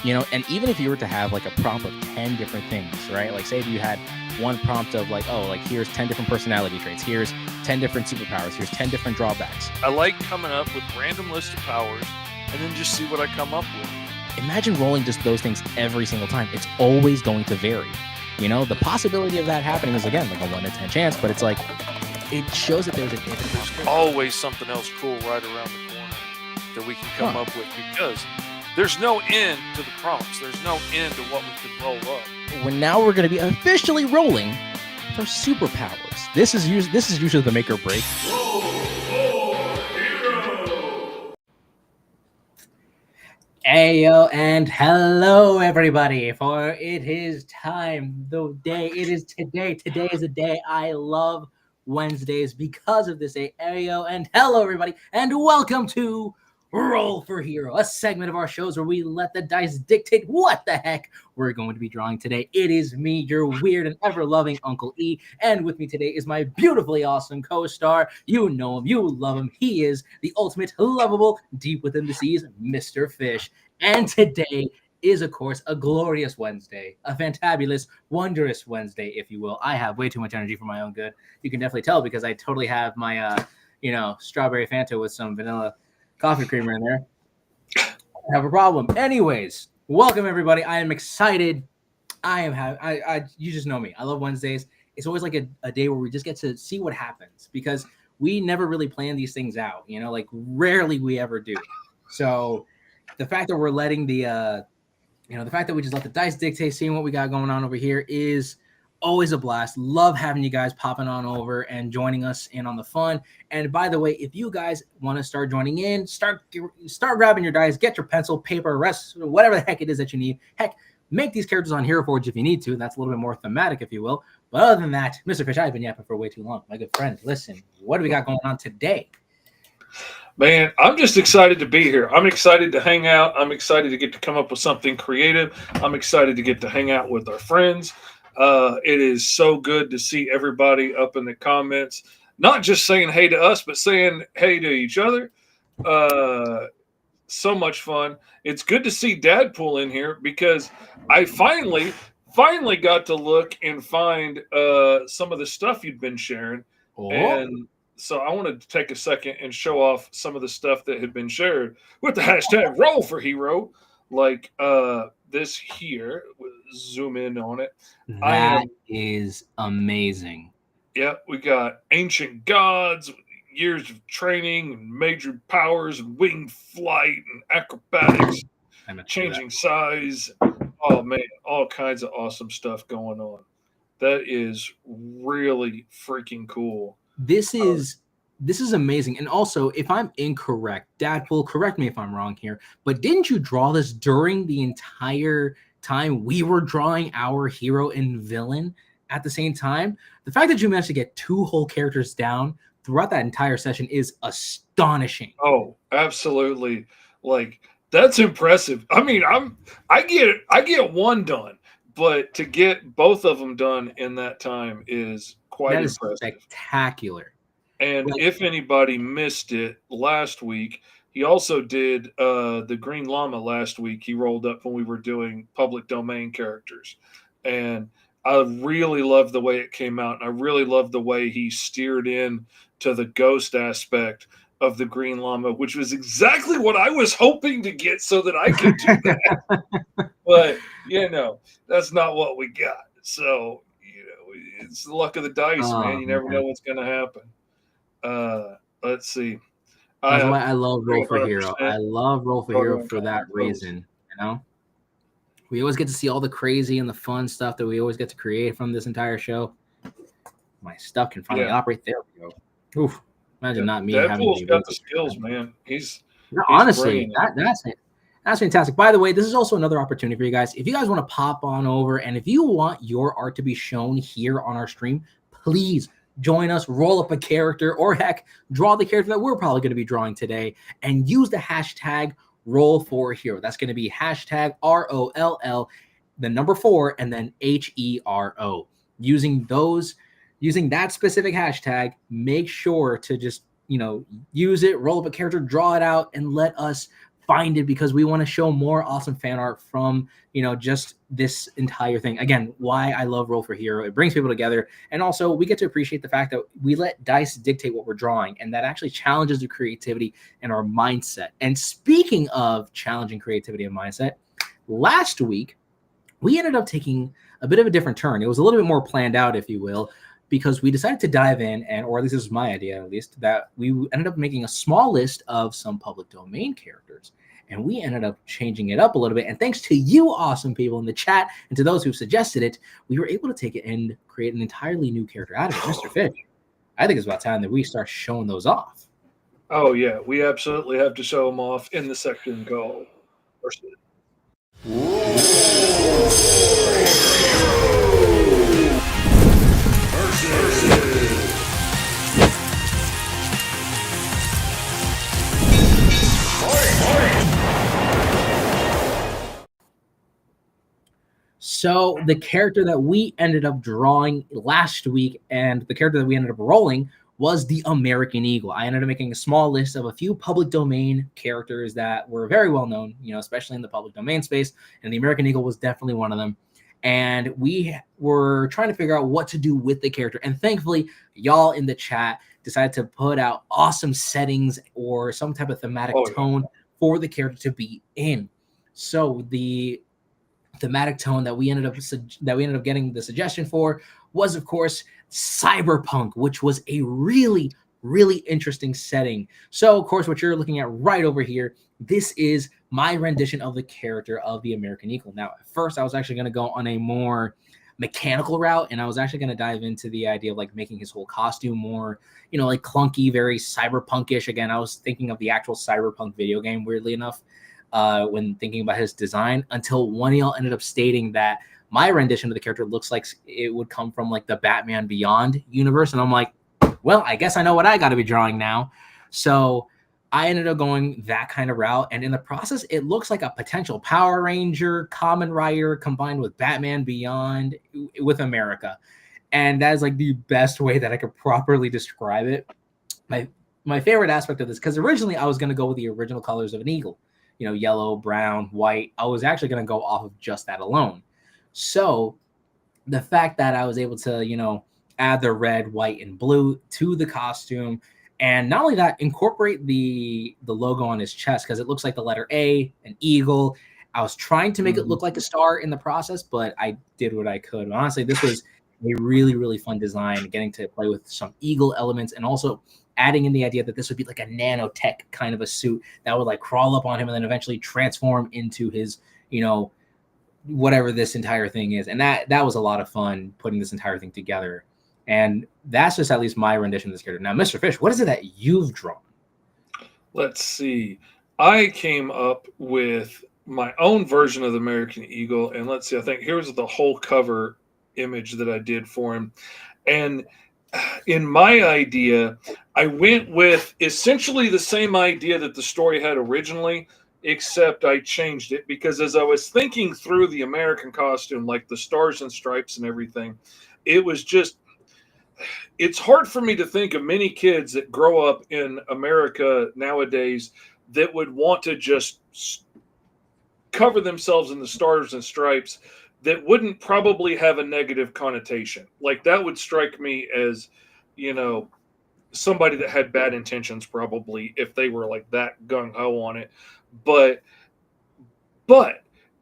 And even if you were to have like a prompt of 10 different things, right? Like say if you had one prompt of like, oh, like here's 10 different personality traits, here's 10 different superpowers, here's 10 different drawbacks. I like coming up with random list of powers and then just see what I come up with. Imagine rolling just those things every single time. It's always going to vary. The possibility of that happening is, again, like a 1 in 10 chance, but it's like, it shows that there's always something else cool right around the corner that we can come up with, because there's no end to the prompts. There's no end to what we could roll up. Now we're going to be officially rolling for superpowers. This is usually the make or break. Roll for hero. Ayo and hello everybody, for it is time, it is today. Today is a day I love, Wednesdays, because of this day. Ayo and hello everybody, and welcome to Roll for Hero, a segment of our shows where we let the dice dictate what the heck we're going to be drawing today. It is me, your weird and ever-loving Uncle E, and with me today is my beautifully awesome co-star. You know him, you love him. He is the ultimate lovable, deep within the seas, Mr. Fish. And today is, of course, a glorious Wednesday, a fantabulous, wondrous Wednesday, if you will. I have way too much energy for my own good. You can definitely tell because I totally have my, strawberry Fanta with some vanilla coffee creamer in there. I have a problem. Anyways, welcome everybody. I am excited. You just know me. I love Wednesdays. It's always like a day where we just get to see what happens, because we never really plan these things out. Like rarely we ever do. So the fact that we're letting the fact that we just let the dice dictate, seeing what we got going on over here, is always a blast. Love having you guys popping on over and joining us in on the fun. And by the way, if you guys want to start joining in, start grabbing your dice, get your pencil, paper, whatever the heck it is that you need. Heck, make these characters on Hero Forge if you need to. That's a little bit more thematic, if you will. But other than that, Mr. Fish, I've been yapping for way too long. My good friend, listen, what do we got going on today? Man, I'm just excited to be here. I'm excited to hang out. I'm excited to get to come up with something creative. I'm excited to get to hang out with our friends. It is so good to see everybody up in the comments, not just saying hey to us, but saying hey to each other. So much fun. It's good to see Dadpool in here, because I finally got to look and find some of the stuff you'd been sharing. Oh. And so I wanted to take a second and show off some of the stuff that had been shared with the hashtag Roll for Hero, like this here. Zoom in on it. That is amazing. Yeah, we got ancient gods, years of training, and major powers, and winged flight, and acrobatics, changing size. Oh man, all kinds of awesome stuff going on. That is really freaking cool. This is amazing. And also, if I'm incorrect, Dadpool, correct me if I'm wrong here, but didn't you draw this during the entire time we were drawing our hero and villain at the same time? The fact that you managed to get two whole characters down throughout that entire session is astonishing. Oh, absolutely. Like, that's impressive. I mean, I get one done, but to get both of them done in that time is quite impressive. Spectacular. And if anybody missed it last week, he also did the Green Llama last week. He rolled up when we were doing public domain characters. And I really loved the way it came out. And I really loved the way he steered in to the ghost aspect of the Green Llama, which was exactly what I was hoping to get so that I could do that. But, that's not what we got. So, it's the luck of the dice, man. You never know what's going to happen. Let's see. That's why I love Roll for Hero. I love Roll for Hero for that reason. We always get to see all the crazy and the fun stuff that we always get to create from this entire show. My stuff can finally operate. There we go. Oof! Imagine not me having. Deadpool's got the skills, man. He's honestly that's it. That's fantastic. By the way, this is also another opportunity for you guys. If you guys want to pop on over, and if you want your art to be shown here on our stream, please join us, roll up a character, or heck, draw the character that we're probably going to be drawing today, and use the hashtag Roll for Hero. That's going to be hashtag ROLL, the number 4, and then HERO. Using that specific hashtag, make sure to just use it, roll up a character, draw it out, and let us find it because we want to show more awesome fan art from, just this entire thing. Again, why I love Roll for Hero. It brings people together. And also we get to appreciate the fact that we let dice dictate what we're drawing, and that actually challenges the creativity and our mindset. And speaking of challenging creativity and mindset, last week we ended up taking a bit of a different turn. It was a little bit more planned out, if you will, because we decided to dive in, or at least this was my idea, that we ended up making a small list of some public domain characters. And we ended up changing it up a little bit. And thanks to you awesome people in the chat and to those who suggested it, we were able to take it and create an entirely new character out of it. Mr. Fish, I think it's about time that we start showing those off. Oh, yeah. We absolutely have to show them off in the section called Versus. So the character that we ended up drawing last week and the character that we ended up rolling was the American Eagle. I ended up making a small list of a few public domain characters that were very well known, especially in the public domain space, and the American Eagle was definitely one of them. And we were trying to figure out what to do with the character. And thankfully, y'all in the chat decided to put out awesome settings or some type of thematic tone for the character to be in. So the thematic tone that we ended up getting the suggestion for was, of course, cyberpunk, which was a really, really interesting setting. So, of course, what you're looking at right over here, this is my rendition of the character of the American Eagle. Now, at first, I was actually going to go on a more mechanical route, and I was actually going to dive into the idea of like making his whole costume more, like clunky, very cyberpunkish. Again, I was thinking of the actual cyberpunk video game, weirdly enough, when thinking about his design, until one of y'all ended up stating that my rendition of the character looks like it would come from like the Batman Beyond universe. And I'm like, well, I guess I know what I got to be drawing now. So I ended up going that kind of route. And in the process, it looks like a potential Power Ranger, Kamen Rider combined with Batman Beyond with America. And that is like the best way that I could properly describe it. My favorite aspect of this, because originally I was going to go with the original colors of an eagle, yellow, brown, white. I was actually going to go off of just that alone. So the fact that I was able to, add the red, white, and blue to the costume, and not only that, incorporate the logo on his chest, because it looks like the letter A, an eagle. I was trying to make it look like a star in the process, but I did what I could. Honestly, this was a really, really fun design, getting to play with some eagle elements and also adding in the idea that this would be like a nanotech kind of a suit that would like crawl up on him and then eventually transform into his, whatever this entire thing is. And that was a lot of fun putting this entire thing together. And that's just at least my rendition of this character. Now, Mr. Fish, what is it that you've drawn? Let's see. I came up with my own version of the American Eagle. And let's see, I think here's the whole cover image that I did for him. And in my idea, I went with essentially the same idea that the story had originally, except I changed it because as I was thinking through the American costume, like the stars and stripes and everything, it's hard for me to think of many kids that grow up in America nowadays that would want to just cover themselves in the stars and stripes that wouldn't probably have a negative connotation. Like that would strike me as, somebody that had bad intentions probably if they were like that gung-ho on it. But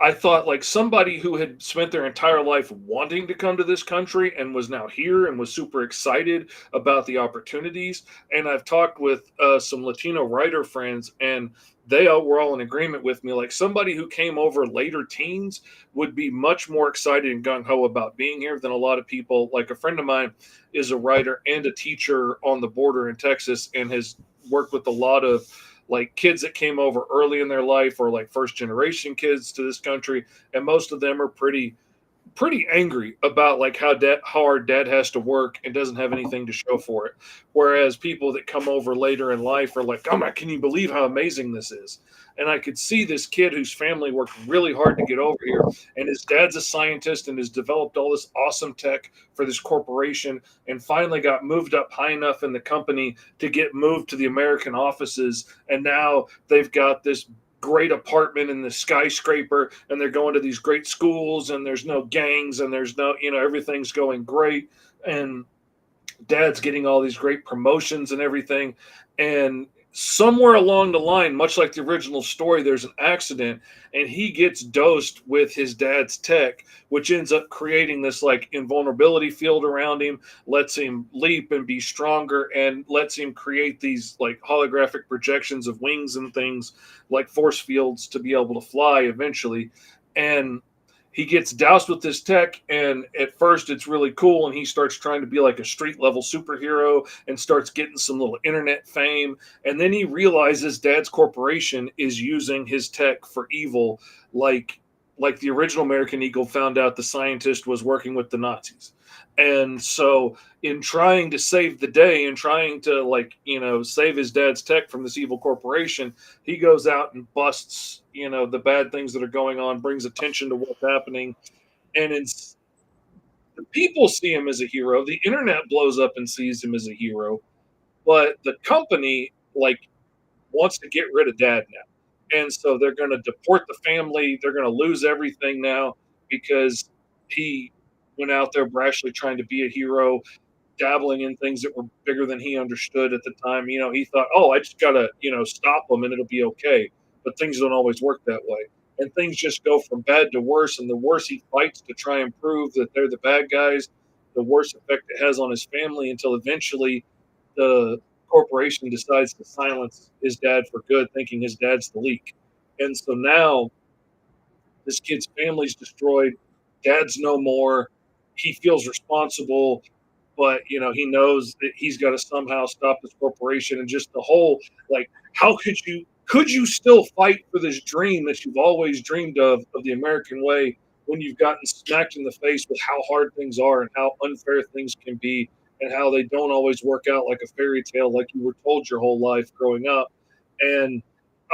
I thought like somebody who had spent their entire life wanting to come to this country and was now here and was super excited about the opportunities. And I've talked with some Latino writer friends, and they were all in agreement with me. Like somebody who came over later teens would be much more excited and gung-ho about being here than a lot of people. Like a friend of mine is a writer and a teacher on the border in Texas and has worked with a lot of like kids that came over early in their life or like first generation kids to this country. And most of them are pretty angry about like how hard dad has to work and doesn't have anything to show for it. Whereas people that come over later in life are like, oh my, can you believe how amazing this is? And I could see this kid whose family worked really hard to get over here. And his dad's a scientist and has developed all this awesome tech for this corporation and finally got moved up high enough in the company to get moved to the American offices. And now they've got this great apartment in the skyscraper, and they're going to these great schools, and there's no gangs, and there's no, everything's going great, and dad's getting all these great promotions and everything. And somewhere along the line, much like the original story, there's an accident, and he gets dosed with his dad's tech, which ends up creating this like invulnerability field around him, lets him leap and be stronger, and lets him create these like holographic projections of wings and things like force fields to be able to fly eventually. And he gets doused with this tech, and at first it's really cool, and he starts trying to be like a street level superhero and starts getting some little internet fame. And then he realizes dad's corporation is using his tech for evil, like the original American Eagle found out the scientist was working with the Nazis. And so in trying to save the day and trying to save his dad's tech from this evil corporation, he goes out and busts the bad things that are going on, brings attention to what's happening. And the people see him as a hero, the internet blows up and sees him as a hero, but the company wants to get rid of dad now. And so they're going to deport the family. They're going to lose everything now because he went out there brashly trying to be a hero, dabbling in things that were bigger than he understood at the time. He thought, oh, I just got to, stop them and it'll be okay. But things don't always work that way. And things just go from bad to worse. And the worse he fights to try and prove that they're the bad guys, the worse effect it has on his family, until eventually the corporation decides to silence his dad for good, thinking his dad's the leak. And so now this kid's family's destroyed. Dad's no more. He feels responsible, but he knows that he's got to somehow stop this corporation. And just the whole how could you still fight for this dream that you've always dreamed of the American way, when you've gotten smacked in the face with how hard things are and how unfair things can be, and how they don't always work out like a fairy tale like you were told your whole life growing up. And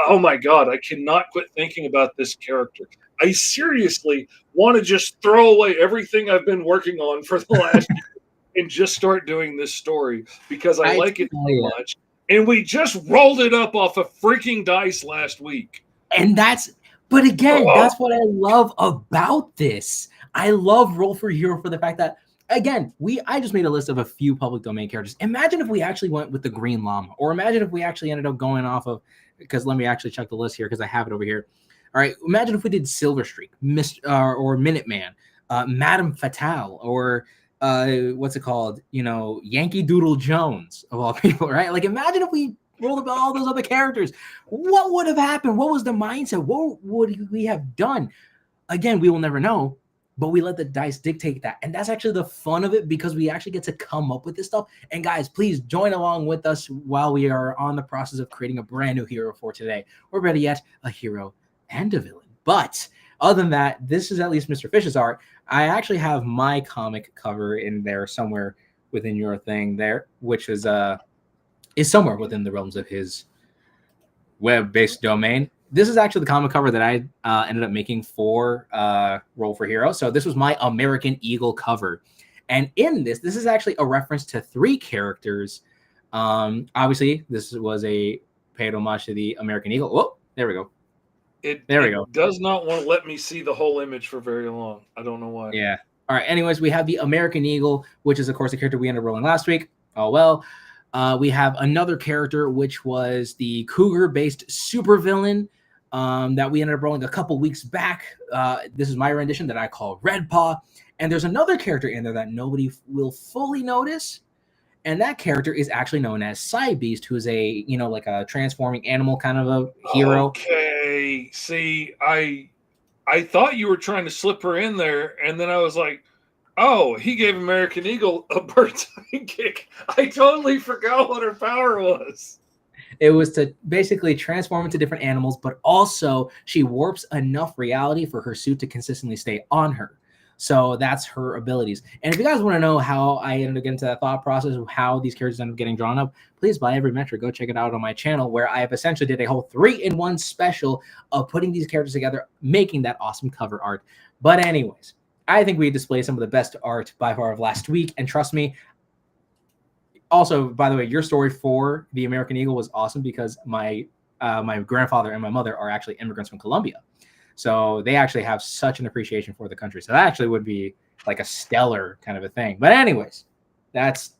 oh my God, I cannot quit thinking about this character. I seriously want to just throw away everything I've been working on for the last year and just start doing this story because I like it so much. And we just rolled it up off a freaking dice last week. And that's what I love about this. I love Roll for Hero for the fact that, again, I just made a list of a few public domain characters. Imagine if we actually went with the Green Llama, or imagine if we actually ended up going off of, because let me actually check the list here because I have it over here. All right, imagine if we did Silver Streak, or Minuteman, Madame Fatale, or what's it called? Yankee Doodle Jones of all people, right? Like, imagine if we rolled up all those other characters. What would have happened? What was the mindset? What would we have done? Again, we will never know, but we let the dice dictate that. And that's actually the fun of it, because we actually get to come up with this stuff. And guys, please join along with us while we are on the process of creating a brand new hero for today, or better yet, a hero and a villain. But other than that, this is at least Mr. Fish's art. I actually have my comic cover in there somewhere within your thing there, which is somewhere within the realms of his web-based domain. This is actually the comic cover that I ended up making for Roll for Hero. So this was my American Eagle cover. And in this is actually a reference to 3 characters. Obviously, this was a paid homage to the American Eagle. Oh, there we go. It does not want to let me see the whole image for very long. I don't know why. Yeah. All right. Anyways, we have the American Eagle, which is, of course, the character we ended up rolling last week. Oh, well. We have another character, which was the cougar-based supervillain that we ended up rolling a couple weeks back. This is my rendition that I call Red Paw. And there's another character in there that nobody will fully notice. And that character is actually known as Psy Beast, who is a, like a transforming animal kind of a hero. Okay. See, I thought you were trying to slip her in there, and then I was like, oh, he gave American Eagle a bird's eye kick. I totally forgot what her power was. It was to basically transform into different animals, but also she warps enough reality for her suit to consistently stay on her. So that's her abilities. And if you guys want to know how I ended up getting to that thought process of how these characters end up getting drawn up, please, by every metric, go check it out on my channel, where I have essentially did a whole 3-in-1 special of putting these characters together, making that awesome cover art. But anyways, I think we displayed some of the best art by far of last week. And trust me, also, by the way, your story for the American Eagle was awesome, because my my grandfather and my mother are actually immigrants from Colombia. So they actually have such an appreciation for the country. So that actually would be like a stellar kind of a thing. But anyways, that's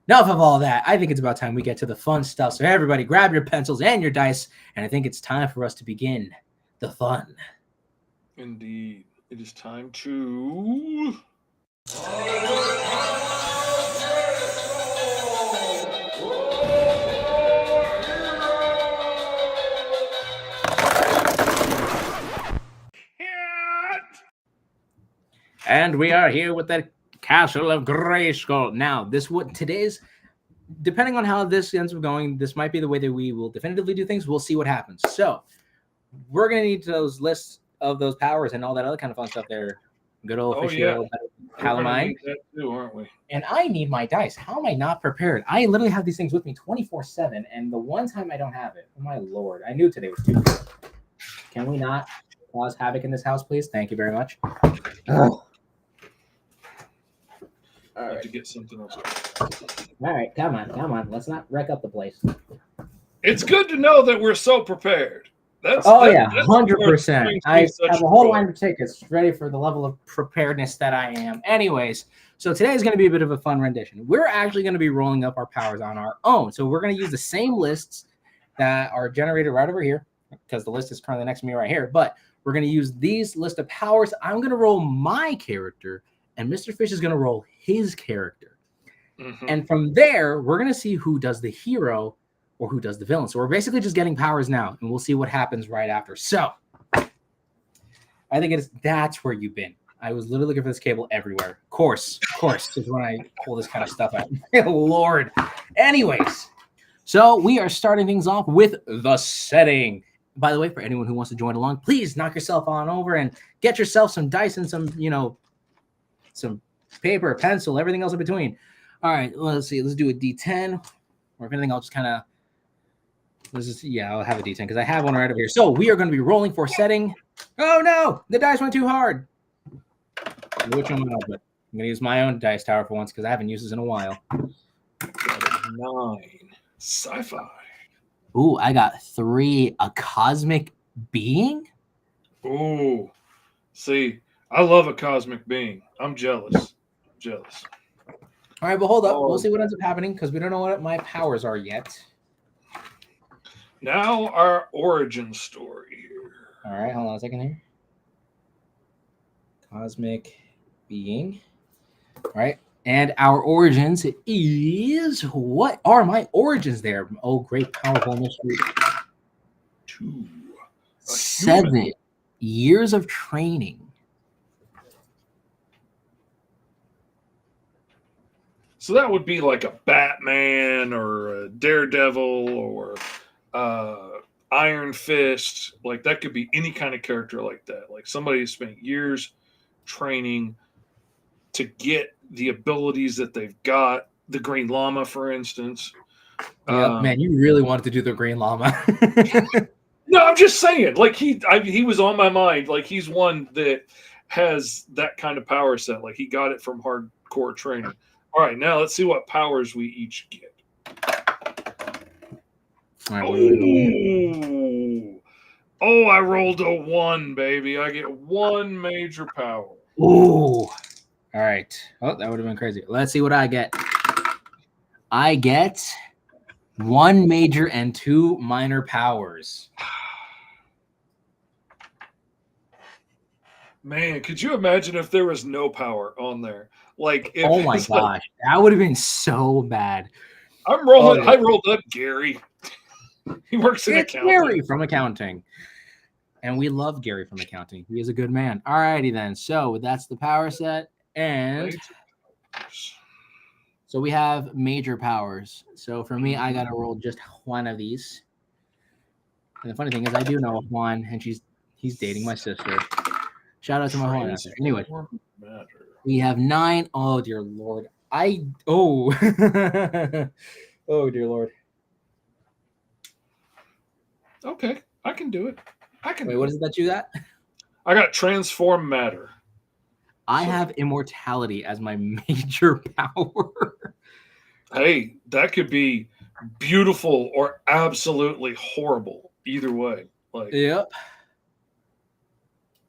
enough of all that. I think it's about time we get to the fun stuff. So everybody grab your pencils and your dice. And I think it's time for us to begin the fun. Indeed. It is time to... And we are here with the Castle of Grayskull. Now, today's, depending on how this ends up going, this might be the way that we will definitively do things. We'll see what happens. So, we're going to need those lists of those powers and all that other kind of fun stuff there. Good old official calamine. That too, aren't we? And I need my dice. How am I not prepared? I literally have these things with me 24/7, and the one time I don't have it, oh my lord, I knew today was too good. Can we not cause havoc in this house, please? Thank you very much. I have to get something else. All right, come on. Let's not wreck up the place. It's good to know that we're so prepared. That's 100%. I have a whole line of tickets ready for the level of preparedness that I am. Anyways, so today is going to be a bit of a fun rendition. We're actually going to be rolling up our powers on our own. So we're going to use the same lists that are generated right over here, because the list is currently next to me right here. But we're going to use these list of powers. I'm going to roll my character, and Mr. Fish is going to roll his character. Mm-hmm. And from there, we're going to see who does the hero or who does the villain. So we're basically just getting powers now, and we'll see what happens right after. So I think that's where you've been. I was literally looking for this cable everywhere. Of course is when I pull this kind of stuff out. Lord. Anyways, so we are starting things off with the setting. By the way, for anyone who wants to join along, please knock yourself on over and get yourself some dice and some paper, pencil, everything else in between. All right, let's see. Let's do a D10. Or if anything, I'll just kind of... I'll have a D10 because I have one right over here. So we are going to be rolling for setting. Oh, no! The dice went too hard. Which one am I going to use my own dice tower for once because I haven't used this in a while. 9. Sci-fi. Ooh, I got 3. A cosmic being? Ooh. See, I love a cosmic being. I'm jealous. All right, but hold up. We'll see what ends up happening because we don't know what my powers are yet. Now our origin story here. All right, hold on a second here. Cosmic being. All right, and our origins is... What are my origins there? Oh, great, powerful mystery. 2. 7 years of training. So that would be like a Batman or a Daredevil or Iron Fist. Like that could be any kind of character like that. Like somebody who spent years training to get the abilities that they've got. The Green Llama, for instance. Yeah, man, you really wanted to do the Green Llama. No, I'm just saying. Like he was on my mind. Like he's one that has that kind of power set. Like he got it from hardcore training. All right, now let's see what powers we each get. All right, I rolled a 1, baby. I get 1 major power. Ooh. All right. Oh, that would have been crazy. Let's see what I get. I get 1 major and 2 minor powers. Man, could you imagine if there was no power on there? Like, if oh my gosh, that would have been so bad. I rolled up Gary. He works in accounting. Gary from accounting. And we love Gary from accounting. He is a good man. All righty then. So that's the power set. And so we have major powers. So for me, I got to roll just 1 of these. And the funny thing is I do know Juan, and he's dating my sister. Shout out to my Juan. Anyway, we have 9. Oh, dear Lord. Oh, dear Lord. Okay, I can do it. Wait, what is it that you got? I got transform matter. I have immortality as my major power. Hey, that could be beautiful or absolutely horrible. Either way. Like, Yep.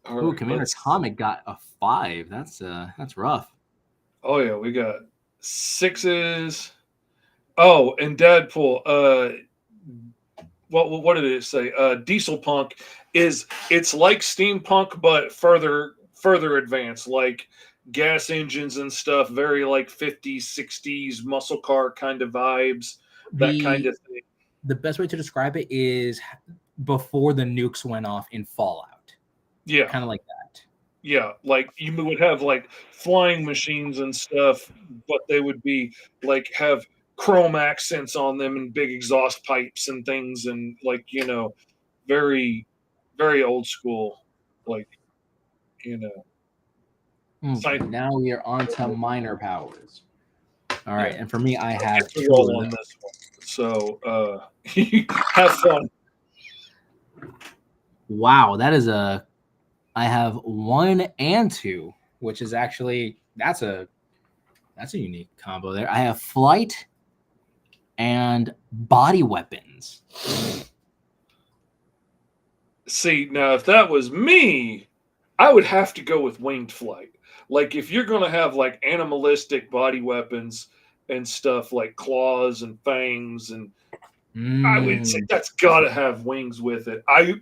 all Ooh, right, Commander Atomic got a 5. That's rough. Oh yeah, we got 6s. Oh, and Deadpool. What did it say? Diesel Punk it's like steampunk but further advanced, like gas engines and stuff. Very like 50s, 60s muscle car kind of vibes. That kind The of thing. the best way to describe it is before the nukes went off in Fallout. Yeah, Kind of like that. yeah. Like you would have like flying machines and stuff, but they would be like have chrome accents on them and big exhaust pipes and things, and like very very old school, like you know Okay, science. now we are on to minor powers. All Yeah, right, and for me, I I have get to 2 roll of on them. this one, so have fun. Wow, that is I have 1 and 2, which is actually that's a unique combo there. I have flight and body weapons. See, now if that was me, I would have to go with winged flight. Like if you're going to have like animalistic body weapons and stuff like claws and fangs, and I would say Mm. that's got to have wings with it. I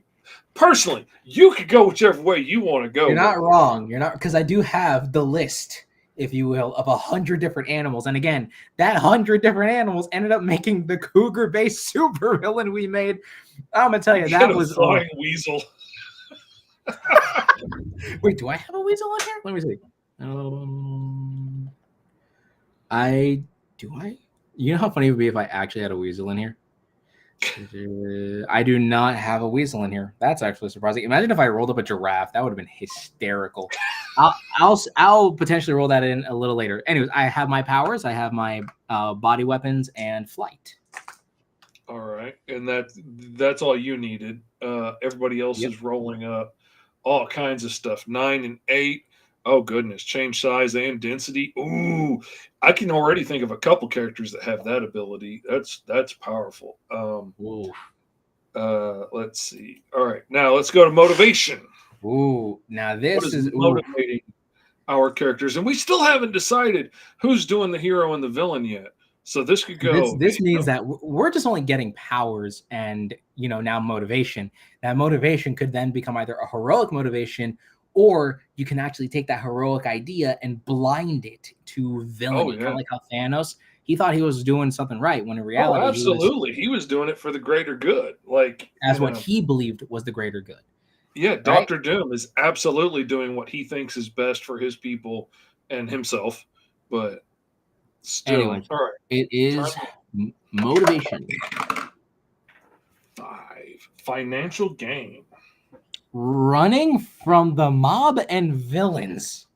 personally, you could go whichever way you want to go You're not with it. wrong. You're not, because I do have the list, if you will, of 100 different animals. And again, that 100 different animals ended up making the cougar-based supervillain we made. I'm gonna tell you, Get that a was flying weasel. Wait, do I have a weasel on here? Let me see. I do I? You know how funny it would be if I actually had a weasel in here? I do not have a weasel in here. That's actually surprising. Imagine if I rolled up a giraffe. That would have been hysterical. I'll potentially roll that in a little later. Anyways, I have my powers. I have my body weapons and flight. All right, and that's all you needed. Everybody else Yep. is rolling up all kinds of stuff. 9 and 8. Oh goodness, change size and density. Ooh, I can already think of a couple characters that have that ability. That's powerful. Ooh. Let's see. All right, now let's go to motivation. Ooh. Now What this is is motivating our characters? And we still haven't decided who's doing the hero and the villain yet. So this could go. This means that we're just only getting powers and now motivation. That motivation could then become either a heroic motivation, or you can actually take that heroic idea and blind it to Oh villainy. Kind yeah. of like how Thanos, he thought he was doing something right when in Oh, reality absolutely. He was doing it for the greater good. Like, that's what he believed was the greater good. yeah, Right? Doctor Doom is absolutely doing what he thinks is best for his people and himself. But still, Anyway, all right. it is motivation. 5. Financial gain. Running from the mob and villains.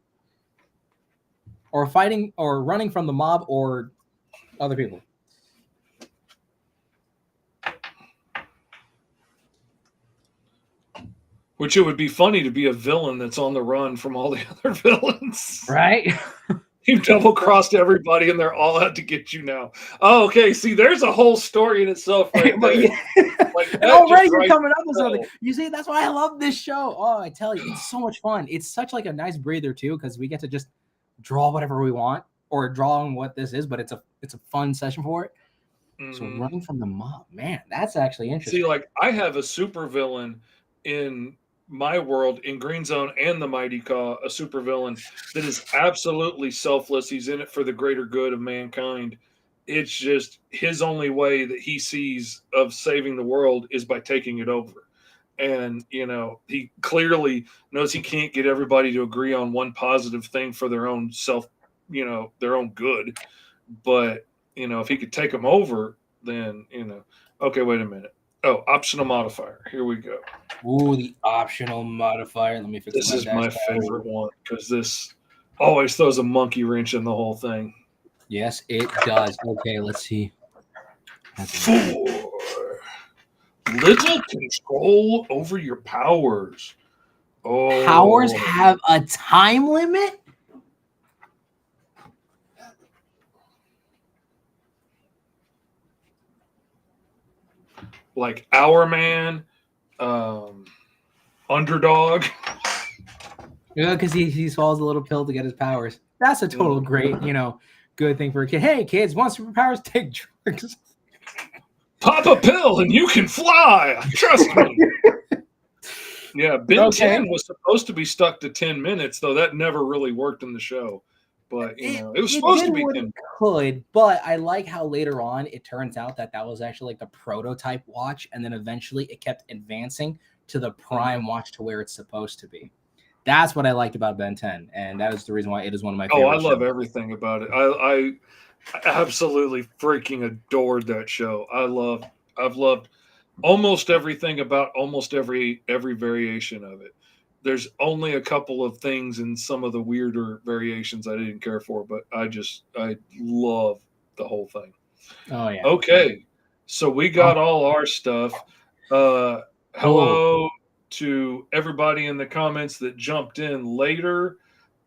Or fighting or running from the mob or other people. Which it would be funny to be a villain that's on the run from all the other villains. Right? You've double crossed everybody and they're all out to get you now. Oh, okay. See, there's a whole story in itself right But there. Like already you're coming up with something. You see, that's why I love this show. Oh, I tell you, it's so much fun. It's such like a nice breather too, because we get to just draw whatever we want or draw on what this is, but it's a fun session for it. Mm-hmm. So running from the mob, man, that's actually interesting. See, like I have a super villain in my world in Green Zone and the Mighty Caw, a supervillain that is absolutely selfless. He's in it for the greater good of mankind. It's just his only way that he sees of saving the world is by taking it over. And, he clearly knows he can't get everybody to agree on one positive thing for their own their own good. But, if he could take them over, then, okay, wait a minute. Oh, optional modifier. Here we go. Ooh, the optional modifier. Let me fix this. This is my favorite one because this always throws a monkey wrench in the whole thing. Yes, it does. Okay, let's see. 4. Little control over your powers. Oh. Powers have a time limit? like Our Man, Underdog. Yeah, because he swallows a little pill to get his powers. That's a total great, good thing for a kid. Hey, kids, want superpowers? Take drugs. Pop a pill and you can fly. Trust me. Yeah, Ben 10 was supposed to be stuck to 10 minutes, though that never really worked in the show. But, it was supposed to be 10. It could, but I like how later on it turns out that was actually like the prototype watch, and then eventually it kept advancing to the prime watch to where it's supposed to be. That's what I liked about Ben 10, and that is the reason why it is one of my favorite I love shows. everything about it. I absolutely freaking adored that show. I've loved almost everything about almost every variation of it. There's only a couple of things in some of the weirder variations I didn't care for, but I love the whole thing. Oh yeah. Okay. So we got all our stuff. Hello to everybody in the comments that jumped in later.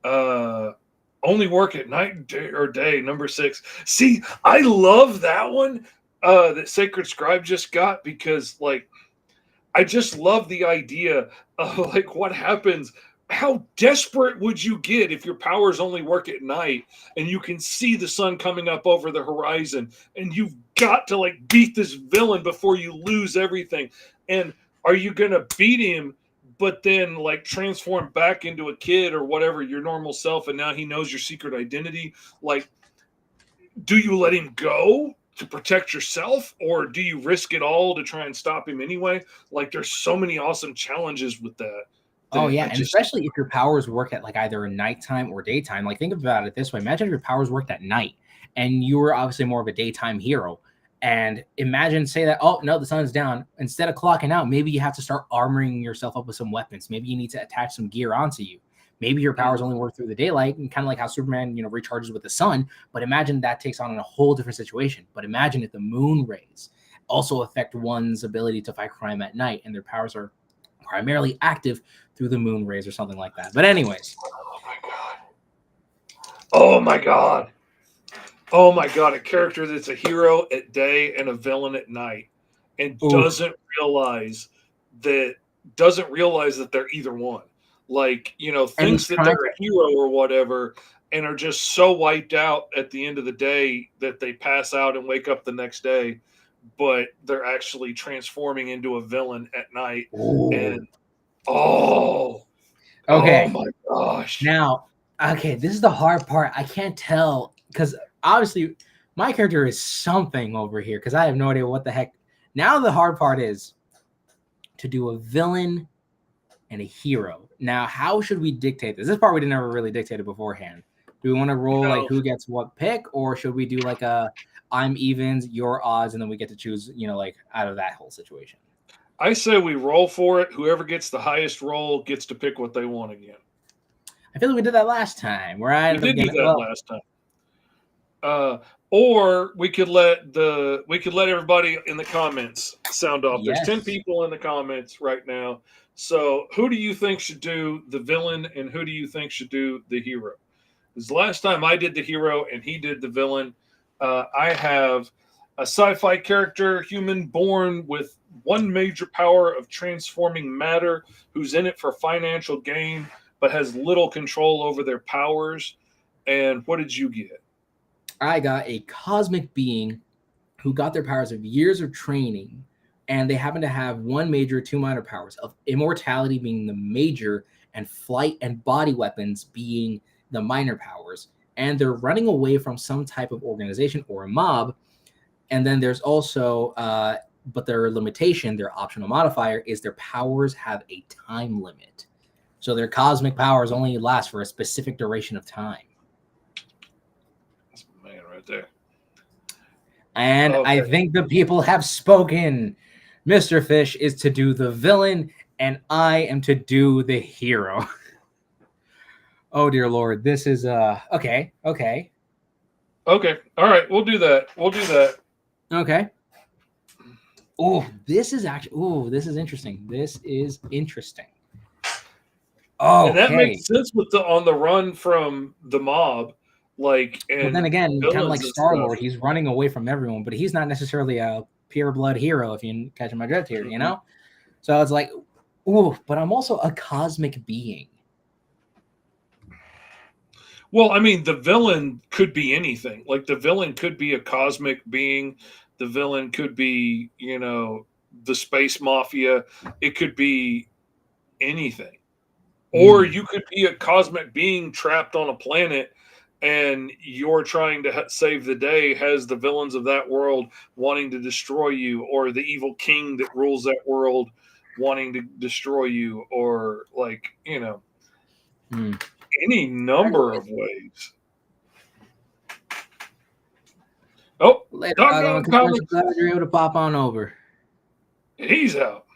Only work at night or day, number 6. See, I love that one that Sacred Scribe just got, because like I just love the idea of like what happens. How desperate would you get if your powers only work at night and you can see the sun coming up over the horizon and you've got to like beat this villain before you lose everything? And are you going to beat him, but then like transform back into a kid or whatever, your normal self, and now he knows your secret identity? Like, do you let him go to protect yourself, or do you risk it all to try and stop him anyway? Like, there's so many awesome challenges with that. Oh yeah, and especially if your powers work at like either nighttime or daytime. Like, think about it this way: imagine if your powers worked at night, and you were obviously more of a daytime hero. And imagine, say that, oh no, the sun's down. Instead of clocking out, maybe you have to start armoring yourself up with some weapons. Maybe you need to attach some gear onto you. Maybe your powers only work through the daylight, and kind of like how Superman, recharges with the sun. But imagine that takes on a whole different situation. But imagine if the moon rays also affect one's ability to fight crime at night, and their powers are primarily active through the moon rays or something like that. But anyways. Oh my God. Oh my God. A character that's a hero at day and a villain at night, and doesn't realize that they're either one. Like, thinks that they're a hero or whatever, and are just so wiped out at the end of the day that they pass out and wake up the next day, but they're actually transforming into a villain at night. And oh my gosh. Now, okay, this is the hard part. I can't tell, because obviously my character is something over here, because I have no idea what the heck. Now the hard part is to do a villain and a hero. Now, how should we dictate this? This part we didn't ever really dictate it beforehand. Do we want to roll like who gets what pick, or should we do like I'm evens, your odds, and then we get to choose, like out of that whole situation? I say we roll for it. Whoever gets the highest roll gets to pick what they want again. I feel like we did that last time. We did do that last time. Or we could let everybody in the comments sound off. Yes. There's 10 people in the comments right now. So who do you think should do the villain, and who do you think should do the hero? Because last time I did the hero and he did the villain. I have a sci-fi character, human born with one major power of transforming matter, who's in it for financial gain, but has little control over their powers. And what did you get? I got a cosmic being who got their powers of years of training, and they happen to have one major, two minor powers, of immortality being the major, and flight and body weapons being the minor powers. And they're running away from some type of organization or a mob. And then there's also, but their limitation, their optional modifier, is their powers have a time limit. So their cosmic powers only last for a specific duration of time. That's my man right there. And okay. I think the people have spoken. Mr. Fish is to do the villain, and I am to do the hero. Oh, dear Lord. This is, okay. All right. We'll do that. Okay. Oh, this is interesting. Oh, and that makes sense with the on the run from the mob, like. And but then again, kind of like Star-Lord, he's running away from everyone, but he's not necessarily a pure blood hero, if you catch my drift here, you know? So it's like, ooh, but I'm also a cosmic being. Well, I mean, the villain could be anything. Like the villain could be a cosmic being. The villain could be, the space mafia. It could be anything. Or you could be a cosmic being trapped on a planet and you're trying to save the day, has the villains of that world wanting to destroy you, or the evil king that rules that world wanting to destroy you, or like, any number of ways. Oh, Later, Doggone commercial. Comics, Glad you're able to pop on over. he's out.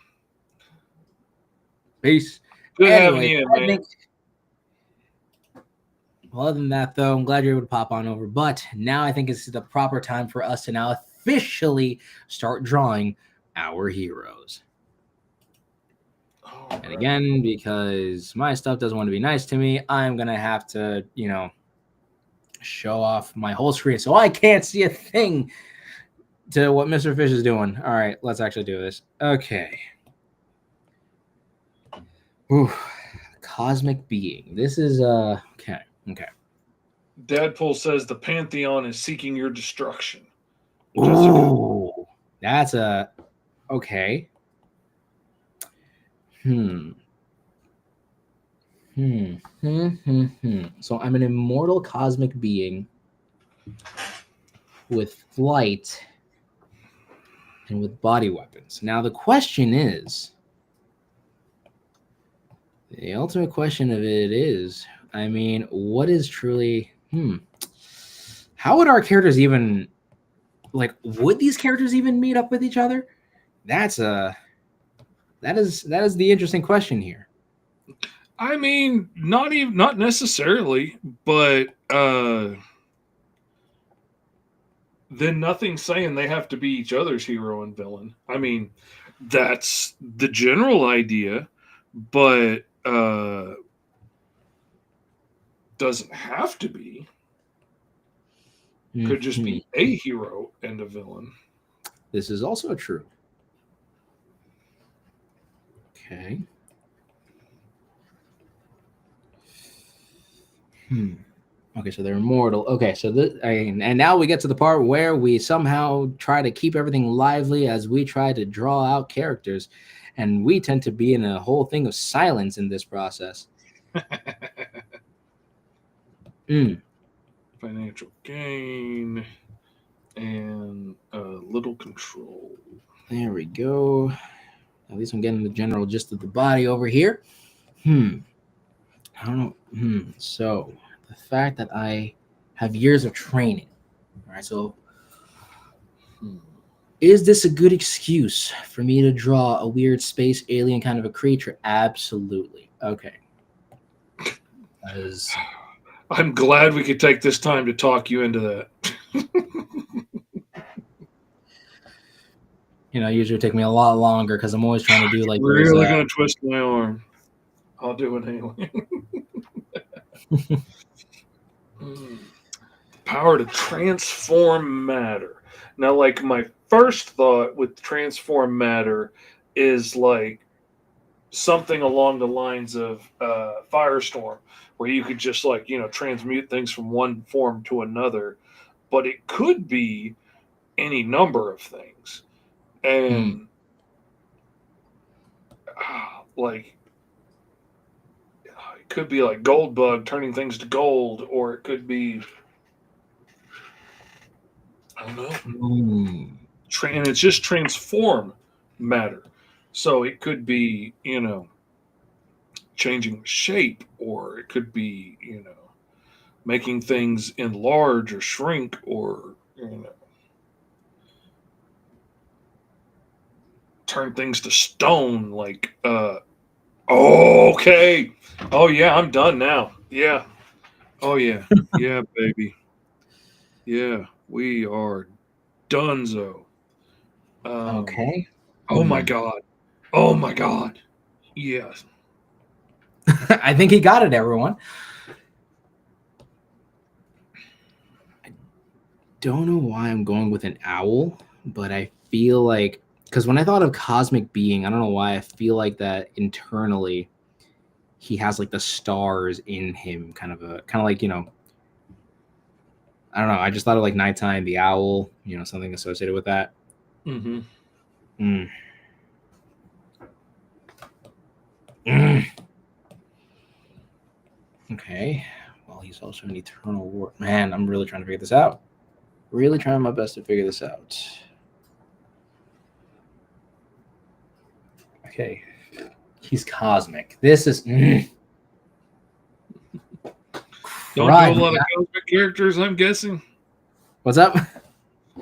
Peace. Good having Anyway, you in, man. Well, other than that, though, I'm glad you're able to pop on over. But now I think it's the proper time for us to now officially start drawing our heroes. All And right. again, because my stuff doesn't want to be nice to me, I'm going to have to, show off my whole screen so I can't see a thing to what Mr. Fish is doing. All right, let's actually do this. Okay. Ooh, cosmic being. This is okay. Deadpool says the Pantheon is seeking your destruction. Ooh, that's a okay. So I'm an immortal cosmic being with flight and with body weapons. Now the question is, the ultimate question of it is, I mean, what is truly how would our characters even, like, would these characters even meet up with each other? That is the interesting question here. I mean, not necessarily, but then nothing's saying they have to be each other's hero and villain. I mean, that's the general idea, but doesn't have to be. Could just be a hero and a villain. This is also true. Okay. Okay, so they're immortal. Okay, so and now we get to the part where we somehow try to keep everything lively as we try to draw out characters, and we tend to be in a whole thing of silence in this process. Financial gain and little control. There we go. At least I'm getting the general gist of the body over here. I don't know. So the fact that I have years of training, all right? So is this a good excuse for me to draw a weird space alien kind of a creature? Absolutely. Okay. I'm glad we could take this time to talk you into that. Usually take me a lot longer because I'm always trying to do like really gonna twist my arm. I'll do it anyway. Power to transform matter. Now, like, my first thought with transform matter is like something along the lines of Firestorm, where you could just transmute things from one form to another, but it could be any number of things. And like, it could be like Goldbug turning things to gold, or it could be, I don't know. And it's just transform matter. So it could be, changing shape, or it could be, making things enlarge or shrink, or, turn things to stone. Like, okay. Oh, yeah, I'm done now. Yeah. Oh, yeah. Yeah, baby. Yeah, we are donezo. Okay. Oh, my God. Oh, my God. Yes. I think he got it, everyone. I don't know why I'm going with an owl, but I feel like, because when I thought of cosmic being, I don't know why I feel like that internally he has like the stars in him, kind of like, you know, I don't know. I just thought of like nighttime, the owl, you know, something associated with that. Mm-hmm. Mm. Mm. Okay. Well, he's also an eternal war. Man, I'm really trying to figure this out. Really trying my best to figure this out. Okay. He's cosmic. This is. Don't do a lot of cosmic characters, I'm guessing. What's up?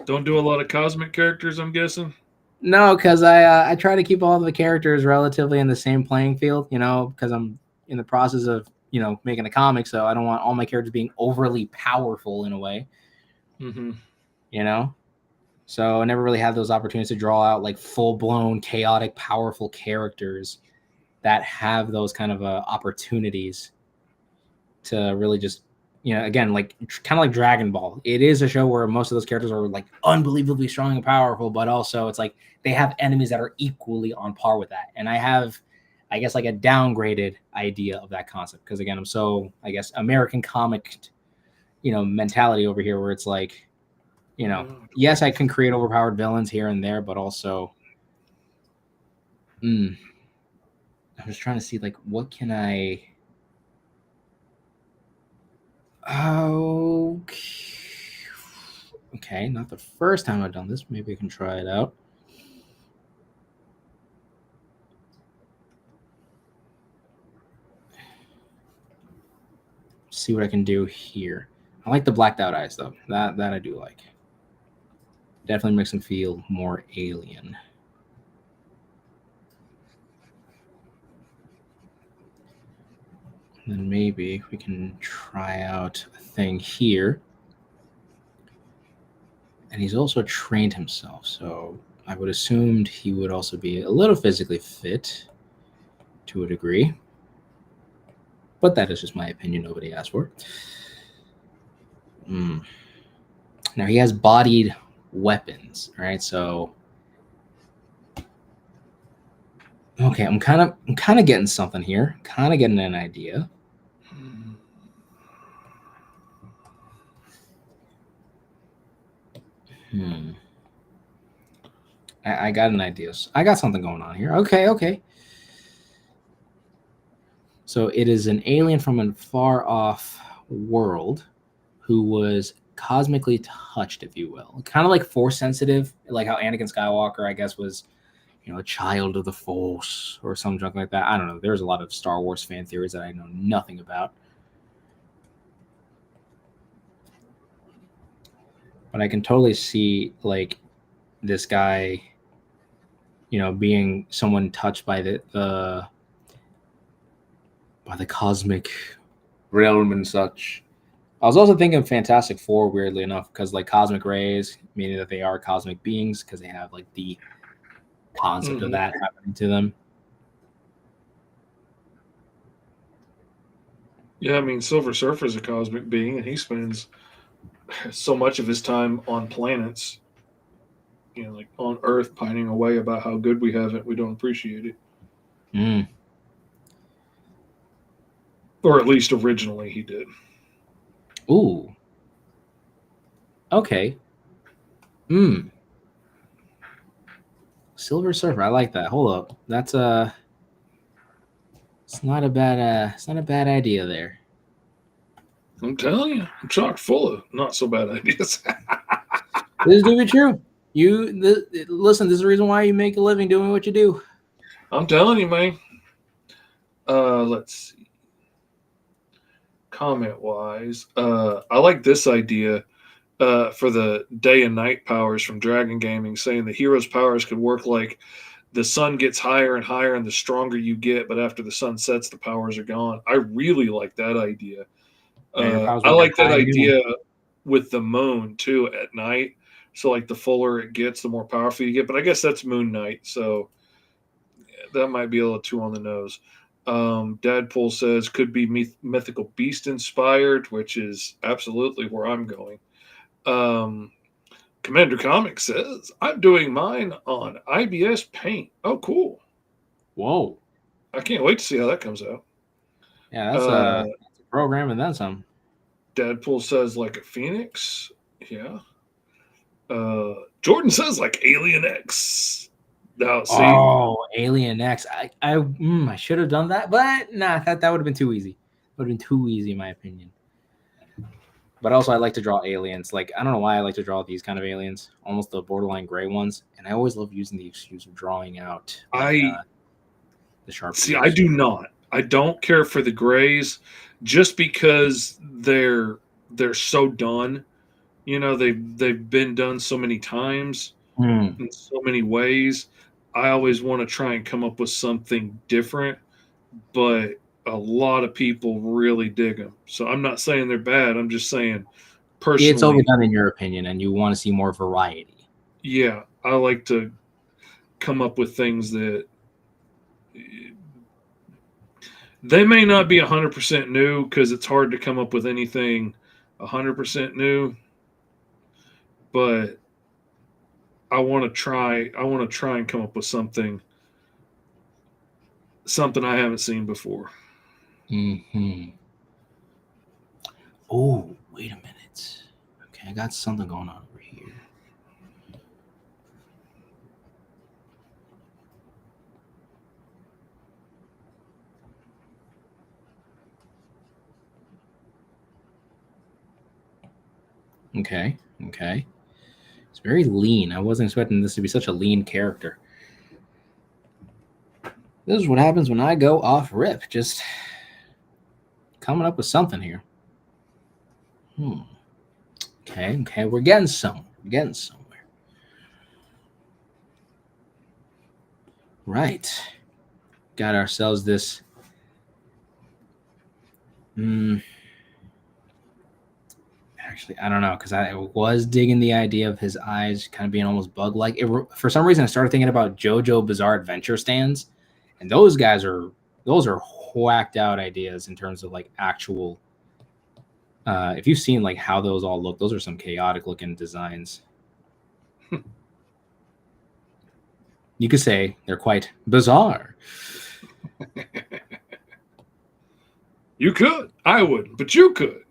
Don't do a lot of cosmic characters, I'm guessing. No, because I try to keep all the characters relatively in the same playing field, you know, because I'm in the process of, you know, making a comic, so I don't want all my characters being overly powerful in a way. Mm-hmm. You know? So I never really had those opportunities to draw out like full-blown, chaotic, powerful characters that have those kind of opportunities to really just, you know, again, like kind of like Dragon Ball. It is a show where most of those characters are like unbelievably strong and powerful, but also it's like they have enemies that are equally on par with that. And I have, I guess, like a downgraded idea of that concept because again, I'm so, I guess, American comic, you know, mentality over here where it's like, you know, yes, I can create overpowered villains here and there, but also, I'm just trying to see like what can I. Okay, not the first time I've done this. Maybe I can try it out. See what I can do here. I like the blacked out eyes though. That I do like. Definitely makes him feel more alien. And then maybe we can try out a thing here. And he's also trained himself, so I would assume he would also be a little physically fit to a degree. But that is just my opinion. Nobody asked for. Now he has bodied weapons, right? So okay, I'm kind of getting something here. Kind of getting an idea. I got an idea. I got something going on here. Okay. So it is an alien from a far off world who was cosmically touched, if you will. Kind of like force sensitive, like how Anakin Skywalker, I guess, was, you know, a child of the Force or some junk like that. I don't know. There's a lot of Star Wars fan theories that I know nothing about. But I can totally see like this guy, you know, being someone touched by the cosmic realm and such. I was also thinking Fantastic Four, weirdly enough, because like cosmic rays, meaning that they are cosmic beings, because they have like the concept of that happening to them. Yeah, I mean, Silver Surfer is a cosmic being, and he spends so much of his time on planets, you know, like on Earth, pining away about how good we have it. We don't appreciate it. Or at least originally he did. Ooh. Okay. Silver Surfer. I like that. Hold up. That's it's not a bad idea there. I'm telling you, I'm chock full of not so bad ideas. This do be true. Listen, this is the reason why you make a living doing what you do. I'm telling you, man. Let's see. Comment wise, I like this idea for the day and night powers from Dragon Gaming, saying the hero's powers could work like the sun gets higher and higher and the stronger you get, but after the sun sets, the powers are gone. I really like that idea. I like that idea with the moon too at night. So like the fuller it gets, the more powerful you get. But I guess that's Moon Knight, so that might be a little too on the nose. Dadpool says could be mythical beast inspired, which is absolutely where I'm going. Commander Comics says, I'm doing mine on IBS Paint. Oh, cool. Whoa. I can't wait to see how that comes out. Yeah, that's a program and then some. Deadpool says, like a phoenix. Yeah. Jordan says, like Alien X. Now, see. Oh, Alien X. I should have done that, but nah, that would have been too easy. Would have been too easy, in my opinion. But also, I like to draw aliens. Like, I don't know why I like to draw these kind of aliens, almost the borderline gray ones. And I always love using the excuse of drawing out the sharp. See, I do not. I don't care for the grays, just because they're so done. You know, they've been done so many times in so many ways. I always want to try and come up with something different, but a lot of people really dig them. So I'm not saying they're bad. I'm just saying personally, it's overdone in your opinion, and you want to see more variety. Yeah, I like to come up with things that they may not be 100% new, because it's hard to come up with anything 100% new. But I want to try. I want to try and come up with something I haven't seen before. Oh, wait a minute. Okay, I got something going on over here. Okay. It's very lean. I wasn't expecting this to be such a lean character. This is what happens when I go off rip. Just coming up with something here. Okay. We're getting somewhere. Right. Got ourselves this. Actually, I don't know, because I was digging the idea of his eyes kind of being almost bug-like. For some reason, I started thinking about JoJo Bizarre Adventure stands, and those are whacked out ideas in terms of like actual. If you've seen like how those all look, those are some chaotic looking designs. You could say they're quite bizarre. You could. I wouldn't, but you could.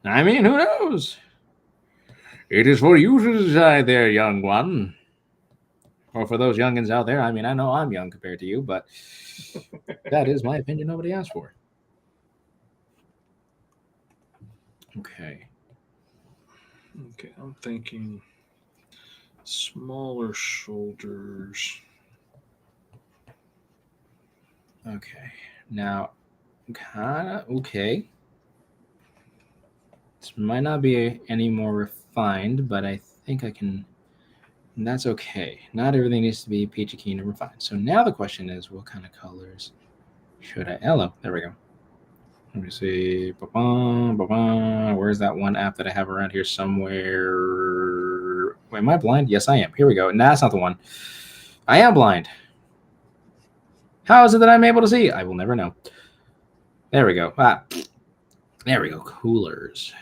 I mean, who knows? It is for you to decide there, young one. Or for those youngins out there, I mean, I know I'm young compared to you, but that is my opinion. Nobody asked for. Okay, I'm thinking smaller shoulders. Okay, now, kind of, okay. This might not be any more refined, but I think I can. And that's okay. Not everything needs to be peachy keen and refined. So now the question is, what kind of colors should I? Hello, there we go. Let me see. Where's that one app that I have around here somewhere? Wait, am I blind? Yes, I am. Here we go. Nah, that's not the one. I am blind. How is it that I'm able to see? I will never know. There we go. There we go. Coolers.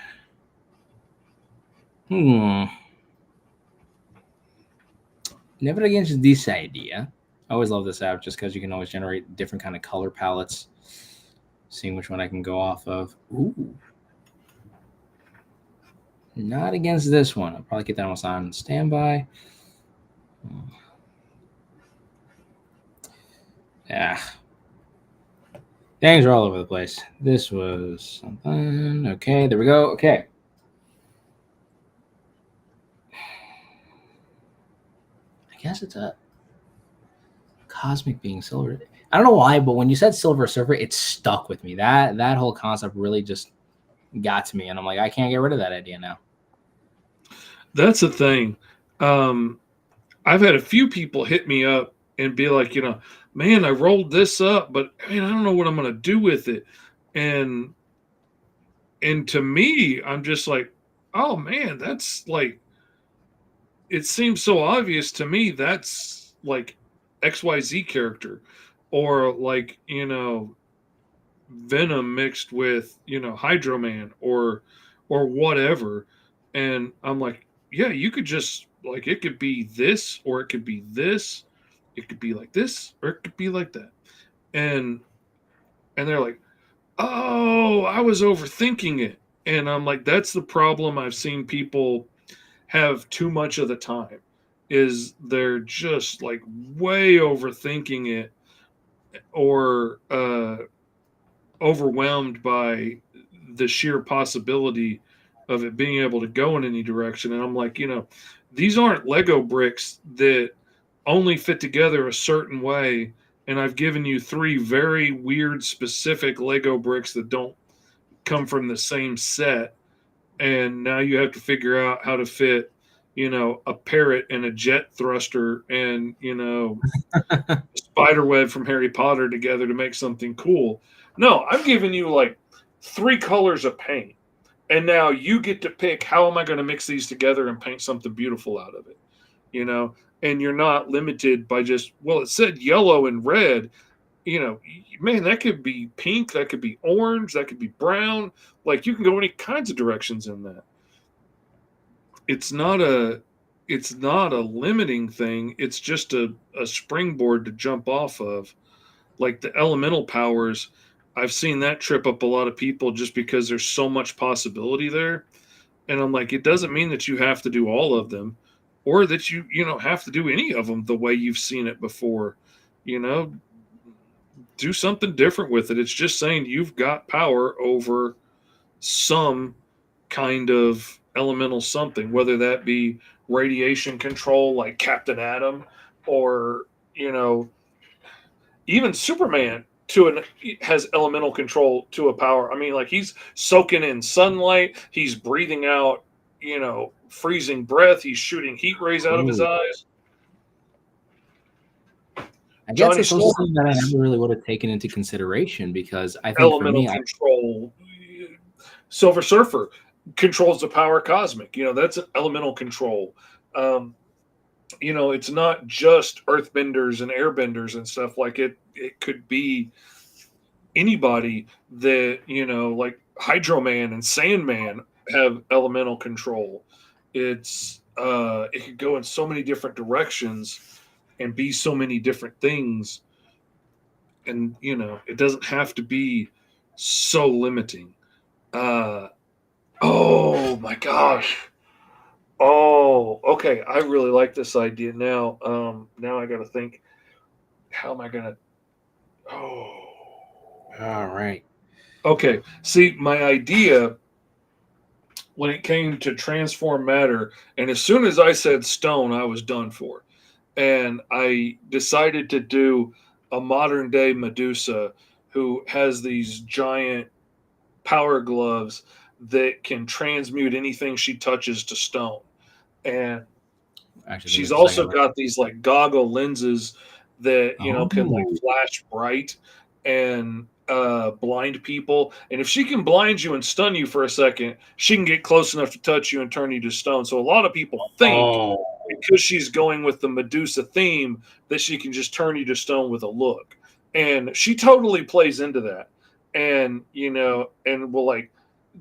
Never against this idea. I always love this app just because you can always generate different kind of color palettes. Seeing which one I can go off of. Ooh. Not against this one. I'll probably get that one on standby. Yeah. Things are all over the place. This was something. Okay, there we go. Okay. I guess it's a cosmic being silver. I don't know why, but when you said Silver Surfer, it stuck with me. That whole concept really just got to me, and I'm like, I can't get rid of that idea now. That's the thing. I've had a few people hit me up and be like, man, I rolled this up, but man, I don't know what I'm going to do with it. And to me, I'm just like, oh man, that's like, it seems so obvious to me. That's like XYZ character, or like, Venom mixed with, Hydro Man or whatever. And I'm like, yeah, you could just like it could be this or it could be this, it could be like this or it could be like that, and they're like, oh, I was overthinking it, and I'm like, that's the problem I've seen people have too much of the time, is they're just like way overthinking it or overwhelmed by the sheer possibility of it being able to go in any direction. And I'm like, these aren't Lego bricks that only fit together a certain way. And I've given you three very weird, specific Lego bricks that don't come from the same set. And now you have to figure out how to fit, a parrot and a jet thruster and, a spider web from Harry Potter together to make something cool. No, I'm giving you like three colors of paint. And now you get to pick how am I going to mix these together and paint something beautiful out of it, and you're not limited by just, well, it said yellow and red, man, that could be pink, that could be orange, that could be brown. Like you can go any kinds of directions in that. It's not a limiting thing. It's just a springboard to jump off of. Like the elemental powers, I've seen that trip up a lot of people just because there's so much possibility there. And I'm like, it doesn't mean that you have to do all of them or that you have to do any of them the way you've seen it before. You know, do something different with it. It's just saying you've got power over some kind of elemental something, whether that be radiation control like Captain Atom or, even Superman has elemental control to a power. I mean, like he's soaking in sunlight, he's breathing out, freezing breath, he's shooting heat rays out of his Ooh. eyes. I guess Johnny it's also Storm, something that I never really would have taken into consideration because I think for elemental me, control. Silver Surfer controls the power cosmic. That's an elemental control. It's not just earthbenders and airbenders and stuff. Like it could be anybody that, like Hydro Man and Sandman have elemental control. It could go in so many different directions and be so many different things. And, it doesn't have to be so limiting. Oh my gosh. Oh, okay. I really like this idea now. Now I got to think, how am I going to? Oh, all right. okay. See, my idea when it came to transform matter, and as soon as I said stone, I was done for. And I decided to do a modern day Medusa who has these giant power gloves that can transmute anything she touches to stone. And Actually, give me she's a second. also got these like goggle lenses that can like Oh. flash bright and blind people. And if she can blind you and stun you for a second, she can get close enough to touch you and turn you to stone. So a lot of people think Oh. because she's going with the Medusa theme that she can just turn you to stone with a look. And she totally plays into that. And and will like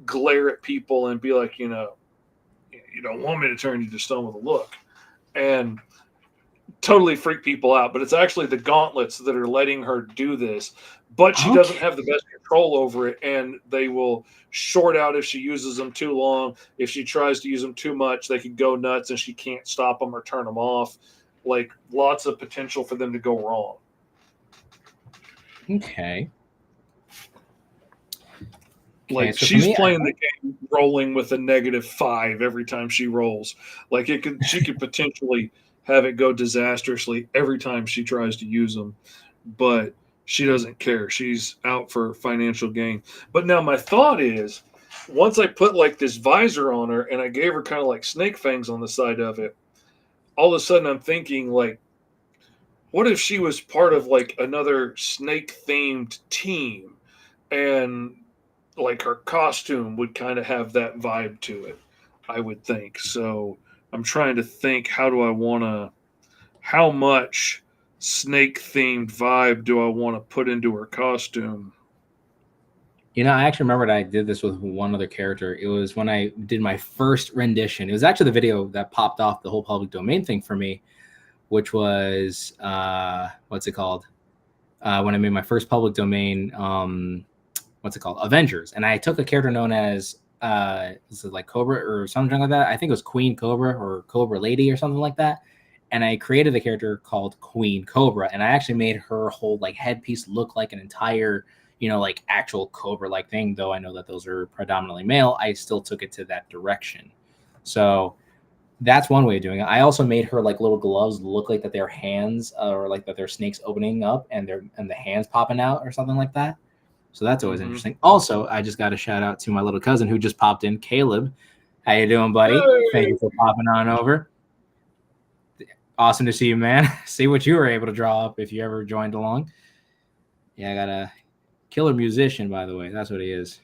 glare at people and be like, you don't want me to turn you to stone with a look. And totally freak people out, but it's actually the gauntlets that are letting her do this. But she doesn't have the best control over it, and they will short out if she uses them too long. If she tries to use them too much, they can go nuts, and she can't stop them or turn them off. Like lots of potential for them to go wrong. Okay. Like so she's for me, playing the game rolling with a -5 every time she rolls. Like she could potentially have it go disastrously every time she tries to use them, but she doesn't care. She's out for financial gain. But now my thought is, once I put like this visor on her and I gave her kind of like snake fangs on the side of it, all of a sudden I'm thinking like, what if she was part of like another snake themed team and like her costume would kind of have that vibe to it, I would think. So I'm trying to think, how much snake themed vibe do I want to put into her costume? I actually remembered I did this with one other character. It was when I did my first rendition. It was actually the video that popped off the whole public domain thing for me, which was what's it called? When I made my first public domain, what's it called? Avengers. And I took a character known as is it like Cobra or something like that? I think it was Queen Cobra or Cobra Lady or something like that. And I created a character called Queen Cobra, and I actually made her whole like headpiece look like an entire, like actual Cobra like thing. Though I know that those are predominantly male, I still took it to that direction. So that's one way of doing it. I also made her like little gloves look like that they're hands or like that they're snakes opening up and the hands popping out or something like that. So that's always interesting. Also, I just got a shout out to my little cousin who just popped in, Caleb. How you doing, buddy? Hey. Thank you for popping on over. Awesome to see you, man. See what you were able to draw up if you ever joined along. Yeah, I got a killer musician, by the way. That's what he is.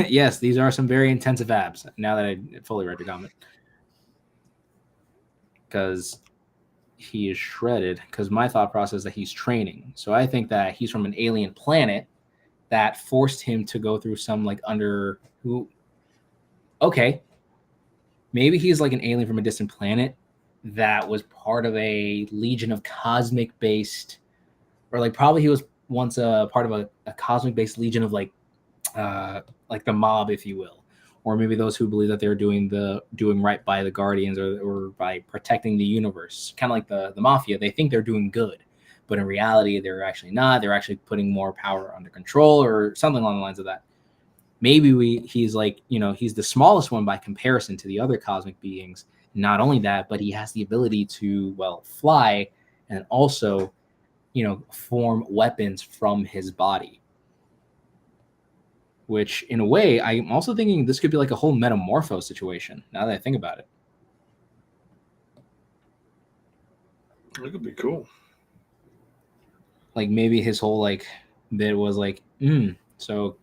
Yes, these are some very intensive abs. Now that I fully read your comment, because he is shredded. Because my thought process is that he's training. So I think that he's from an alien planet that forced him to go through some like Okay, maybe he's like an alien from a distant planet that was part of a legion of cosmic-based, or like probably he was once a part of a cosmic-based legion of like the mob, if you will, or maybe those who believe that they're doing right by the Guardians or by protecting the universe, kind of like the mafia. They think they're doing good, but in reality, they're actually not. They're actually putting more power under control or something along the lines of that. Maybe he's like, he's the smallest one by comparison to the other cosmic beings. Not only that, but he has the ability to, fly and also, form weapons from his body. Which, in a way, I'm also thinking this could be like a whole metamorpho situation, now that I think about it. That could be cool. Like, maybe his whole, bit was like, so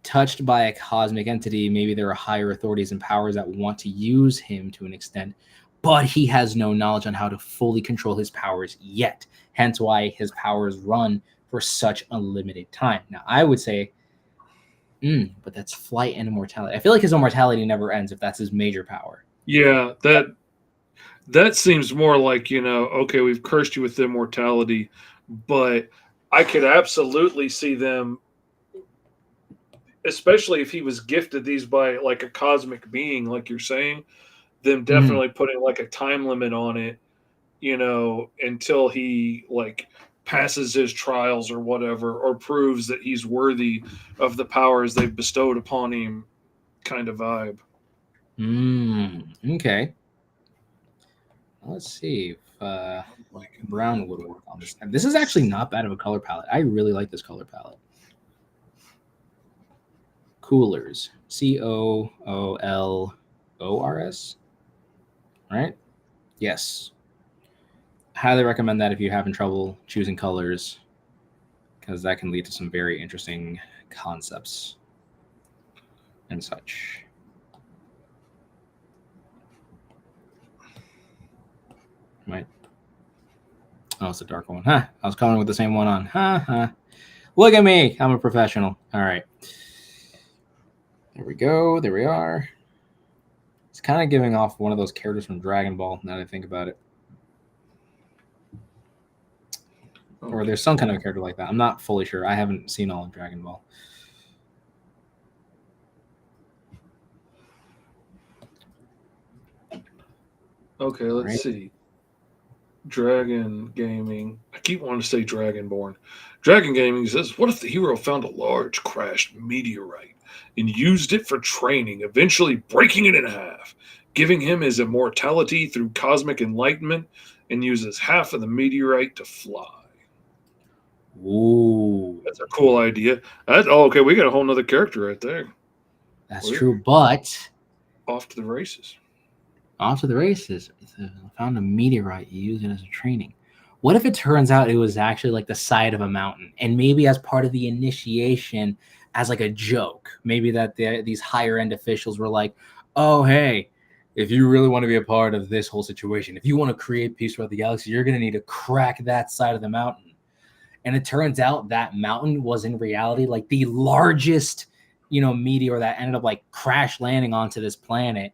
touched by a cosmic entity, maybe there are higher authorities and powers that want to use him to an extent, but he has no knowledge on how to fully control his powers yet. Hence why his powers run for such a limited time. Now, I would say, but that's flight and immortality. I feel like his immortality never ends if that's his major power. Yeah, that seems more like, okay, we've cursed you with immortality, but I could absolutely see them, especially if he was gifted these by like a cosmic being, like you're saying, them definitely putting like a time limit on it, until he like passes his trials or whatever, or proves that he's worthy of the powers they've bestowed upon him, kind of vibe. Okay. Let's see if brown would work on this. This is actually not bad of a color palette. I really like this color palette. Coolors. COOLORS. All right. Yes. Highly recommend that if you're having trouble choosing colors, because that can lead to some very interesting concepts and such. Right. Oh, it's a dark one. Huh. I was coloring with the same one on. Huh. Look at me. I'm a professional. All right. There we go. There we are. It's kind of giving off one of those characters from Dragon Ball, now that I think about it. Okay. Or there's some kind of character like that. I'm not fully sure. I haven't seen all of Dragon Ball. Okay, let's see. Dragon Gaming. I keep wanting to say Dragonborn. Dragon Gaming says, what if the hero found a large crashed meteorite and used it for training, eventually breaking it in half, giving him his immortality through cosmic enlightenment, and uses half of the meteorite to fly? Ooh. That's a cool idea. Okay, we got a whole nother character right there. That's true, but off to the races. Off to the races. Found a meteorite, you use it as a training. What if it turns out it was actually like the side of a mountain, and maybe as part of the initiation, as like a joke, maybe that these higher end officials were like, oh, hey, if you really want to be a part of this whole situation, if you want to create peace throughout the galaxy, you're going to need to crack that side of the mountain. And it turns out that mountain was in reality like the largest, meteor that ended up like crash landing onto this planet.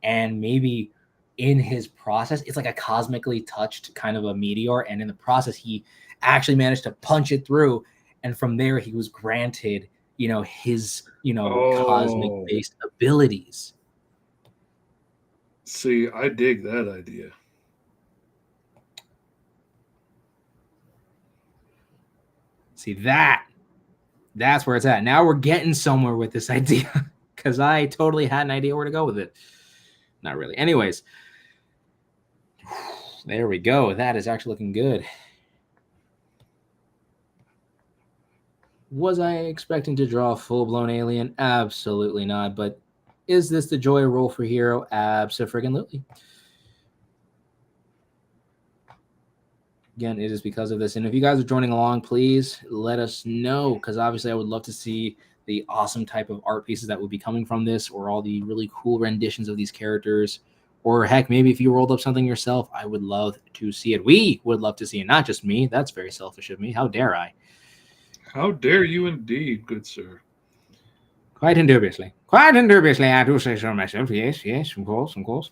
And maybe in his process, it's like a cosmically touched kind of a meteor. And in the process, he actually managed to punch it through. And from there, he was granted, his, cosmic Oh, based abilities. see, I dig that idea. See, that's where it's at. Now we're getting somewhere with this idea because I totally had an idea where to go with it. Not really. Anyways, there we go. That is actually looking good. Was I expecting to draw a full-blown alien? Absolutely not. But is this the joy of roll for hero? Abso-friggin-lutely. Again, it is because of this. And if you guys are joining along, please let us know, because obviously I would love to see the awesome type of art pieces that would be coming from this, or all the really cool renditions of these characters. Or heck, maybe if you rolled up something yourself, I would love to see it. We would love to see it, not just me. That's very selfish of me. How dare I? How dare you indeed, good sir. Quite indubiously. Quite indubiously, I do say so myself. Yes, of course, of course.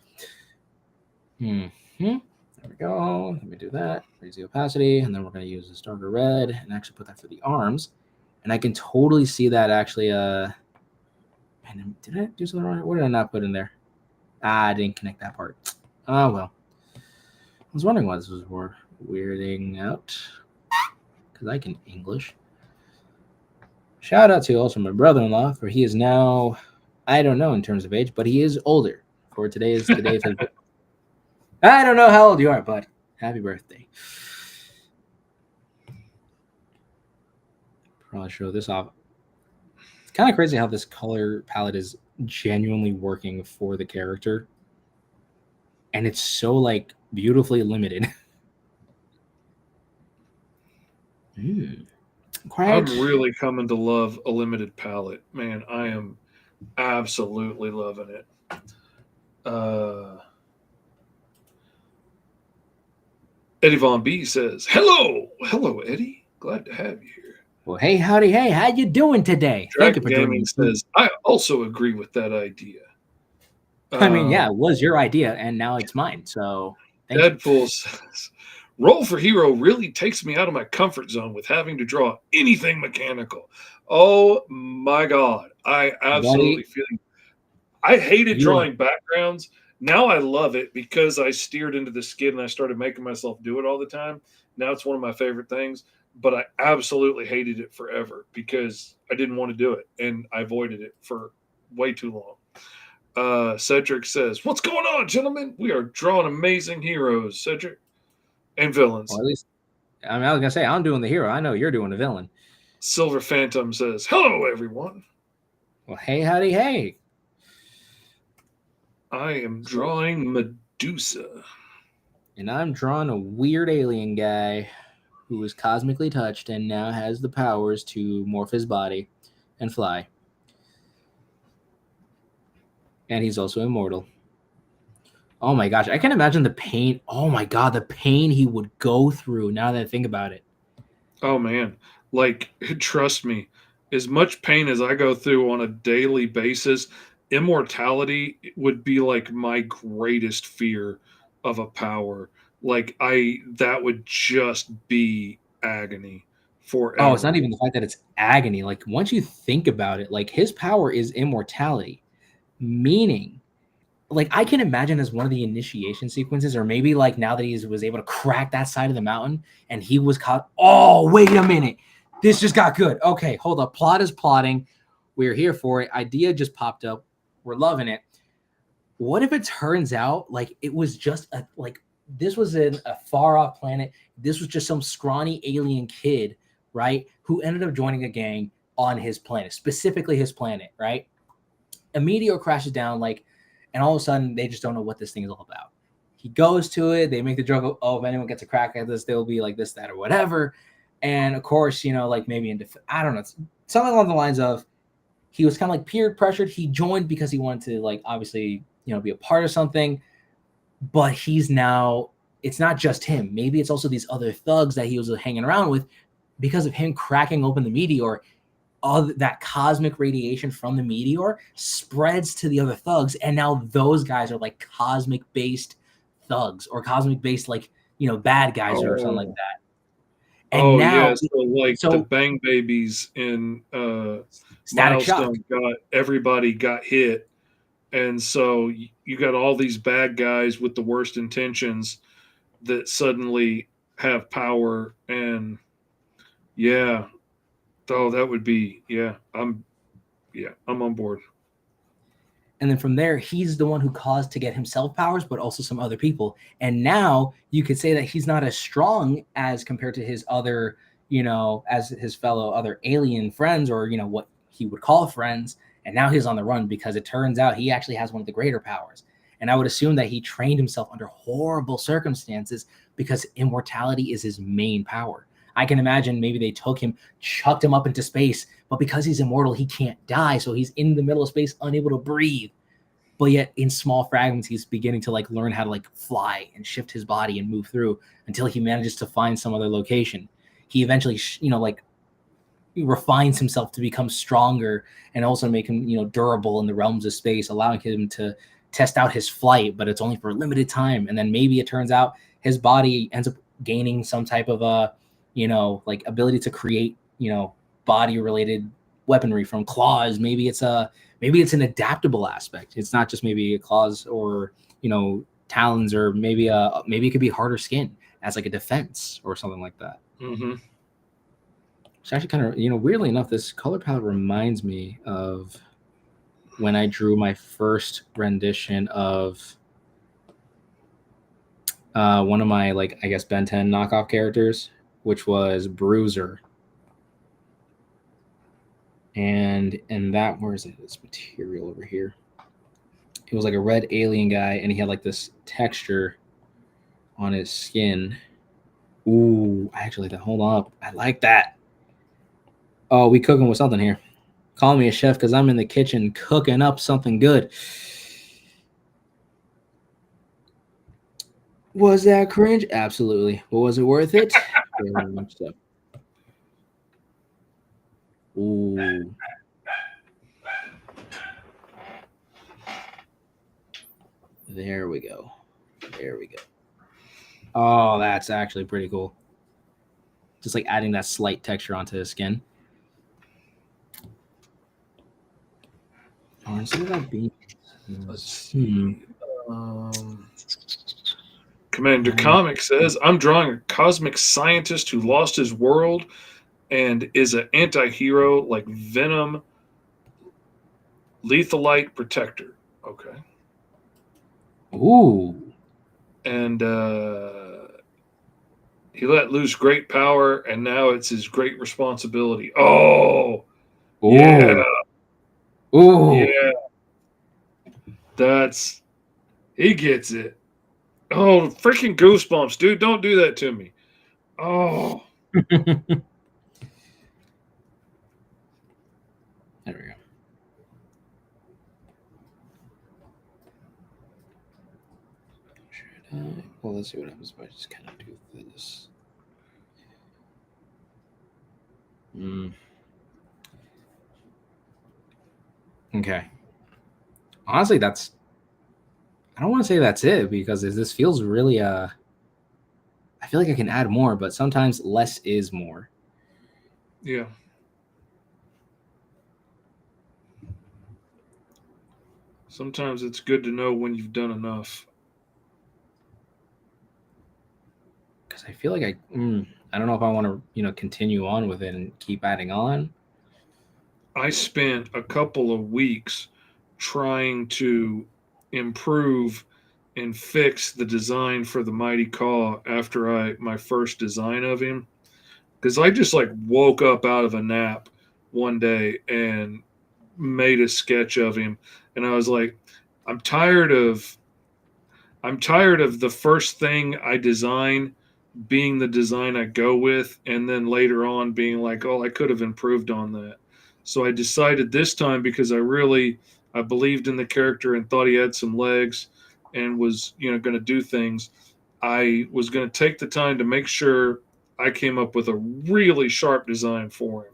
There we go. Let me do that. Raise the opacity, and then we're going to use this darker red and actually put that for the arms. And I can totally see that actually. Man, did I do something wrong? What did I not put in there? I didn't connect that part. Oh, well. I was wondering why this was weirding out, because I can English. Shout out to also my brother-in-law, for he is now, I don't know in terms of age, but he is older. For today is the day of his birthday. I don't know how old you are, bud. Happy birthday. Probably show this off. It's kind of crazy how this color palette is genuinely working for the character. And it's so, like, beautifully limited. I'm really coming to love a limited palette. Man, I am absolutely loving it. Eddie Von B says, "Hello, hello, Eddie. Glad to have you here." Well, hey, howdy, hey, how you doing today? Thank you for Gaming joining me. says, "I also agree with that idea." I mean, yeah, it was your idea, and now it's mine. So, thank you. Deadpool says, "Roll for Hero really takes me out of my comfort zone with having to draw anything mechanical." Oh my god, I absolutely feel you. I hated drawing backgrounds. Now I love it because I steered into the skid and I started making myself do it all the time. Now it's one of my favorite things, but I absolutely hated it forever because I didn't want to do it and I avoided it for way too long. Cedric says, "What's going on, gentlemen? We are drawing amazing heroes, Cedric, and villains." Well, at least, I mean, I was gonna say I'm doing the hero. I know you're doing the villain. Silver Phantom says, "Hello, everyone." Well, hey, howdy, hey. I am drawing Medusa. And I'm drawing a weird alien guy who was cosmically touched and now has the powers to morph his body and fly. And he's also immortal. Oh my gosh, I can imagine the pain. Oh my god, the pain he would go through now that I think about it. Oh man, like trust me, as much pain as I go through on a daily basis, immortality would be like my greatest fear of a power. Like that would just be agony forever. Oh, it's not even the fact that it's agony. Like, once you think about it, like, his power is immortality, meaning, like, I can imagine as one of the initiation sequences, or maybe like now that he was able to crack that side of the mountain and he was caught. Oh, wait a minute. This just got good. Okay, hold up. Plot is plotting. We're here for it. Idea just popped up. We're loving it. What if it turns out like it was just this was in a far off planet. This was just some scrawny alien kid, right? Who ended up joining a gang on his planet, specifically his planet, right? A meteor crashes down, and all of a sudden they just don't know what this thing is all about. He goes to it. They make the joke of, oh, if anyone gets a crack at this, they'll be like this, that, or whatever. And of course, maybe I don't know, something along the lines of he was kind of like peer pressured. He joined because he wanted to obviously, be a part of something, but he's now, it's not just him. Maybe it's also these other thugs that he was hanging around with. because of him cracking open the meteor, all that cosmic radiation from the meteor spreads to the other thugs, and now those guys are like cosmic based thugs, or cosmic based, like, bad guys or something like that. And yeah. now, So like the so Bang Babies in Static Shock. Milestone everybody got hit, and so you got all these bad guys with the worst intentions that suddenly have power. And yeah, oh, that would be, I'm on board. And then from there, he's the one who caused to get himself powers, but also some other people. And now you could say that he's not as strong as compared to his other, as his fellow other alien friends, or, what he would call friends. And now he's on the run because it turns out he actually has one of the greater powers. And I would assume that he trained himself under horrible circumstances because immortality is his main power. I can imagine maybe they took him, chucked him up into space, but because he's immortal, he can't die. So he's in the middle of space, unable to breathe. But yet in small fragments, he's beginning to like learn how to like fly and shift his body and move through until he manages to find some other location. He eventually, like, he refines himself to become stronger and also make him, durable in the realms of space, allowing him to test out his flight, but it's only for a limited time. And then maybe it turns out his body ends up gaining some type of like ability to create, body related weaponry from claws. Maybe it's an adaptable aspect. It's not just maybe a claws or, talons, or maybe it could be harder skin as like a defense or something like that. Mm-hmm. It's actually kind of, weirdly enough, this color palette reminds me of when I drew my first rendition of one of my, like, I guess, Ben 10 knockoff characters, which was Bruiser. And that, where is it? This material over here. It was like a red alien guy, and he had like this texture on his skin. Ooh, actually, hold on. I like that. Oh, we cooking with something here. Call me a chef because I'm in the kitchen cooking up something good. Was that cringe? Absolutely. But was it worth it? Very much so. Ooh. There we go. Oh, that's actually pretty cool. Just like adding that slight texture onto his skin. Oh, instead of that being, Let's see. Commander Comic says, I'm drawing a cosmic scientist who lost his world and is an anti-hero like Venom, Lethalite Protector. Okay. Ooh. And he let loose great power, and now it's his great responsibility. Oh, Ooh. yeah. Ooh. Yeah. He gets it. Oh, freaking goosebumps, dude. Don't do that to me. Oh. There we go. Well, let's see what happens if I just kind of do this. Okay. Honestly, I don't want to say that's it, because this feels really I feel like I can add more, but sometimes less is more. Yeah. Sometimes it's good to know when you've done enough. Because I feel like I don't know if I want to, continue on with it and keep adding on. I spent a couple of weeks trying to improve and fix the design for the Mighty Caw after my first design of him, because I just like woke up out of a nap one day and made a sketch of him, and I was like, I'm tired of the first thing I design being the design I go with, and then later on being like, oh, I could have improved on that. So I decided this time, because I believed in the character and thought he had some legs and was, going to do things. I was going to take the time to make sure I came up with a really sharp design for him.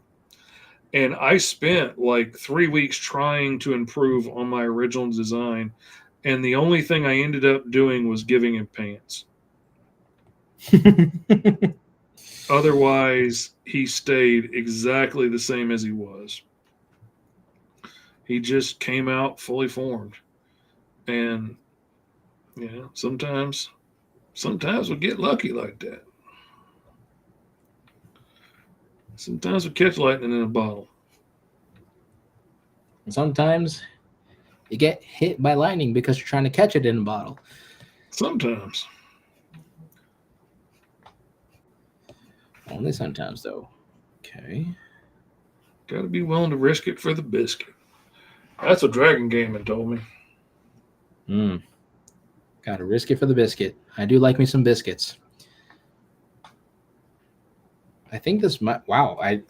And I spent like 3 weeks trying to improve on my original design. And the only thing I ended up doing was giving him pants. Otherwise, he stayed exactly the same as he was. He just came out fully formed. And, sometimes we get lucky like that. Sometimes we catch lightning in a bottle. And sometimes you get hit by lightning because you're trying to catch it in a bottle. Sometimes. Only sometimes, though. Okay. Got to be willing to risk it for the biscuit. That's what Dragon Gaming told me. Got to risk it for the biscuit. I do like me some biscuits. I think this might. Wow. I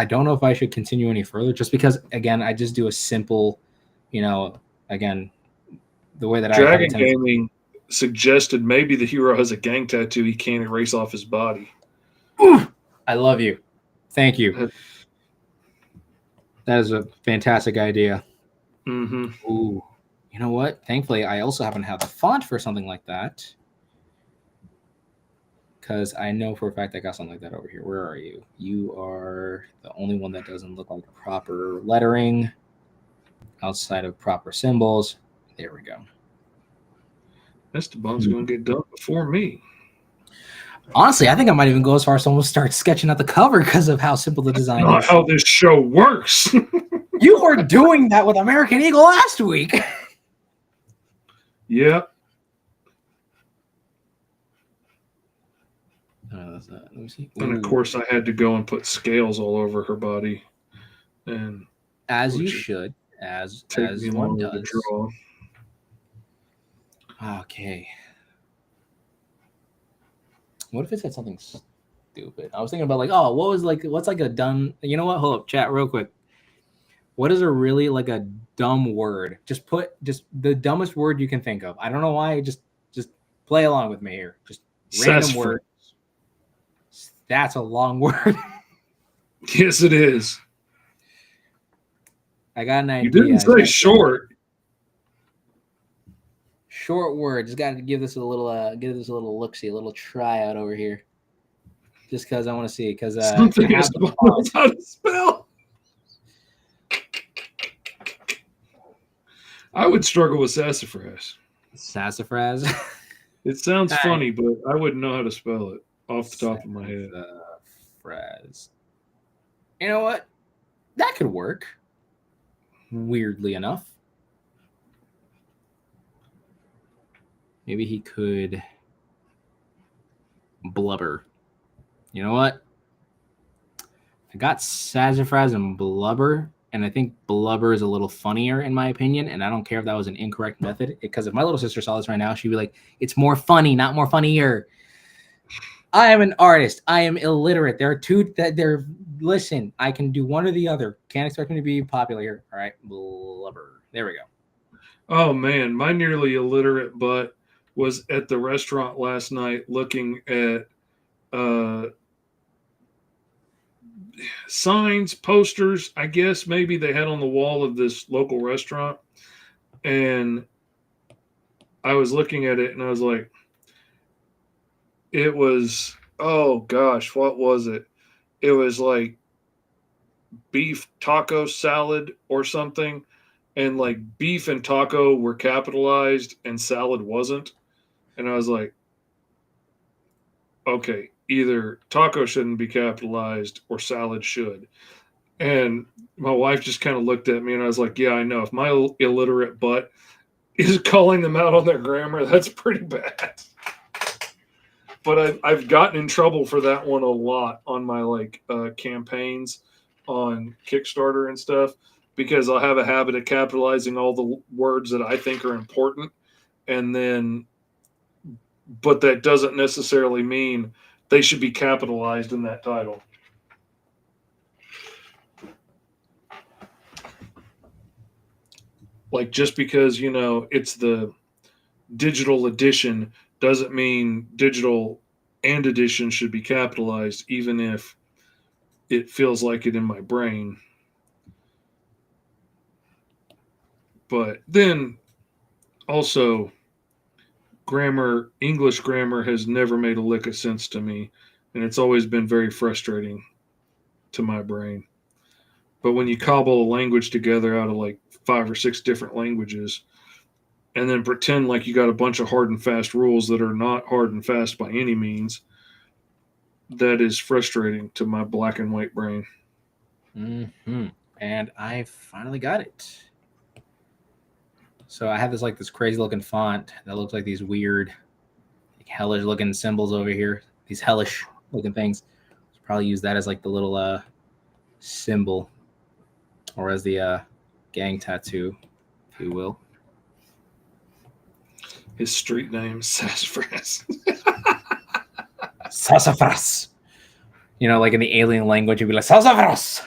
don't know if I should continue any further, just because, again, I just do a simple, again, the way that Dragon Gaming suggested maybe the hero has a gang tattoo he can't erase off his body. Ooh, I love you. Thank you. That is a fantastic idea. Mm-hmm. Ooh. You know what? Thankfully, I also happen to have the font for something like that. Because I know for a fact I got something like that over here. Where are you? You are the only one that doesn't look like proper lettering outside of proper symbols. There we go. Esteban's going to get done before me. Honestly, I think I might even go as far as almost start sketching out the cover because of how simple the design Not is. how this show works. You were doing that with American Eagle last week. Yep. Let me see. And of course, I had to go and put scales all over her body, and as you should, as one does. Okay. What if it said something stupid? I was thinking about what's like a dumb. You know what? Hold up, chat real quick. What is a really like a dumb word? Just the dumbest word you can think of. I don't know why. Just play along with me here. Just random word. That's a long word. Yes, it is. I got an idea. You didn't say short. Short word. Just got to give this a little look-see, a little try out over here. Just because I want to see. Because something is knows how to spell. I would struggle with sassafras. Sassafras. It sounds funny, but I wouldn't know how to spell it off the top of my head. Sassafras. You know what? That could work. Weirdly enough. Maybe he could blubber. You know what? I got sassafras and blubber, and I think blubber is a little funnier in my opinion, and I don't care if that was an incorrect method, because if my little sister saw this right now, she'd be like, it's more funny, not more funnier. I am an artist. I am illiterate. There are two that they're listen, I can do one or the other. Can't expect me to be popular here. All right, blubber. There we go. Oh man, my nearly illiterate butt was at the restaurant last night looking at signs, posters, I guess maybe they had on the wall of this local restaurant. And I was looking at it and I was like, it was, oh gosh, what was it? It was like beef taco salad or something. And like beef and taco were capitalized and salad wasn't. And I was like, okay, either taco shouldn't be capitalized or salad should. And my wife just kind of looked at me and I was like, yeah, I know. If my illiterate butt is calling them out on their grammar, that's pretty bad. But I've gotten in trouble for that one a lot on my campaigns on Kickstarter and stuff, because I'll have a habit of capitalizing all the words that I think are important. And then, but that doesn't necessarily mean they should be capitalized in that title. Like, just because, it's the digital edition doesn't mean digital and addition should be capitalized, even if it feels like it in my brain. But then also, English grammar has never made a lick of sense to me, and it's always been very frustrating to my brain. But when you cobble a language together out of like 5 or 6 different languages, and then pretend like you got a bunch of hard and fast rules that are not hard and fast by any means, that is frustrating to my black and white brain. Mm-hmm. And I finally got it. So I have this crazy looking font that looks like these weird, like, hellish looking symbols over here. These hellish looking things. Probably use that as like the little symbol, or as the gang tattoo, if you will. His street name, Sassafras. Sassafras. Like in the alien language, it'd be like Sassafras.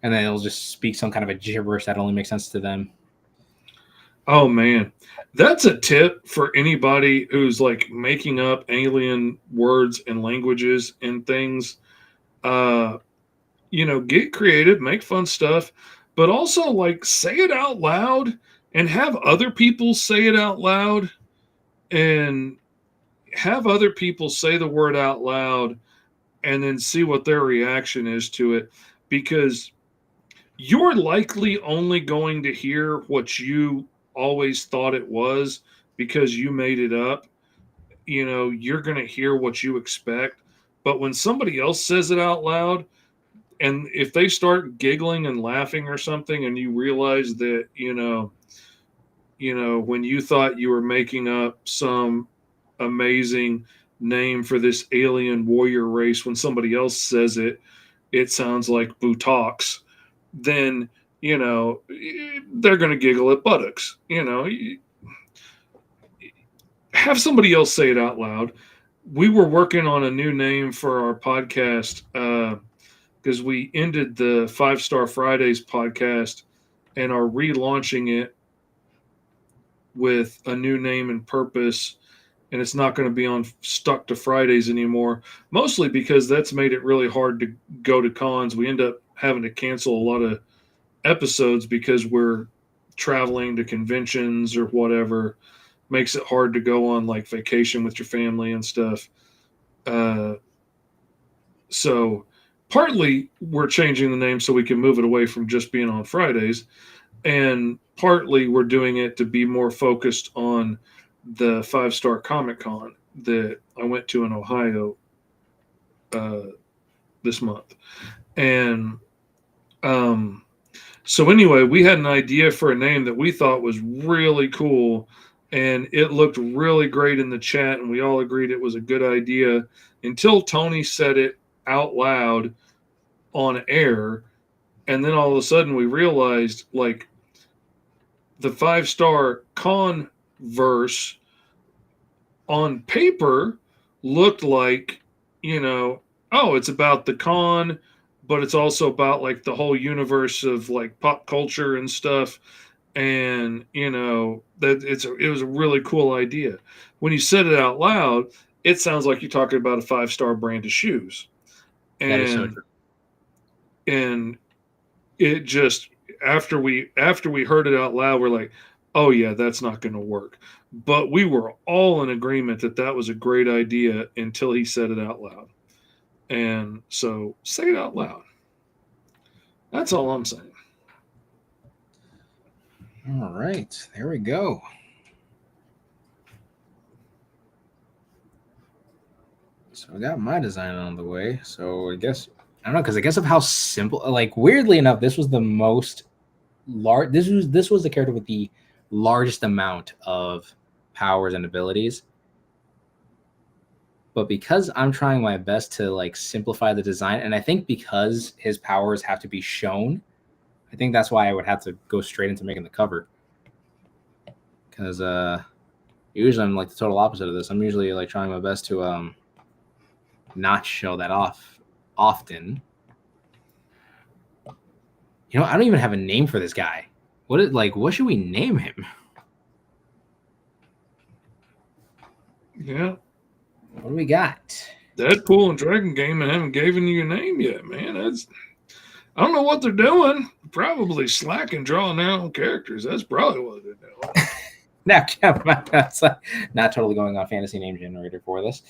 And then it'll just speak some kind of a gibberish that only makes sense to them. Oh man, that's a tip for anybody who's like making up alien words and languages and things. Get creative, make fun stuff, but also like say it out loud and have other people say it out loud, and have other people say the word out loud and then see what their reaction is to it, because you're likely only going to hear what you always thought it was because you made it up. You're going to hear what you expect. But when somebody else says it out loud, and if they start giggling and laughing or something, and you realize that, when you thought you were making up some amazing name for this alien warrior race, when somebody else says it, it sounds like buttocks, then they're going to giggle at buttocks. Have somebody else say it out loud. We were working on a new name for our podcast because we ended the 5-Star Fridays podcast and are relaunching it with a new name and purpose. And it's not going to be on Stuck to Fridays anymore, mostly because that's made it really hard to go to cons. We end up having to cancel a lot of episodes because we're traveling to conventions or whatever. Makes it hard to go on like vacation with your family and stuff. So partly we're changing the name so we can move it away from just being on Fridays, and partly we're doing it to be more focused on the 5-Star Comic Con that I went to in Ohio this month. And so anyway, we had an idea for a name that we thought was really cool, and it looked really great in the chat, and we all agreed it was a good idea until Tony said it out loud on air. And then all of a sudden we realized, like, the 5-Star Converse on paper looked like, it's about the con, but it's also about like the whole universe of like pop culture and stuff. And that it was a really cool idea. When you said it out loud, it sounds like you're talking about a 5-Star brand of shoes. And that is so true. And it just, after we heard it out loud, we're like, oh yeah, that's not going to work. But we were all in agreement that that was a great idea until he said it out loud. And so say it out loud. That's all I'm saying. All right, there we go. So I got my design on the way. So I guess, I don't know, because I guess of how simple, like, weirdly enough, this was the most large. This was the character with the largest amount of powers and abilities. But because I'm trying my best to like simplify the design, and I think because his powers have to be shown, I think that's why I would have to go straight into making the cover. Because usually I'm like the total opposite of this. I'm usually like trying my best to not show that off often. I don't even have a name for this guy. What should we name him? Yeah. What do we got? Deadpool and Dragon Game haven't given you a name yet, man. I don't know what they're doing. Probably slacking drawing their own characters. That's probably what they're doing. Now, that's not totally going on fantasy name generator for this.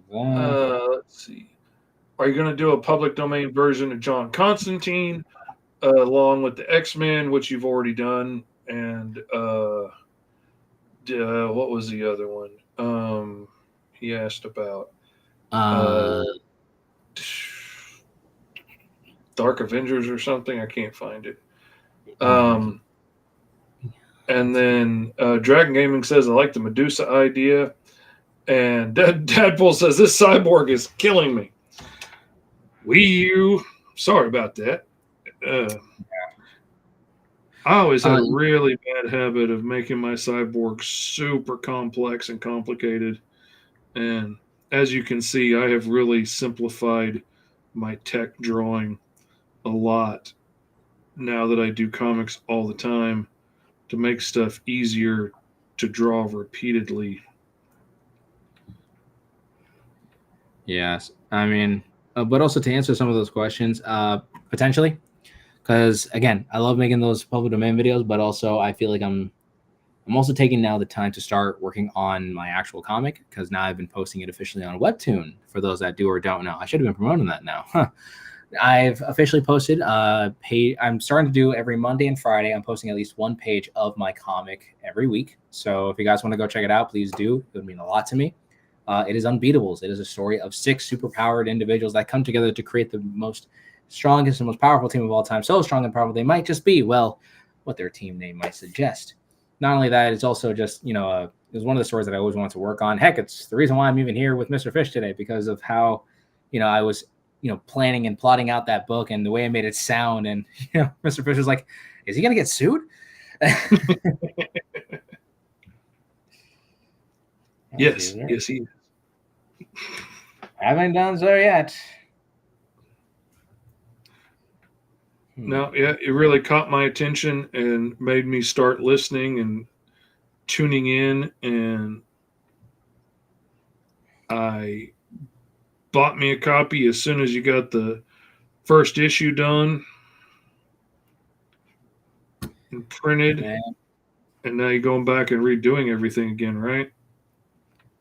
Let's see. Are you going to do a public domain version of John Constantine along with the X-Men, which you've already done? And what was the other one? He asked about Dark Avengers or something. I can't find it. And then Dragon Gaming says, I like the Medusa idea. And Deadpool says, this cyborg is killing me. Wii U, sorry about that. I always had a really bad habit of making my cyborg super complex and complicated. And as you can see, I have really simplified my tech drawing a lot now that I do comics all the time to make stuff easier to draw repeatedly. Yes, I mean, but also to answer some of those questions, potentially, because again, I love making those public domain videos, but also I feel like I'm also taking now the time to start working on my actual comic, because now I've been posting it officially on Webtoon. For those that do or don't know, I should have been promoting that now. Huh. I've officially posted I'm starting to do every Monday and Friday. I'm posting at least one page of my comic every week. So if you guys want to go check it out, please do. It would mean a lot to me. It is Unbeatables. It is a story of 6 superpowered individuals that come together to create the most strongest and most powerful team of all time. So strong and powerful they might just be, well, what their team name might suggest. Not only that, it's also just, it was one of the stories that I always wanted to work on. Heck, it's the reason why I'm even here with Mr. Fish today, because of how, I was, planning and plotting out that book and the way I made it sound. And, Mr. Fish was like, is he going to get sued? Yes, he is. Haven't done so yet. No, yeah, it really caught my attention and made me start listening and tuning in. And I bought me a copy as soon as you got the first issue done and printed. Okay. And now you're going back and redoing everything again, right?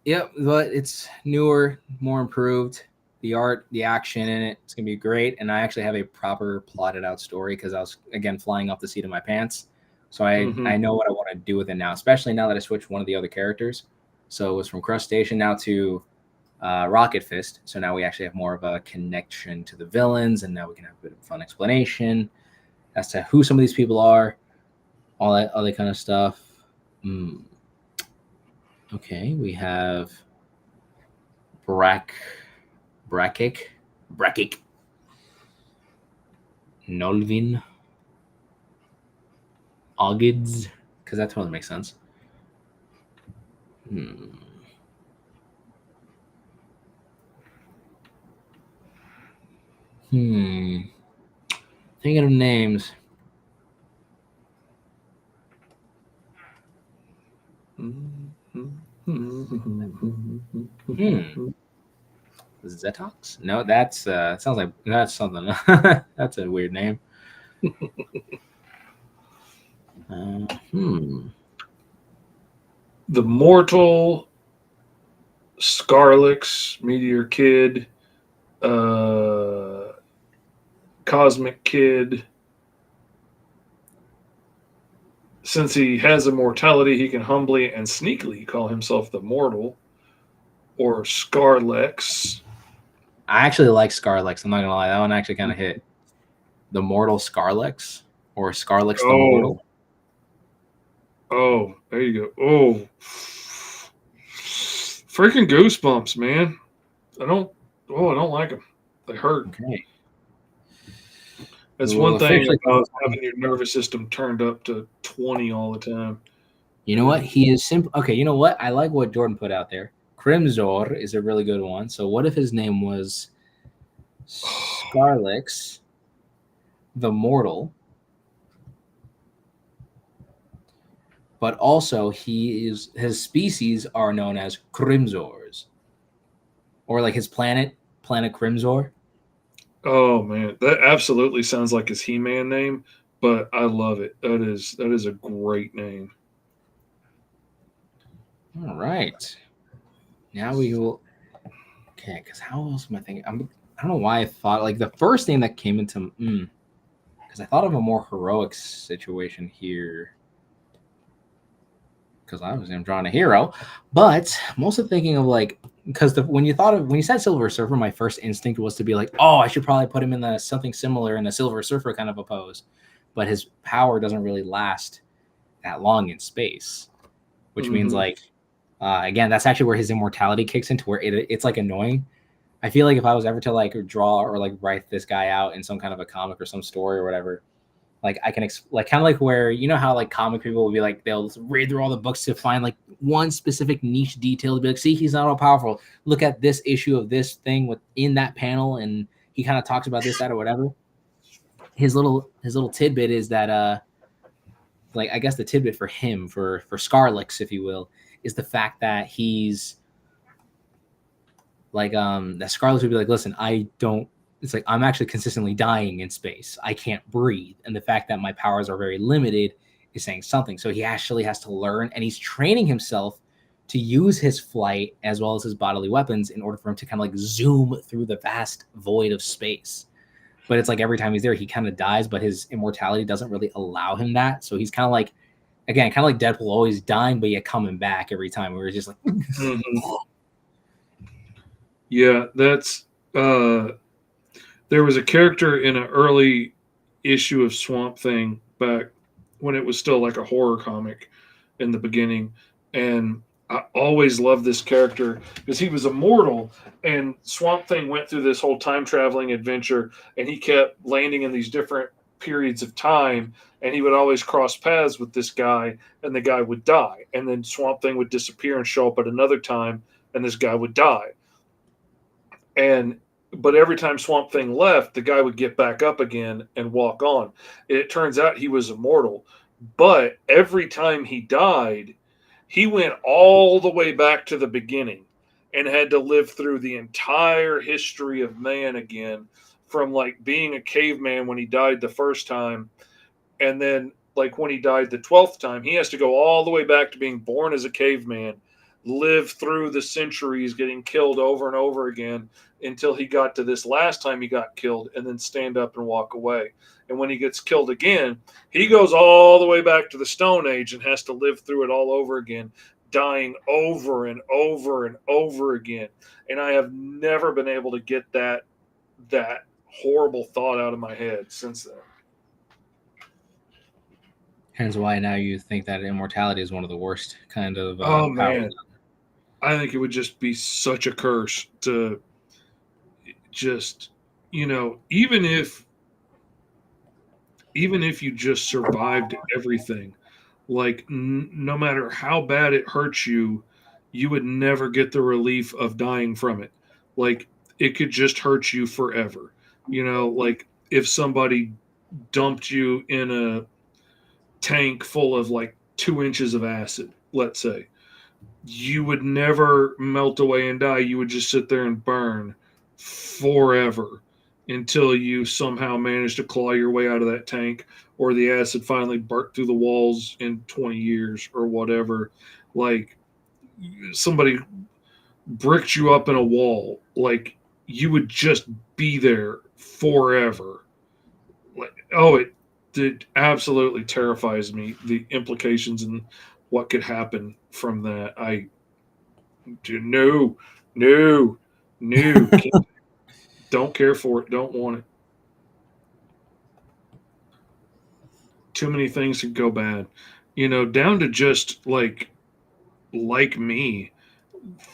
Yep, but it's newer, more improved. The art, the action in it's going to be great. And I actually have a proper plotted out story because I was, again, flying off the seat of my pants. So I know what I want to do with it now, especially now that I switched one of the other characters. So it was from Crustacean now to Rocket Fist. So now we actually have more of a connection to the villains, and now we can have a bit of a fun explanation as to who some of these people are, all that other kind of stuff. Okay, we have Brakic, Nolvin, Ogids, because that totally makes sense. Thinking of names. Zetox? No, that's sounds like that's something. That's a weird name. The Mortal, Scarlix, Meteor Kid, Cosmic Kid. Since he has immortality, he can humbly and sneakily call himself the Mortal, or Scarlex. I actually like Scarlex. I'm not gonna lie, that one actually kind of hit. The Mortal Scarlex, or Scarlex the Mortal. Oh, there you go. Oh, freaking goosebumps, man! I don't like them. They hurt. Okay. That's one thing about having your nervous system turned up to 20 all the time. You know what? He is simple. Okay, you know what? I like what Jordan put out there. Crimzor is a really good one. So what if his name was Scarlex the Mortal? but also his species are known as Crimzors, or like his planet Crimzor. Oh man, that absolutely sounds like his He-Man name, but I love it. That is a great name. All right, now we will. Okay, because how else am I thinking? I don't know why I thought like the first thing that came into because I thought of a more heroic situation here. Because obviously I'm drawing a hero, but I'm also thinking of like because when you said Silver Surfer, my first instinct was to be like, oh, I should probably put him in the something similar in the Silver Surfer kind of a pose, but his power doesn't really last that long in space, which means Mm-hmm. like again, that's actually where his immortality kicks into where it's like annoying. I feel like if I was ever to like draw or like write this guy out in some kind of a comic or some story or whatever, like I can like kind of like where you know how like comic people will be like they'll read through all the books to find like one specific niche detail to be like, see, he's not all powerful. Look at this issue of this thing within that panel, and he kind of talks about this, that, or whatever. His little tidbit is that like I guess the tidbit for him for Scarlix, if you will, is the fact that he's like that Scarlett would be like, listen, I don't. It's like I'm actually consistently dying in space. I can't breathe, and the fact that my powers are very limited is saying something. So he actually has to learn, and he's training himself to use his flight as well as his bodily weapons in order for him to kind of like zoom through the vast void of space. But it's like every time he's there, he kind of dies, but his immortality doesn't really allow him that. So he's kind of like, again, kind of like Deadpool, always dying, but yet coming back every time. Where he's just like, Mm-hmm. Yeah, that's there was a character in an early issue of Swamp Thing back when it was still like a horror comic in the beginning, and I always loved this character because he was immortal, and Swamp Thing went through this whole time traveling adventure, and he kept landing in these different periods of time, and he would always cross paths with this guy, and the guy would die, and then Swamp Thing would disappear and show up at another time, and this guy would die. And but every time Swamp Thing left, the guy would get back up again and walk on. It turns out he was immortal, but every time he died, he went all the way back to the beginning and had to live through the entire history of man again, from like being a caveman when he died the first time, and then like when he died the 12th time, he has to go all the way back to being born as a caveman, live through the centuries getting killed over and over again until he got to this last time he got killed, and then stand up and walk away. And when he gets killed again, he goes all the way back to the Stone Age and has to live through it all over again, dying over and over and over again. And I have never been able to get that horrible thought out of my head since then. hence why now you think that immortality is one of the worst kind of Oh powers. man, I think it would just be such a curse to just, even if you just survived everything, like no matter how bad it hurts you, you would never get the relief of dying from it. Like it could just hurt you forever. Like if somebody dumped you in a tank full of like 2 inches of acid, let's say, you would never melt away and die. You would just sit there and burn forever until you somehow manage to claw your way out of that tank, or the acid finally burnt through the walls in 20 years or whatever. Like somebody bricked you up in a wall, like you would just be there forever. Like, oh, it absolutely terrifies me, the implications and what could happen from that. I do no, no, no. Don't care for it. Don't want it. Too many things could go bad. Down to just like me,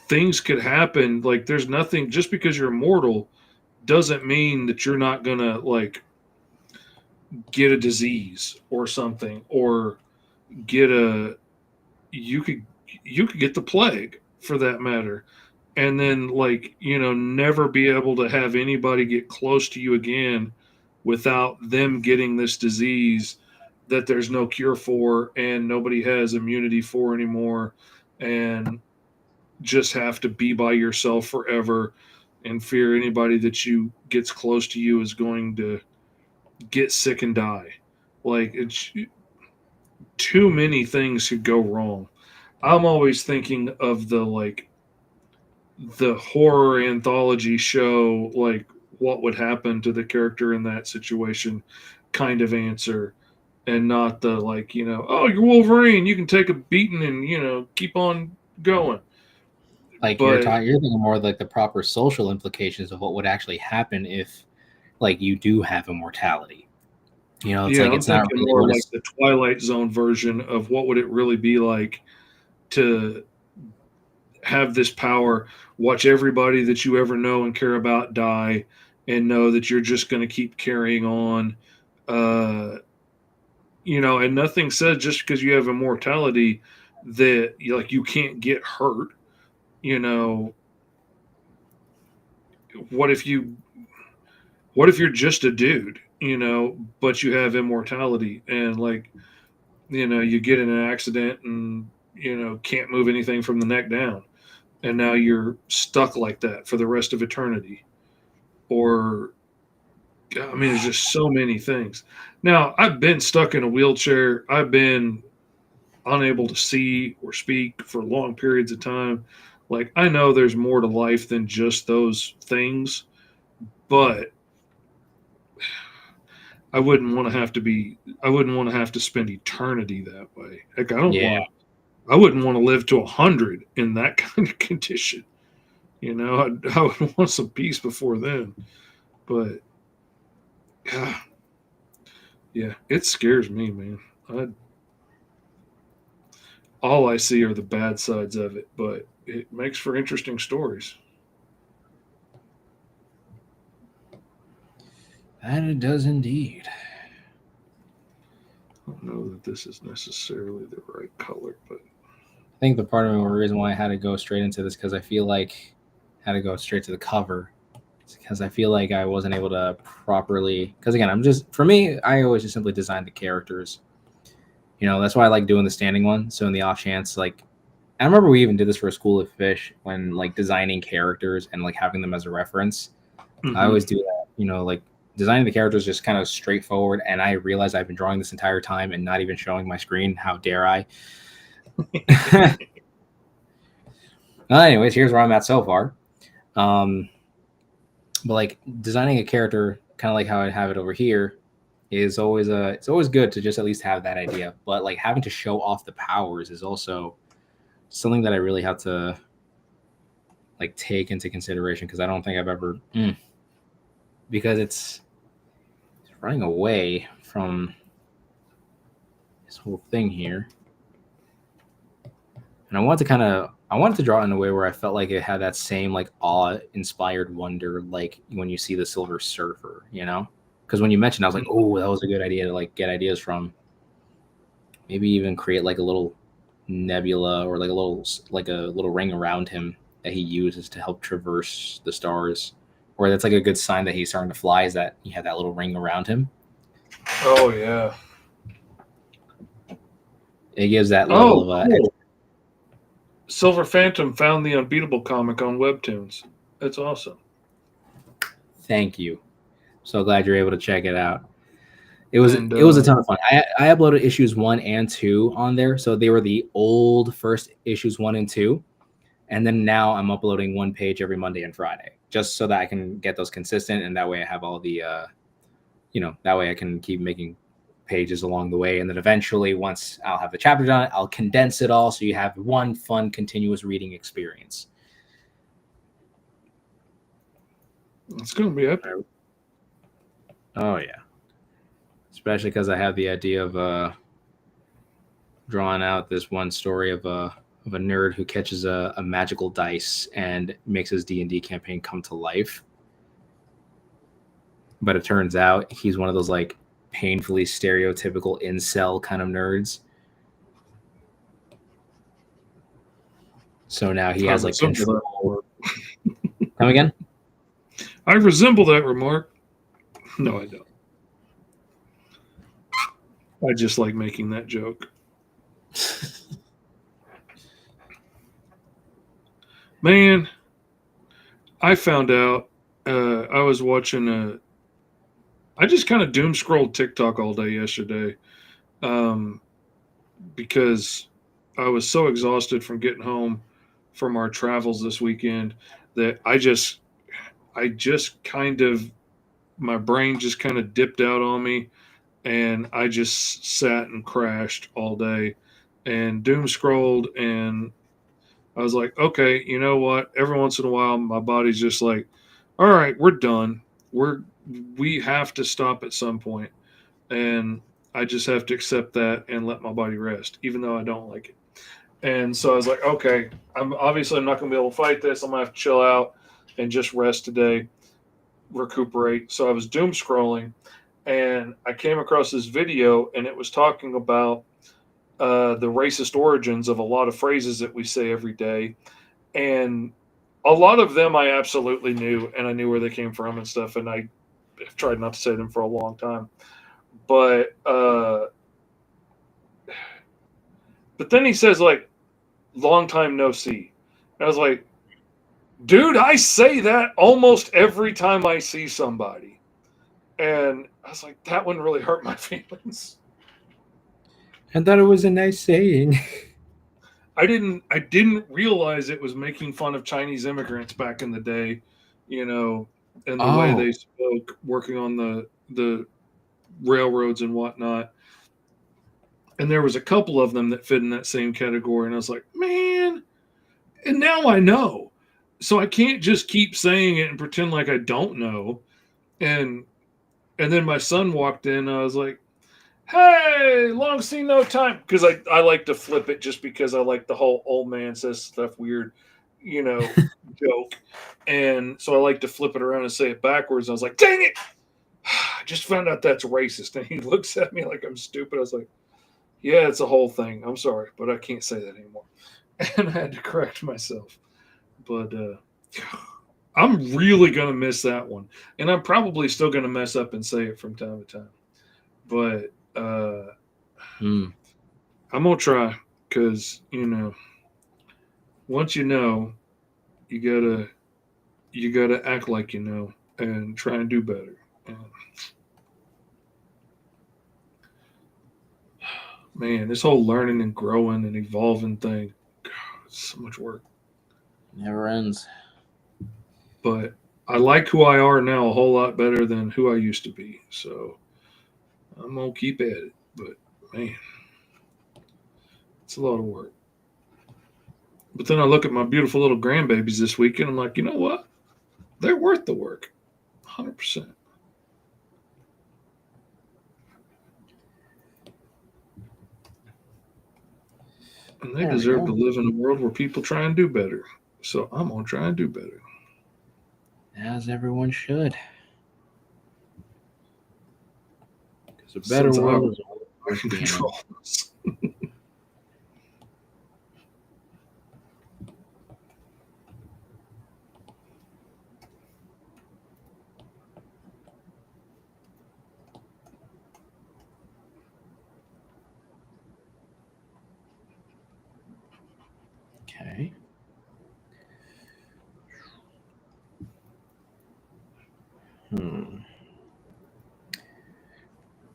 things could happen. Like there's nothing, just because you're immortal doesn't mean that you're not gonna like get a disease or something, or get a you could you could get the plague for that matter, and then never be able to have anybody get close to you again without them getting this disease that there's no cure for and nobody has immunity for anymore, and just have to be by yourself forever and fear anybody that you gets close to you is going to get sick and die. Like, it's too many things could go wrong. I'm always thinking of the horror anthology show, like what would happen to the character in that situation kind of answer, and not the like, oh, you're Wolverine, you can take a beating and keep on going. Like But you're thinking more like the proper social implications of what would actually happen if, like, you do have immortality. It's yeah, like I'm it's not thinking really more what like it's. the Twilight Zone version of what would it really be like to have this power, watch everybody that you ever know and care about die, and know that you're just going to keep carrying on. Uh, and nothing said just because you have immortality that you can't get hurt. You know, what if you what if you're just a dude, but you have immortality and you get in an accident and can't move anything from the neck down, and now you're stuck like that for the rest of eternity. Or I mean, there's just so many things. Now, I've been stuck in a wheelchair. I've been unable to see or speak for long periods of time. Like, I know there's more to life than just those things, but I wouldn't want to have to spend eternity that way. Like, Yeah. I wouldn't want to live to 100 in that kind of condition. I would want some peace before then. But yeah, yeah, it scares me, man. All I see are the bad sides of it, but it makes for interesting stories. And it does indeed. I don't know that this is necessarily the right color, but I think the part of the reason why I had to go straight into this because I feel like I had to go straight to the cover. Because I feel like I wasn't able to properly. Because again, for me, I always just simply design the characters. That's why I like doing the standing one. So in the off chance, like, I remember we even did this for a School of Fish when like designing characters and like having them as a reference. I always do that. Like designing the characters just kind of straightforward. And I realized I've been drawing this entire time and not even showing my screen. How dare I? Anyways, here's where I'm at so far. But like designing a character, kind of like how I have it over here, is always it's always good to just at least have that idea. But like having to show off the powers is also something that I really have to like take into consideration because I don't think I've ever because it's running away from this whole thing here. And I wanted to draw it in a way where I felt like it had that same like awe-inspired wonder, like when you see the Silver Surfer, Because when you mentioned, I was like, oh, that was a good idea to like get ideas from. Maybe even create like a little nebula or like a little ring around him that he uses to help traverse the stars. Or that's like a good sign that he's starting to fly is that he had that little ring around him. oh yeah, It gives that level of cool. Silver Phantom found the Unbeatable comic on Webtoons. That's awesome. Thank you. So glad you're able to check it out. It was a ton of fun. I uploaded issues 1 and 2 on there, so they were the old first issues 1 and 2, and then now I'm uploading one page every Monday and Friday, just so that I can get those consistent, and that way I have all the, that way I can keep making pages along the way, and then eventually once I'll have the chapter done, I'll condense it all so you have one fun continuous reading experience. It's going to be epic. Oh yeah. Especially because I have the idea of drawing out this one story of a nerd who catches a magical dice and makes his D&D campaign come to life. But it turns out he's one of those like painfully stereotypical incel kind of nerds. So now he has like control. Come again? I resemble that remark. No, I don't. I just like making that joke. Man, I found out. I was watching. I just kind of doom scrolled TikTok all day yesterday, um, because I was so exhausted from getting home from our travels this weekend that I just kind of, my brain just kind of dipped out on me, and I just sat and crashed all day and doom scrolled. And I was like, okay, you know what? Every once in a while, my body's just like, all right, we're done. We have to stop at some point, and I just have to accept that and let my body rest, even though I don't like it. And so I was like, okay, I'm not going to be able to fight this. I'm going to have to chill out and just rest today, recuperate. So I was doom scrolling, and I came across this video, and it was talking about the racist origins of a lot of phrases that we say every day. And a lot of them I absolutely knew, and I knew where they came from and stuff. And I tried not to say them for a long time. But then he says, like, long time no see. And I was like, dude, I say that almost every time I see somebody. And I was like, that one really hurt my feelings. I thought it was a nice saying. I didn't realize it was making fun of Chinese immigrants back in the day, and the way they spoke working on the railroads and whatnot. And there was a couple of them that fit in that same category, and I was like, man, and now I know. So I can't just keep saying it and pretend like I don't know. And then my son walked in, and I was like, hey, long seen no time. Because I like to flip it just because I like the whole old man says stuff weird, joke. And so I like to flip it around and say it backwards. I was like, dang it. I just found out that's racist. And he looks at me like I'm stupid. I was like, yeah, it's a whole thing. I'm sorry, but I can't say that anymore. And I had to correct myself. But I'm really going to miss that one. And I'm probably still going to mess up and say it from time to time. But I'm gonna try, because once you gotta act like and try and do better. Man, this whole learning and growing and evolving thing, God, it's so much work. Never ends. But I like who I are now a whole lot better than who I used to be. So I'm gonna keep at it. But man, it's a lot of work. But then I look at my beautiful little grandbabies this weekend. I'm like, you know what? They're worth the work, 100%. And they deserve to live in a world where people try and do better. So I'm gonna try and do better. As everyone should. Because a better world is worth control. Okay.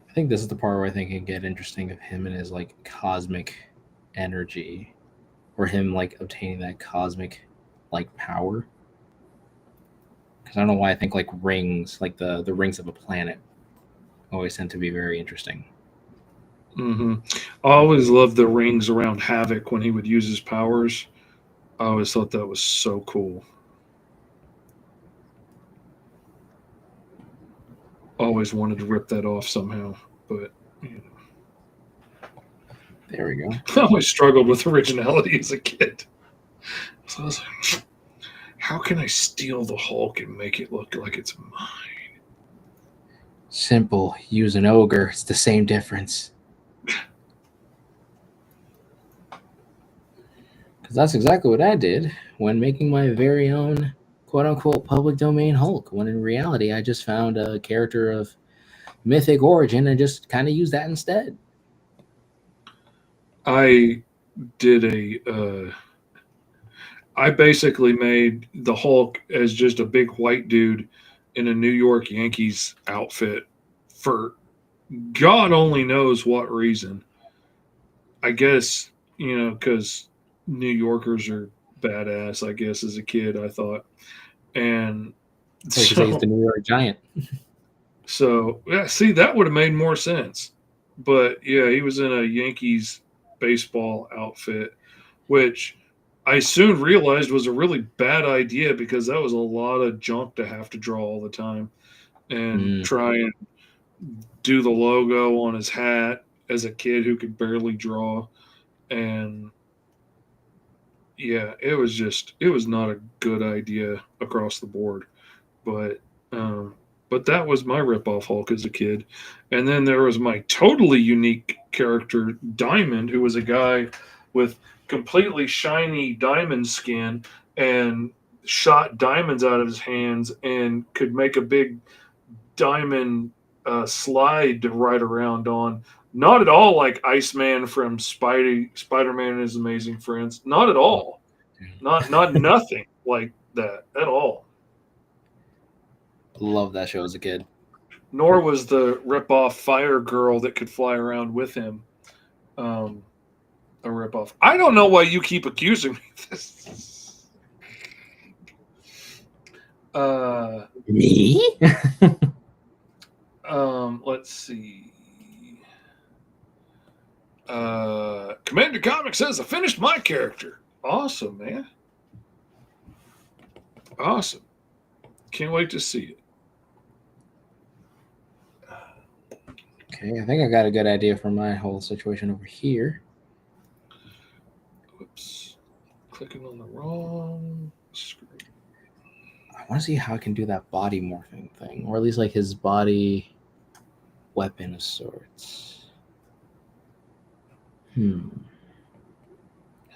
I think this is the part where I think it can get interesting of him and his like cosmic energy, or him like obtaining that cosmic like power. Because I don't know why I think like rings, like the rings of a planet, always tend to be very interesting. I always loved the rings around Havoc when he would use his powers. I always thought that was so cool. Always wanted to rip that off somehow, but There we go. I always struggled with originality as a kid. So I was like, how can I steal the Hulk and make it look like it's mine? Simple. Use an ogre. It's the same difference. Because that's exactly what I did when making my very own quote-unquote public domain Hulk, when in reality I just found a character of mythic origin and just kind of used that instead. I did a. I basically made the Hulk as just a big white dude in a New York Yankees outfit for God only knows what reason. I guess, because New Yorkers are badass, I guess, as a kid, I thought. And Because he's so, the New York Giant. yeah, see, that would have made more sense. But yeah, he was in a Yankees baseball outfit, which I soon realized was a really bad idea because that was a lot of junk to have to draw all the time and Mm. try and do the logo on his hat as a kid who could barely draw. And yeah, it was not a good idea across the board. But um, but that was my ripoff Hulk as a kid. And then there was my totally unique character, Diamond, who was a guy with completely shiny diamond skin and shot diamonds out of his hands and could make a big diamond slide to ride around on. Not at all like Iceman from Spider-Man and His Amazing Friends. Not at all. Not nothing like that at all. Love that show as a kid. Nor was the rip-off Fire Girl that could fly around with him um, a rip-off. I don't know why you keep accusing me of this. Me? Let's see. Commander Comic says I finished my character. Awesome, man. Awesome. Can't wait to see it. Okay, I think I got a good idea for my whole situation over here. Whoops. Clicking on the wrong screen. I want to see how I can do that body morphing thing, or at least like his body weapon of sorts.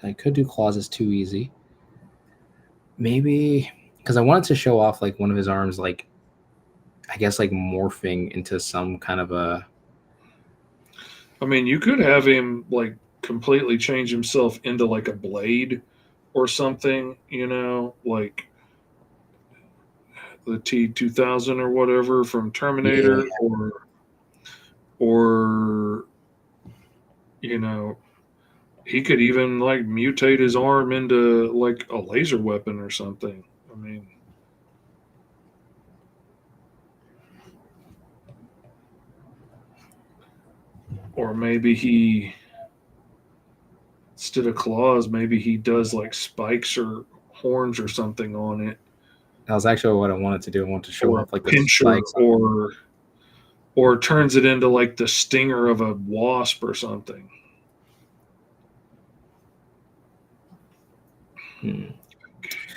I could do claws as too easy. Maybe because I wanted to show off like one of his arms, like I guess like morphing into some kind of a. I mean, you could have him like completely change himself into like a blade or something, like the T-2000 or whatever from Terminator, or he could even like mutate his arm into like a laser weapon or something. I mean, or maybe he, instead of claws, maybe he does like spikes or horns or something on it. That was actually what I wanted to do. I wanted to show Or off like the pincher, spikes. or turns it into like the stinger of a wasp or something.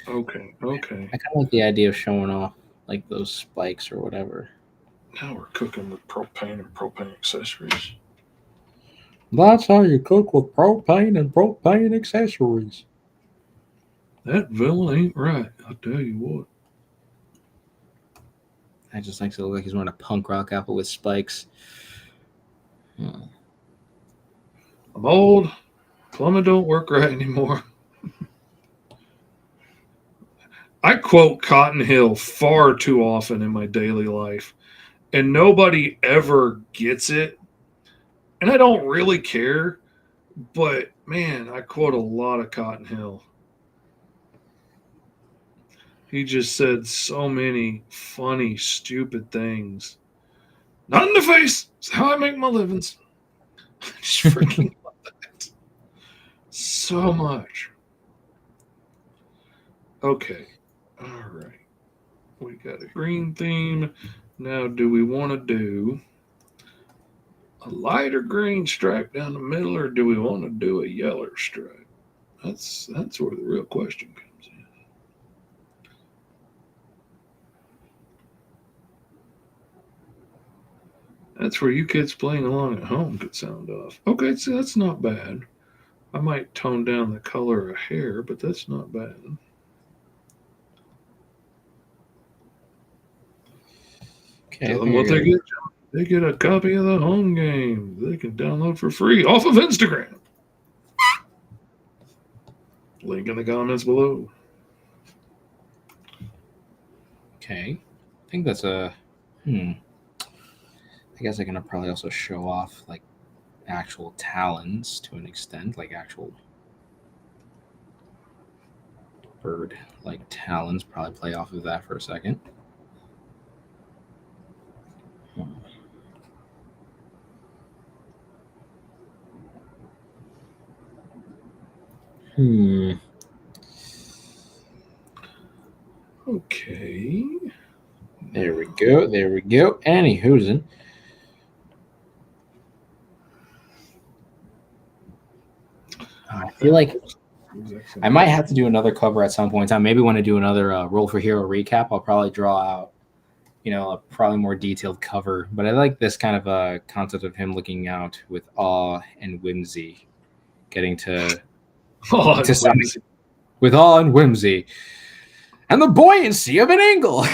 Okay. I kind of like the idea of showing off like those spikes or whatever. Now we're cooking with propane and propane accessories. That's how you cook with propane and propane accessories. That villain ain't right, I'll tell you what. I just think so. Look like he's wearing a punk rock outfit with spikes. I'm old. Plumbing don't work right anymore. I quote Cotton Hill far too often in my daily life, and nobody ever gets it. And I don't really care, but man, I quote a lot of Cotton Hill. He just said so many funny, stupid things. Not in the face. It's how I make my livings. I just freaking love that so much. Okay. All right. We got a green theme. Now, do we want to do a lighter green stripe down the middle, or do we want to do a yellow stripe? That's where the real question comes in. That's where you kids playing along at home could sound off. Okay, so that's not bad. I might tone down the color of hair, but that's not bad. Okay, Tell them what they get. They get a copy of the home game they can download for free off of Instagram. Link in the comments below. Okay. I think that's a. I guess I can probably also show off like actual talons to an extent, like actual bird like talons. Probably play off of that for a second. Okay. There we go. There we go. Anywho's. I feel like I might have to do another cover at some point in time. Maybe when I do another Roll for Hero recap, I'll probably draw out, a probably more detailed cover. But I like this kind of concept of him looking out with awe and whimsy, getting to something with awe and whimsy, and the buoyancy of an angle.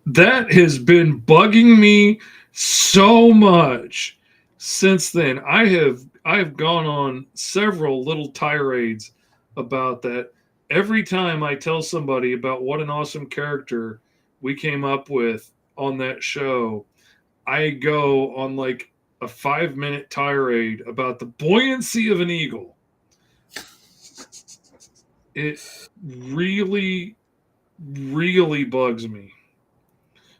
That has been bugging me so much since then. I've gone on several little tirades about that. Every time I tell somebody about what an awesome character we came up with on that show, I go on like a 5-minute tirade about the buoyancy of an eagle. It really, really bugs me.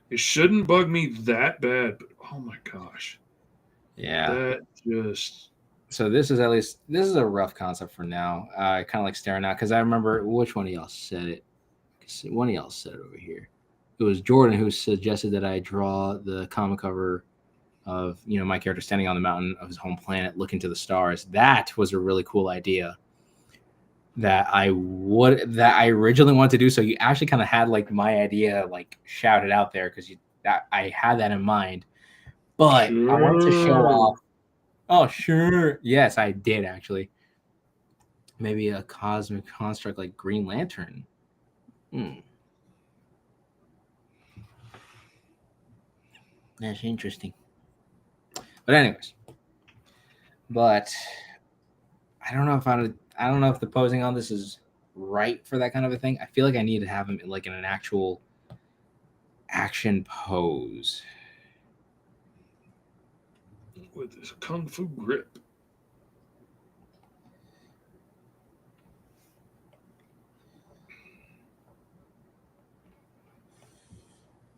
It shouldn't bug me that bad, but oh my gosh. Yeah. That just. So this is a rough concept for now. I kind of like staring out because I remember which one of y'all said it. One of y'all said it over here. It was Jordan who suggested that I draw the comic cover of my character standing on the mountain of his home planet, looking to the stars. That was a really cool idea that I originally wanted to do. So you actually kind of had like my idea like shouted out there because I had that in mind. But I wanted to show off. Oh, sure. Yes, I did actually. Maybe a cosmic construct like Green Lantern. That's interesting. But anyways. I don't know if the posing on this is right for that kind of a thing. I feel like I need to have him like in an actual action pose. With his kung fu grip.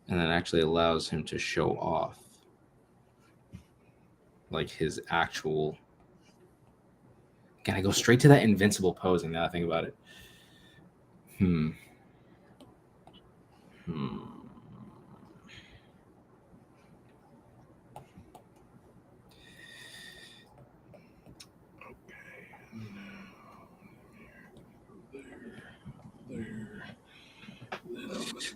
And that actually allows him to show off like his actual. Can I go straight to that invincible posing now I think about it?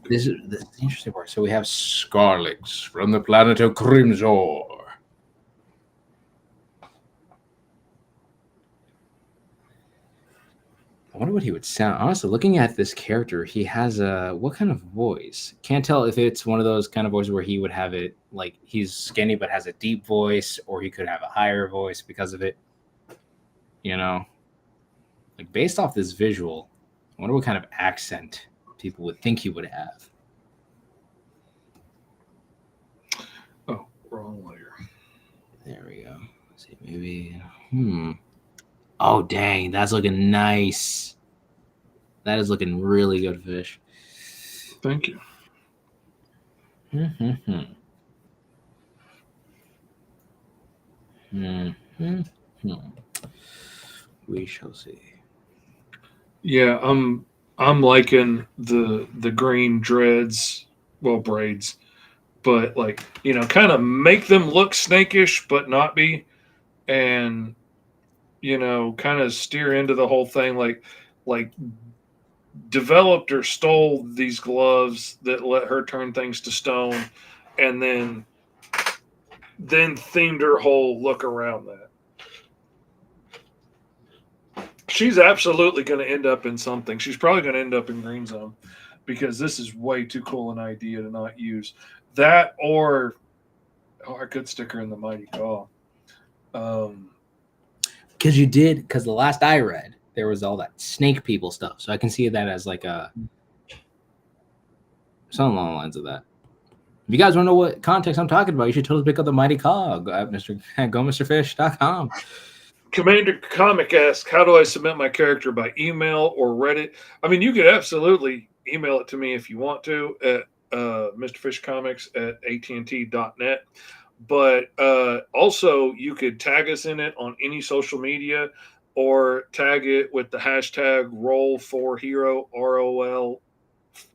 This is the interesting part. So we have Scarlix from the planet of Crimzor. I wonder what he would sound. Honestly, looking at this character, he has what kind of voice? Can't tell if it's one of those kind of voices where he would have it like he's skinny but has a deep voice, or he could have a higher voice because of it. Like based off this visual, I wonder what kind of accent people would think he would have. Oh, wrong layer. There we go. Let's see, maybe. Oh, dang. That's looking nice. That is looking really good, Fish. Thank you. We shall see. Yeah, I'm liking the green dreads, well, braids, but like, kind of make them look snakish but not be, and kind of steer into the whole thing like developed or stole these gloves that let her turn things to stone, and then themed her whole look around that. She's absolutely going to end up in something. She's probably going to end up in Green Zone because this is way too cool an idea to not use. That or I could stick her in the Mighty Call. because the last I read, there was all that snake people stuff. So I can see that as like a something along the lines of that. If you guys want to know what context I'm talking about, you should totally pick up the Mighty Cog at GoMrFish.com. Commander Comic asks, how do I submit my character by email or Reddit? I mean, you could absolutely email it to me if you want to at mrfishcomics@att.net. But also, you could tag us in it on any social media or tag it with the hashtag roll4hero, ROL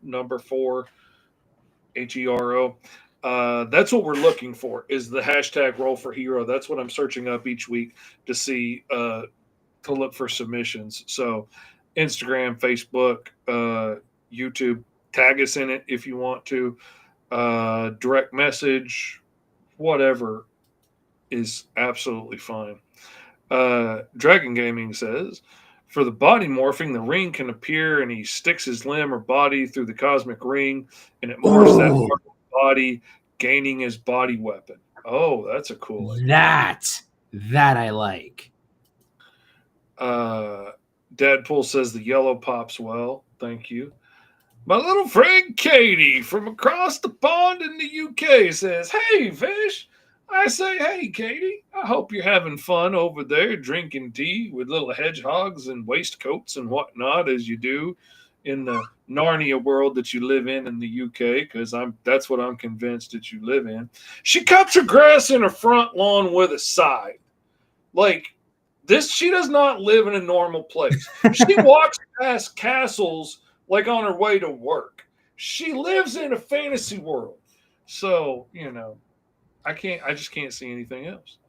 number 4, HERO. That's what we're looking for is the hashtag roll for hero. That's what I'm searching up each week to see to look for submissions. So Instagram, Facebook, YouTube, tag us in it if you want to. Direct message, whatever is absolutely fine. Dragon Gaming says, for the body morphing, the ring can appear and he sticks his limb or body through the cosmic ring and it morphs that part of the body, gaining his body weapon. Oh, that's a cool idea. That I like. Deadpool says the yellow pops well. Thank you. My little friend Katie from across the pond in the UK says, hey, Fish. I say, hey, Katie, I hope you're having fun over there drinking tea with little hedgehogs and waistcoats and whatnot as you do in the Narnia world that you live in the UK, because that's what I'm convinced that you live in. She cuts her grass in her front lawn with a scythe. Like, this, she does not live in a normal place. She walks past castles like on her way to work. She lives in a fantasy world. So, I just can't see anything else.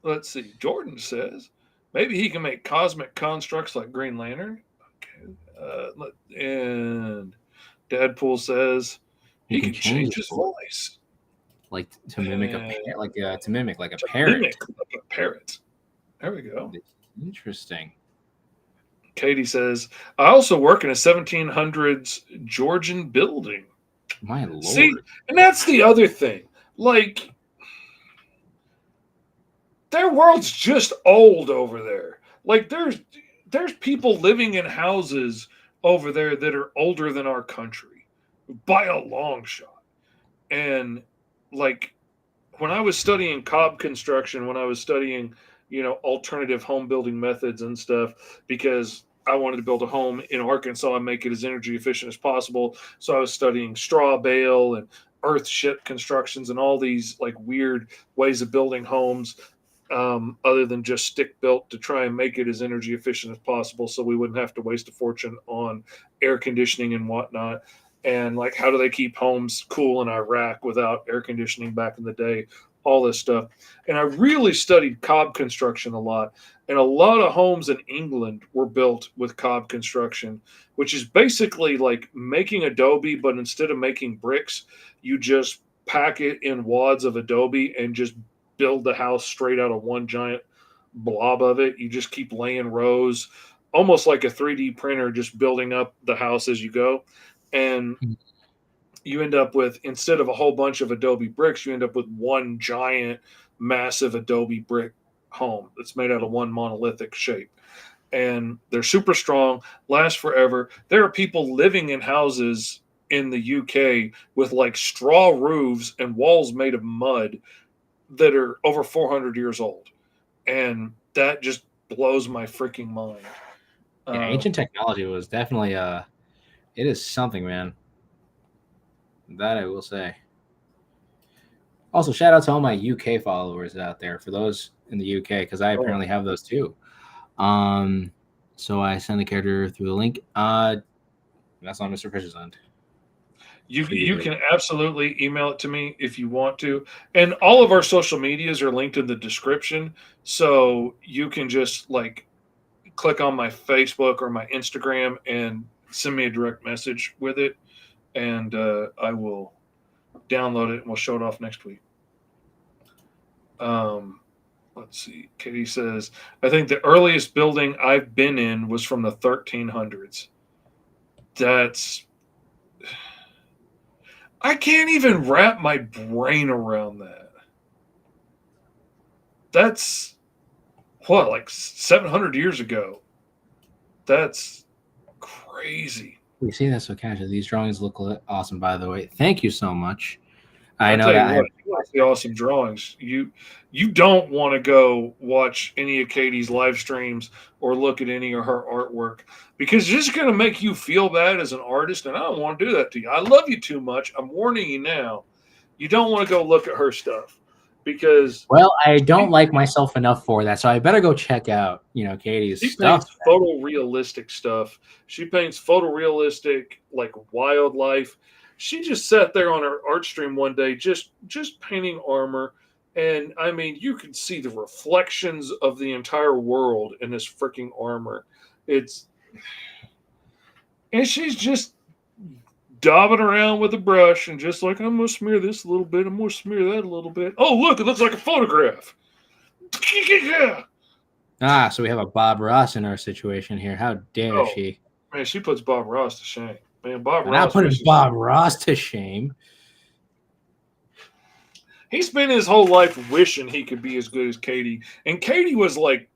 Let's see. Jordan says maybe he can make cosmic constructs like Green Lantern. Okay. And Deadpool says he can change his voice, like to mimic a parrot. Mimic like a parrot. There we go. Interesting. Katie says, I also work in a 1700s Georgian building. My lord. See, and that's the other thing. Like, their world's just old over there. Like, there's people living in houses over there that are older than our country by a long shot. And like, when I was studying cob construction, when I was studying, alternative home building methods and stuff, because I wanted to build a home in Arkansas and make it as energy efficient as possible. So I was studying straw bale and earth ship constructions and all these like weird ways of building homes, other than just stick built, to try and make it as energy efficient as possible so we wouldn't have to waste a fortune on air conditioning and whatnot. And like, how do they keep homes cool in Iraq without air conditioning back in the day? All this stuff. And I really studied cob construction a lot. And a lot of homes in England were built with cob construction, which is basically like making adobe, but instead of making bricks, you just pack it in wads of adobe and just build the house straight out of one giant blob of it. You just keep laying rows, almost like a 3D printer, just building up the house as you go. And you end up with, instead of a whole bunch of adobe bricks, you end up with one giant, massive adobe brick home that's made out of one monolithic shape. And they're super strong, last forever. There are people living in houses in the UK with like straw roofs and walls made of mud that are over 400 years old. And that just blows my freaking mind. Yeah, ancient technology was definitely it is something, man. That I will say. Also, shout out to all my UK followers out there, for those in the UK, because I apparently have those too. So I send the character through the link. That's on Mr. Fish's end. You can absolutely email it to me if you want to. And all of our social medias are linked in the description. So you can just like click on my Facebook or my Instagram and send me a direct message with it. And I will download it and we'll show it off next week. Let's see. Katie says, I think the earliest building I've been in was from the 1300s. I can't even wrap my brain around that. That's what, like 700 years ago. That's crazy. We see that so casually. These drawings look awesome, by the way. Thank you so much. I I know tell you that I have what, you want to see awesome drawings. You don't want to go watch any of Katie's live streams or look at any of her artwork because it's just going to make you feel bad as an artist, and I don't want to do that to you. I love you too much. I'm warning you now. You don't want to go look at her stuff because Well, I don't like myself enough for that, so I better go check out, Katie's she stuff. paints photorealistic stuff. She paints photorealistic, like wildlife. She just sat there on her art stream one day, just painting armor, and I mean, you could see the reflections of the entire world in this freaking armor. It's and she's just daubing around with a brush and just like, I'm gonna smear this a little bit. I'm gonna smear that a little bit. Oh, look, it looks like a photograph. Yeah. Ah, so we have a Bob Ross in our situation here. How dare she? Man, she puts Bob Ross to shame. Man, Bob And Ross. not putting Bob Ross to shame. He spent his whole life wishing he could be as good as Katie. And Katie was like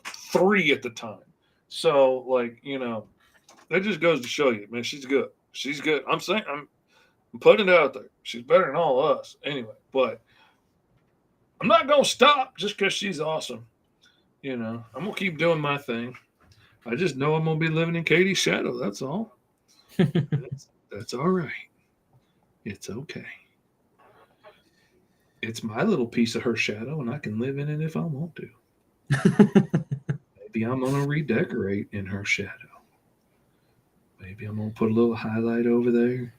3 at the time. So, like, that just goes to show you, man, she's good. She's good. I'm saying, I'm putting it out there. She's better than all of us. Anyway, but I'm not going to stop just because she's awesome. I'm going to keep doing my thing. I just know I'm going to be living in Katie's shadow. That's all. That's all right. It's okay. It's my little piece of her shadow, and I can live in it if I want to. Maybe I'm going to redecorate in her shadow. Maybe I'm going to put a little highlight over there.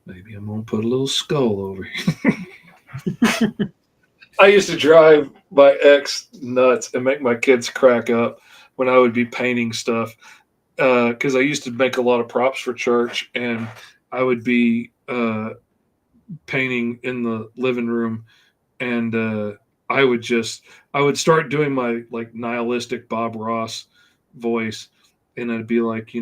Maybe I'm going to put a little skull over here. I used to drive my ex nuts and make my kids crack up when I would be painting stuff because I used to make a lot of props for church, and I would be painting in the living room, and I would start doing my like nihilistic Bob Ross voice, and I'd be like,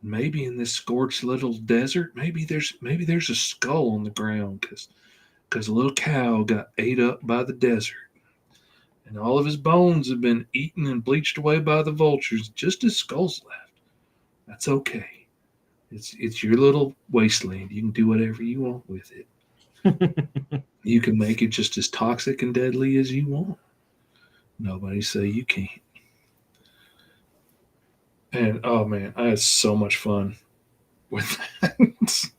maybe in this scorched little desert, maybe there's a skull on the ground because a little cow got ate up by the desert, and all of his bones have been eaten and bleached away by the vultures. Just his skull's left. That's okay. It's your little wasteland. You can do whatever you want with it. You can make it just as toxic and deadly as you want. Nobody say you can't. And oh man, I had so much fun with that.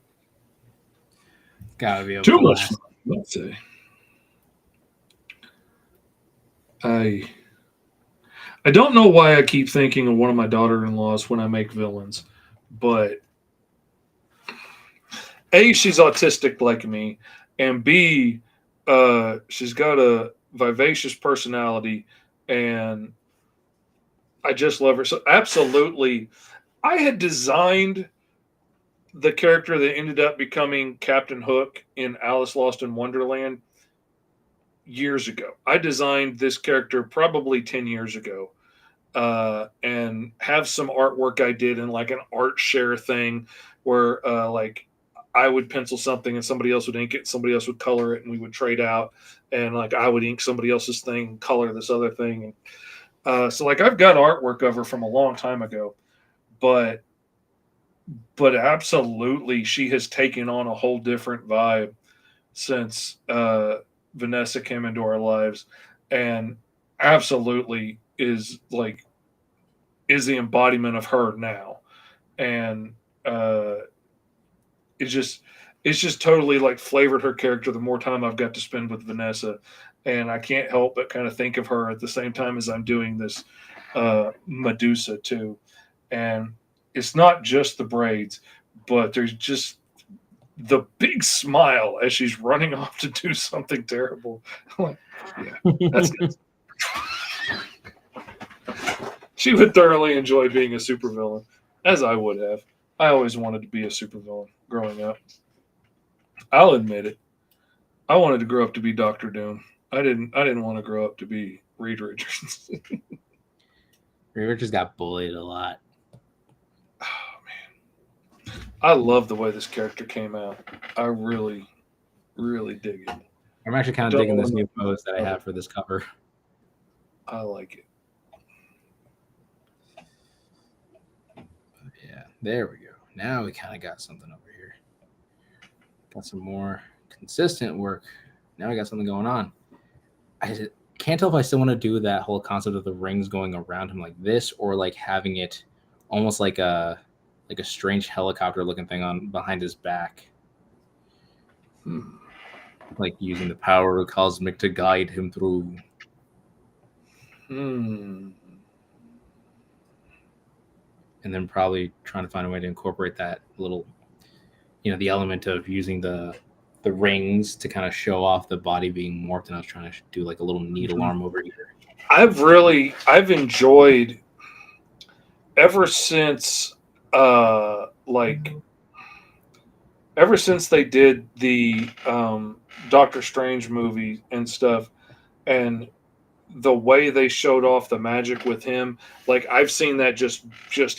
Gotta be a Too blast. much fun, let's say. I don't know why I keep thinking of one of my daughter-in-laws when I make villains, but A, she's autistic like me, and B, she's got a vivacious personality, and I just love her. So absolutely, I had designed the character that ended up becoming Captain Hook in Alice Lost in Wonderland years ago. I designed this character probably 10 years ago, and have some artwork I did in like an art share thing where like I would pencil something and somebody else would ink it, somebody else would color it, and we would trade out. And like I would ink somebody else's thing, color this other thing. And so like I've got artwork of her from a long time ago, but absolutely she has taken on a whole different vibe since Vanessa came into our lives, and absolutely is the embodiment of her now. And it's just totally like flavored her character the more time I've got to spend with Vanessa. And I can't help but kind of think of her at the same time as I'm doing this Medusa too. And it's not just the braids, but there's just the big smile as she's running off to do something terrible. I'm like, yeah, that's good. She would thoroughly enjoy being a supervillain, as I would have. I always wanted to be a supervillain growing up. I'll admit it. I wanted to grow up to be Doctor Doom. I didn't want to grow up to be Reed Richards. Reed Richards got bullied a lot. Oh man. I love the way this character came out. I really, really dig it. I'm actually kind of digging this new pose that I have for this cover. I like it. Yeah, there we go. Now we kind of got something over here. Got some more consistent work. Now we got something going on. I can't tell if I still want to do that whole concept of the rings going around him like this, or like having it almost like a strange helicopter looking thing on behind his back. Like using the power of cosmic to guide him through. Hmm. And then probably trying to find a way to incorporate that little, the element of using the rings to kind of show off the body being morphed. And I was trying to do like a little needle arm over here. I've enjoyed ever since ever since they did the Doctor Strange movie and stuff, and the way they showed off the magic with him, like I've seen that just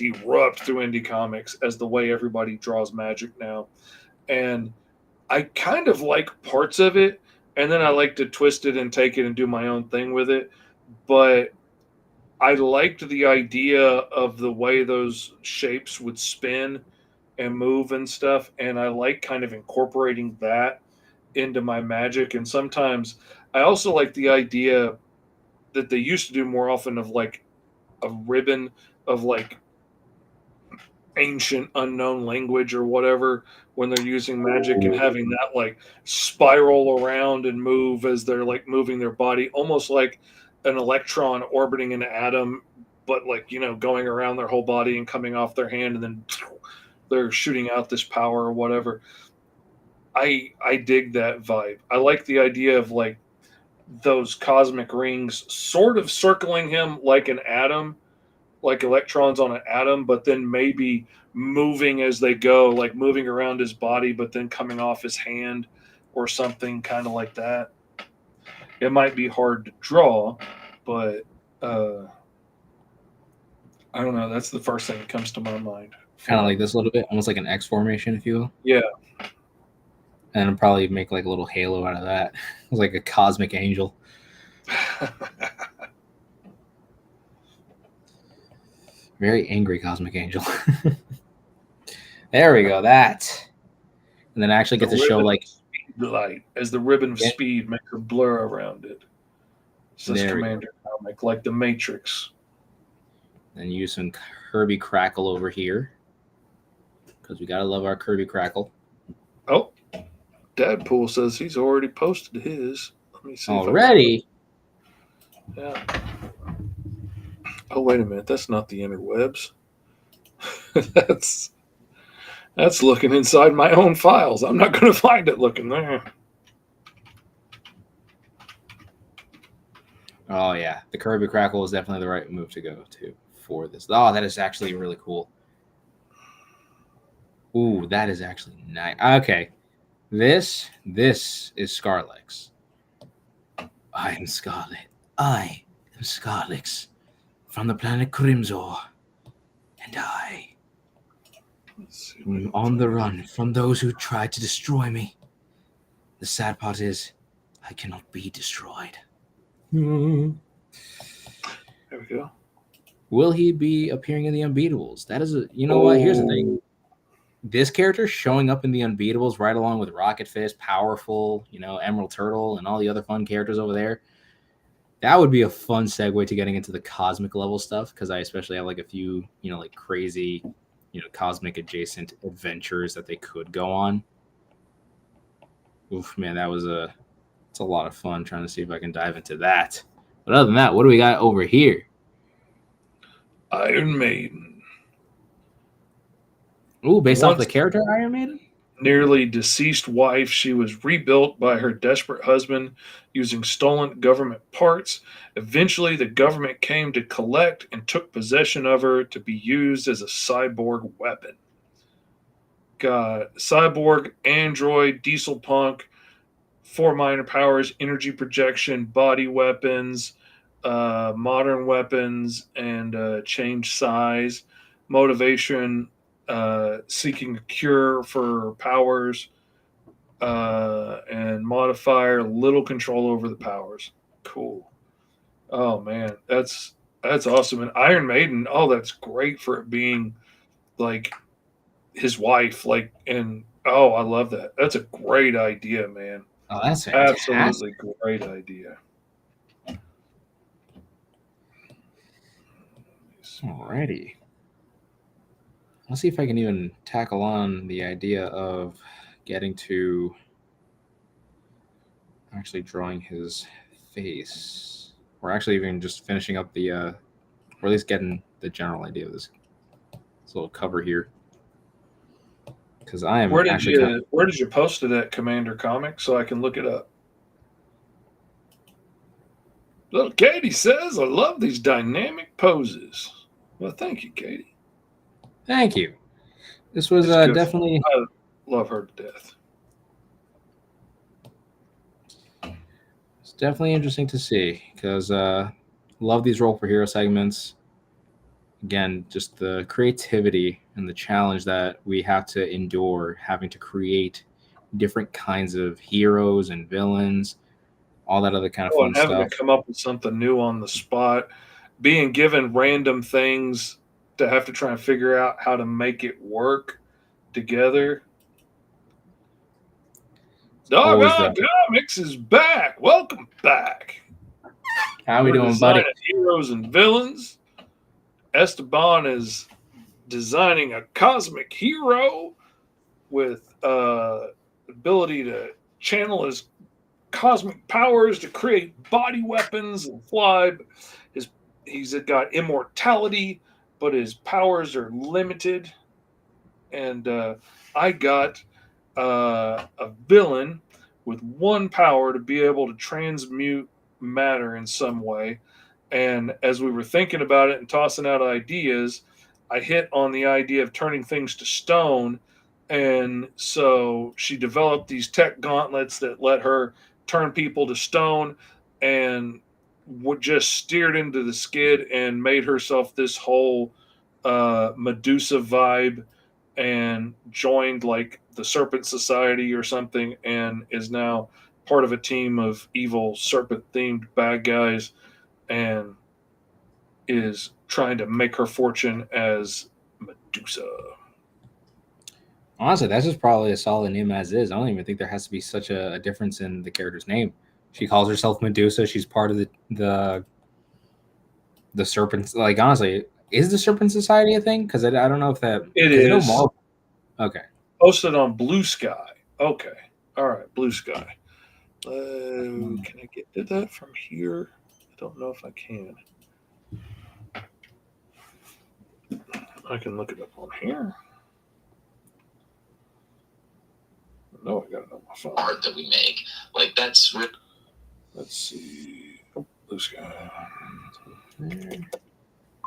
erupt through indie comics as the way everybody draws magic now. And I kind of like parts of it, and then I like to twist it and take it and do my own thing with it. But I liked the idea of the way those shapes would spin and move and stuff, and I like kind of incorporating that into my magic. And sometimes I also like the idea that they used to do more often of like a ribbon of like ancient unknown language or whatever when they're using magic, and having that like spiral around and move as they're like moving their body, almost like an electron orbiting an atom, but like going around their whole body and coming off their hand, and then they're shooting out this power or whatever. I dig that vibe. I like the idea of like those cosmic rings sort of circling him like an atom, like electrons on an atom, but then maybe moving as they go, like moving around his body, but then coming off his hand or something kind of like that. It might be hard to draw, but I don't know. That's the first thing that comes to my mind. Kind of like this a little bit, almost like an X formation, if you will. Yeah. And I'll probably make like a little halo out of that. It's like a cosmic angel. Very angry cosmic angel. There we go. That. And then I actually get to show like light as the ribbon of speed makes a blur around it. Says Commander comic, like the Matrix. And use some Kirby Crackle over here, because we gotta love our Kirby Crackle. Oh, Dadpool says he's already posted his. Let me see. Already? Yeah. Oh, wait a minute. That's not the interwebs. That's looking inside my own files. I'm not going to find it looking there. Oh, yeah. The Kirby Crackle is definitely the right move to go to for this. Oh, that is actually really cool. Ooh, that is actually nice. Okay. This is Scarlex. I am Scarlet. I am Scarlex from the planet Crimzor. And I am on the run from those who tried to destroy me. The sad part is I cannot be destroyed. There we go. Will he be appearing in the Unbeatables? That is what? Here's the thing. This character showing up in the Unbeatables right along with Rocket Fist, Powerful, Emerald Turtle, and all the other fun characters over there. That would be a fun segue to getting into the cosmic level stuff, because I especially have like a few, like crazy, cosmic adjacent adventures that they could go on. Oof, man, it's a lot of fun trying to see if I can dive into that. But other than that, what do we got over here? Iron Maiden. Ooh, based off the character Iron Maiden? Nearly deceased wife, she was rebuilt by her desperate husband using stolen government parts. Eventually, the government came to collect and took possession of her to be used as a cyborg weapon. Got cyborg, android, diesel punk, 4 minor powers, energy projection, body weapons, modern weapons, and change size. Motivation, seeking a cure for powers, and modifier, little control over the powers. Cool. Oh man, that's awesome. And Iron Maiden, oh, that's great for it being like his wife, like, and oh, I love that. That's a great idea, man. Oh, that's fantastic. Absolutely great idea. Alrighty. Let's see if I can even tackle on the idea of getting to actually drawing his face, or actually even just finishing up the, or at least getting the general idea of this little cover here. Because I am Where did actually you post it at, Commander Comics, so I can look it up? Little Katie says, "I love these dynamic poses." Well, thank you, Katie. Thank you. This was It's good. definitely. I love her to death. It's definitely interesting to see because love these role for hero segments. Again, just the creativity and the challenge that we have to endure having to create different kinds of heroes and villains, all that other kind of Oh, fun and having stuff. to come up with something new on the spot, being given random things to have to try and figure out how to make it work together. Always Doggone Comics is back. Welcome back. How we We're doing, buddy? designing heroes and villains. Esteban is designing a cosmic hero with ability to channel his cosmic powers to create body weapons and fly. He's got immortality, but his powers are limited. And I got a villain with one power to be able to transmute matter in some way. And as we were thinking about it and tossing out ideas, I hit on the idea of turning things to stone. And so she developed these tech gauntlets that let her turn people to stone, and just steered into the skid and made herself this whole Medusa vibe, and joined like the Serpent Society or something, and is now part of a team of evil serpent themed bad guys, and is trying to make her fortune as Medusa. Honestly, that's just probably a solid name as is. I don't even think there has to be such a difference in the character's name. She calls herself Medusa. She's part of the serpents. Like, honestly, is the Serpent Society a thing? Because I don't know if that It 'cause I know is Marvel. Okay. posted on Blue Sky. Okay, all right, Blue Sky. Can I get to that from here? I don't know if I can. I can look it up on here. No, I got it on my phone. Art that we make, like that's. Let's see. Oh, Blue Sky.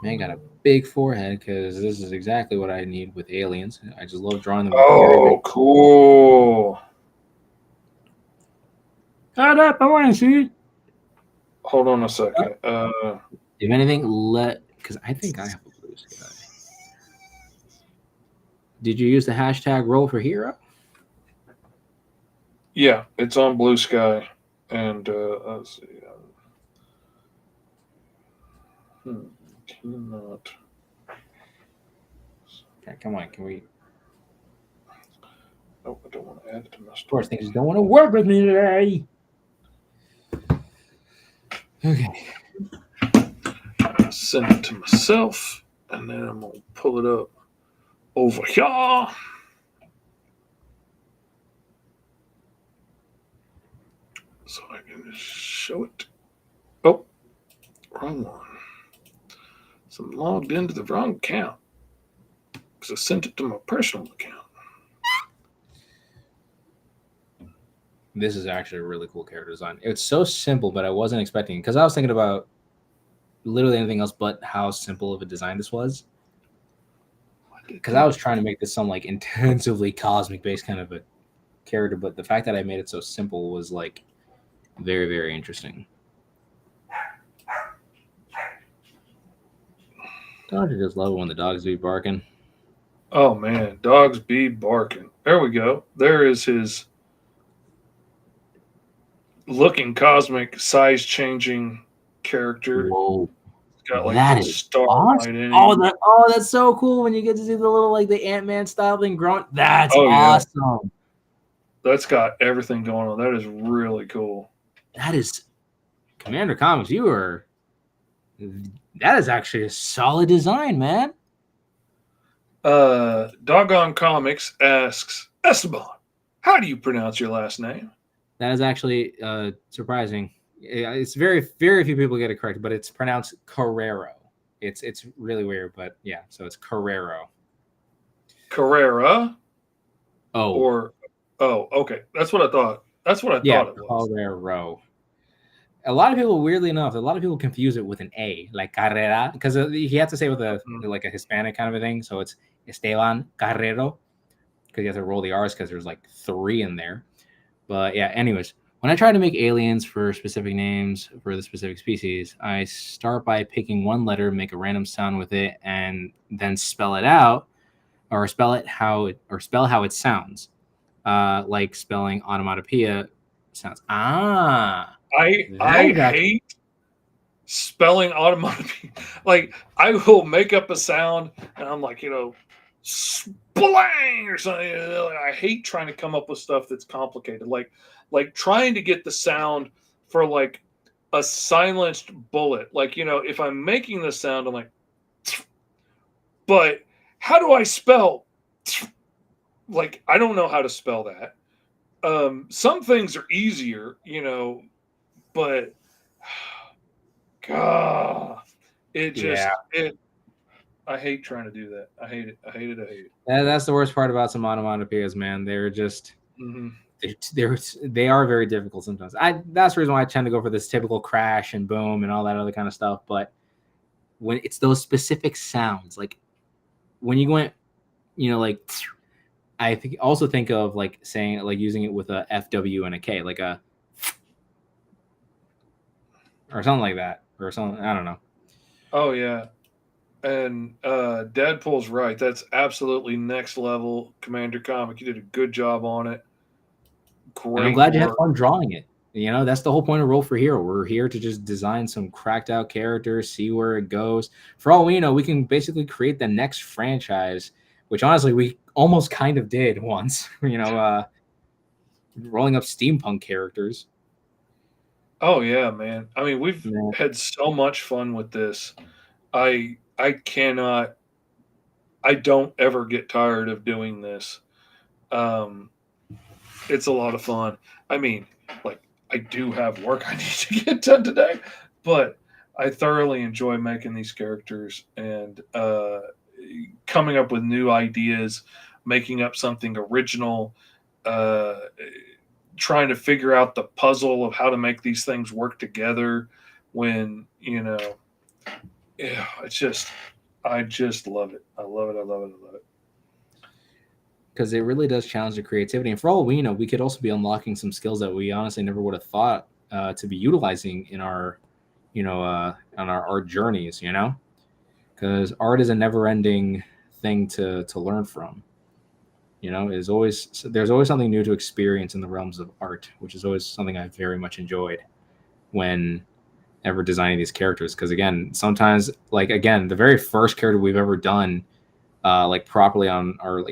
Man got a big forehead because this is exactly what I need with aliens. I just love drawing them. Oh, cool. Shut up, I want to see. Hold on a second. If anything, because I think I have a Blue Sky. Did you use the hashtag roll for hero? Yeah, it's on Blue Sky. And let's see. Cannot. Okay, come on, can we? No, I don't want to add it to my Of course, story. things don't want to work with me today. Okay. Send it to myself, and then I'm gonna pull it up over here. So I can just show it. Oh, wrong one. So I'm logged into the wrong account because I sent it to my personal account. This is actually a really cool character design. It's so simple, but I wasn't expecting because I was thinking about literally anything else but how simple of a design this was. Because I was trying to make this some like intensively cosmic based kind of a character, but the fact that I made it so simple was like very, very interesting. Don't you just love it when the dogs be barking? Oh man, dogs be barking. There we go. There is his looking cosmic, size changing character. Whoa. It's got like That the is Starlight awesome. in it. Oh, that's so cool when you get to see the little like the Ant-Man style thing growing. That's awesome. That's got everything going on. That is really cool. That is Commander Comics. That is actually a solid design, man. Doggone Comics asks, Esteban, how do you pronounce your last name? That is actually surprising. It's very few people get it correct, but it's pronounced Carrero. It's really weird, but yeah. So it's Carrero. Carrera. Oh, Okay. That's what I thought. That's what I thought it was. Carrero. A lot of people, weirdly enough, confuse it with an A, like Carrera, because you have to say with like a Hispanic kind of a thing. So it's Esteban Carrero, because you have to roll the R's because there's like 3 in there. But yeah, anyways, when I try to make aliens for specific names for the specific species, I start by picking one letter, make a random sound with it, and then spell it out, or spell how it sounds, like spelling onomatopoeia sounds. I hate spelling onomatopoeia. Like, I will make up a sound and I'm like, splang or something. I hate trying to come up with stuff that's complicated. Like trying to get the sound for like a silenced bullet. Like, if I'm making the sound, I'm like, but how do I spell? Like, I don't know how to spell that. Some things are easier, but God, I hate trying to do that. I hate it. That's the worst part about some onomatopoeias, man. They're just they are very difficult sometimes. That's the reason why I tend to go for this typical crash and boom and all that other kind of stuff. But when it's those specific sounds, like when you went, like I think of like saying, like using it with a FW and a K, like a or something like that, or something. I don't know. Oh yeah, and Deadpool's right. That's absolutely next level, Commander Comic. You did a good job on it. Great. And I'm glad you had fun drawing it. That's the whole point of Roll for Hero. We're here to just design some cracked out characters, see where it goes. For all we know, we can basically create the next franchise, which honestly we almost kind of did once. Rolling up steampunk characters. Oh yeah, man. I mean, we've had so much fun with this. I don't ever get tired of doing this. It's a lot of fun. I mean, like, I do have work I need to get done today, but I thoroughly enjoy making these characters and coming up with new ideas, making up something original, trying to figure out the puzzle of how to make these things work together when, I just love it. I love it. Because it really does challenge the creativity. And for all we know, we could also be unlocking some skills that we honestly never would have thought to be utilizing in our, on our art journeys, because art is a never ending thing to learn from. There's always something new to experience in the realms of art, which is always something I very much enjoyed when ever designing these characters. Because again, sometimes the very first character we've ever done like properly on our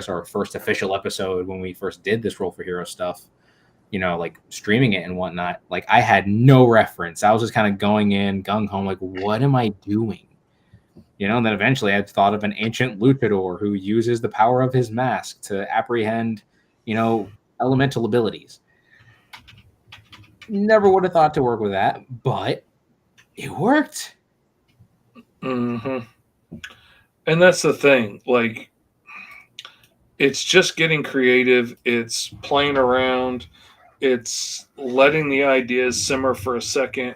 our first official episode when we first did this Roll for Hero stuff, like streaming it and whatnot, like I had no reference. I was just kind of going in gung ho, like, what am I doing? And then eventually I thought of an ancient luchador who uses the power of his mask to apprehend, elemental abilities. Never would have thought to work with that, but it worked. Mm-hmm. And that's the thing, like, it's just getting creative. It's playing around. It's letting the ideas simmer for a second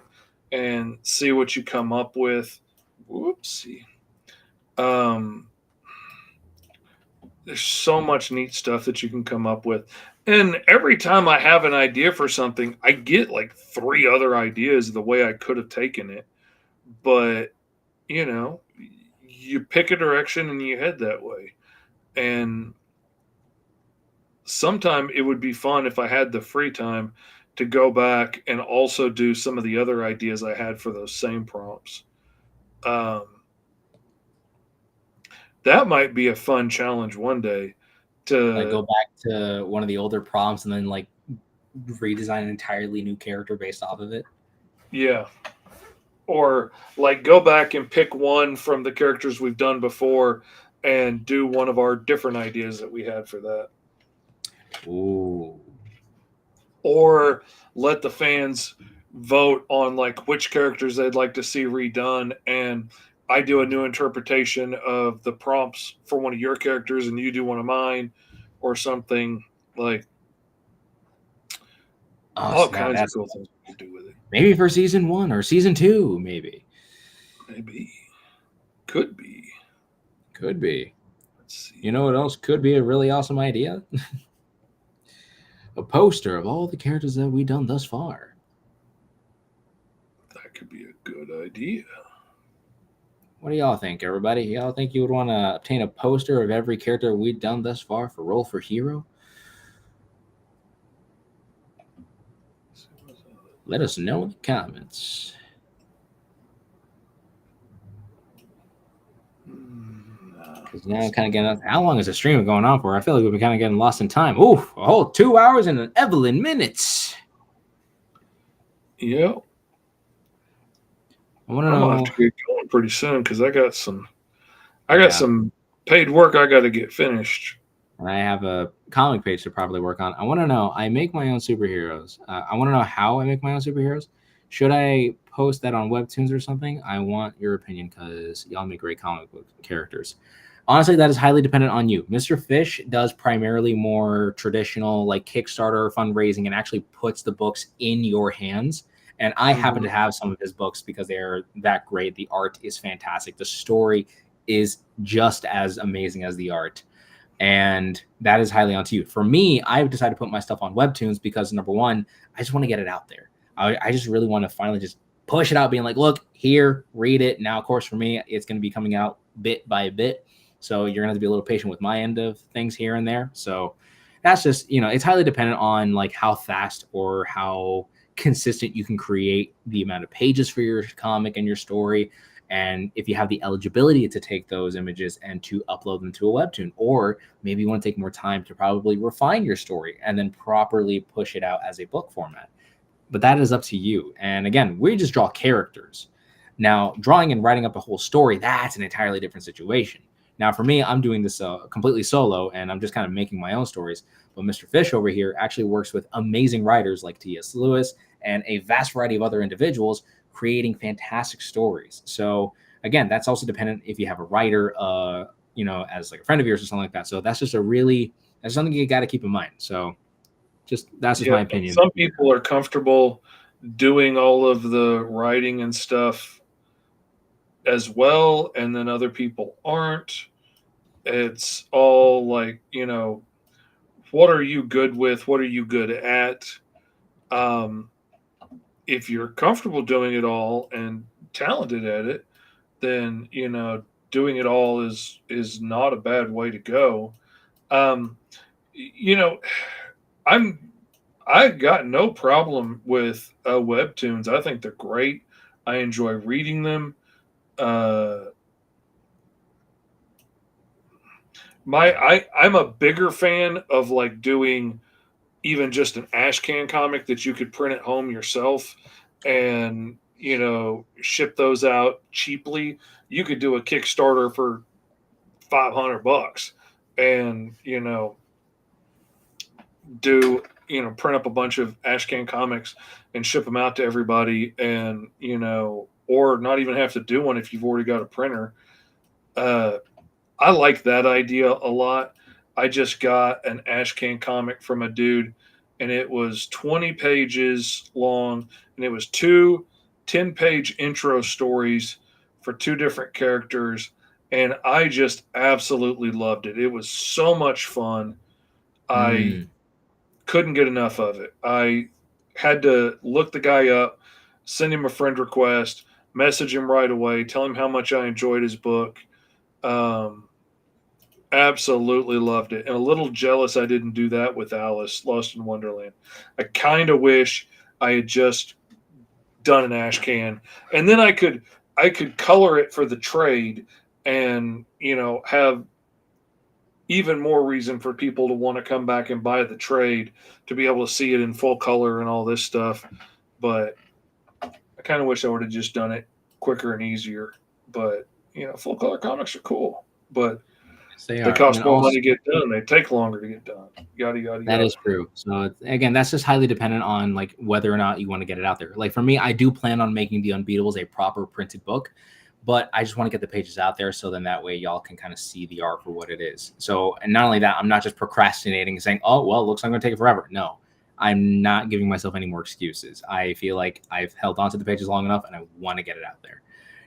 and see what you come up with. Whoopsie. There's so much neat stuff that you can come up with. And every time I have an idea for something, I get like 3 other ideas the way I could have taken it. But, you pick a direction and you head that way. And sometime it would be fun if I had the free time to go back and also do some of the other ideas I had for those same prompts. That might be a fun challenge one day to Like go back to one of the older prompts and then like redesign an entirely new character based off of it. yeah. Or like go back and pick one from the characters we've done before and do one of our different ideas that we had for that. Ooh. Or let the fans vote on like which characters they'd like to see redone, and I do a new interpretation of the prompts for one of your characters and you do one of mine or something. Like all Now kinds of that's cool things we can do with it. maybe for season 1 or season 2, maybe. Maybe. Could be. Could be. Let's see. You know what else could be a really awesome idea? A poster of all the characters that we've done thus far. That could be a good idea. What do y'all think, everybody? Y'all think you would want to obtain a poster of every character we've done thus far for Roll for Hero? Let us know in the comments. Because now I'm kind of getting. How long is the stream going on for? I feel like we've been kind of getting lost in time. Ooh, a whole 2 hours and an Evelyn minutes. Yep. I want to I'm gonna know. have to get going pretty soon because I got some paid work I got to get finished. And I have a comic page to probably work on. I want to know. I make my own superheroes. I want to know how I make my own superheroes. Should I post that on Webtoons or something? I want your opinion because y'all make great comic book characters. Honestly, that is highly dependent on you. Mr. Fish does primarily more traditional like Kickstarter fundraising and actually puts the books in your hands. And I happen to have some of his books because they're that great. The art is fantastic. The story is just as amazing as the art. And that is highly onto you. For me, I've decided to put my stuff on Webtoons because number one, I just want to get it out there. I just really want to finally just push it out, being like, look, here, read it. Now, of course, for me, it's going to be coming out bit by bit. So you're going to have to be a little patient with my end of things here and there. So that's just, it's highly dependent on like how fast or how consistent you can create the amount of pages for your comic and your story. And if you have the eligibility to take those images and to upload them to a Webtoon, or maybe you want to take more time to probably refine your story and then properly push it out as a book format. But that is up to you. And again, we just draw characters. Now, drawing and writing up a whole story, that's an entirely different situation. Now, for me, I'm doing this completely solo, and I'm just kind of making my own stories. But Mr. Fish over here actually works with amazing writers like T.S. Lewis and a vast variety of other individuals creating fantastic stories. So, again, that's also dependent if you have a writer, as like a friend of yours or something like that. So that's something you got to keep in mind. So that's just my opinion. Some people are comfortable doing all of the writing and stuff as well, and then other people aren't. It's all like, what are you good with? What are you good at? If you're comfortable doing it all and talented at it, then doing it all is not a bad way to go. I got no problem with Webtoons. I think they're great. I enjoy reading them. I'm a bigger fan of like doing even just an ash can comic that you could print at home yourself and ship those out cheaply. You could do a Kickstarter for $500 and print up a bunch of ash can comics and ship them out to everybody, and or not even have to do one if you've already got a printer. I like that idea a lot. I just got an ash can comic from a dude, and it was 20 pages long, and it was 2 10-page intro stories for 2 different characters, and I just absolutely loved it. It was so much fun. I couldn't get enough of it. I had to look the guy up, send him a friend request, message him right away, tell him how much I enjoyed his book. Absolutely loved it. And a little jealous I didn't do that with Alice Lost in Wonderland. I kind of wish I had just done an ash can, and then I could color it for the trade, and have even more reason for people to want to come back and buy the trade, to be able to see it in full color and all this stuff. But I kind of wish I would have just done it quicker and easier. But full color comics are cool, but They they are. And then cost more also, money to get done. They take longer to get done. Yada yada that yada. is true. So again, that's just highly dependent on like whether or not you want to get it out there. Like for me, I do plan on making the Unbeatables a proper printed book, but I just want to get the pages out there so then that way y'all can kind of see the art for what it is. So, and not only that, I'm not just procrastinating and saying, oh, well, it looks like I'm going to take it forever. No, I'm not giving myself any more excuses. I feel like I've held on to the pages long enough and I want to get it out there.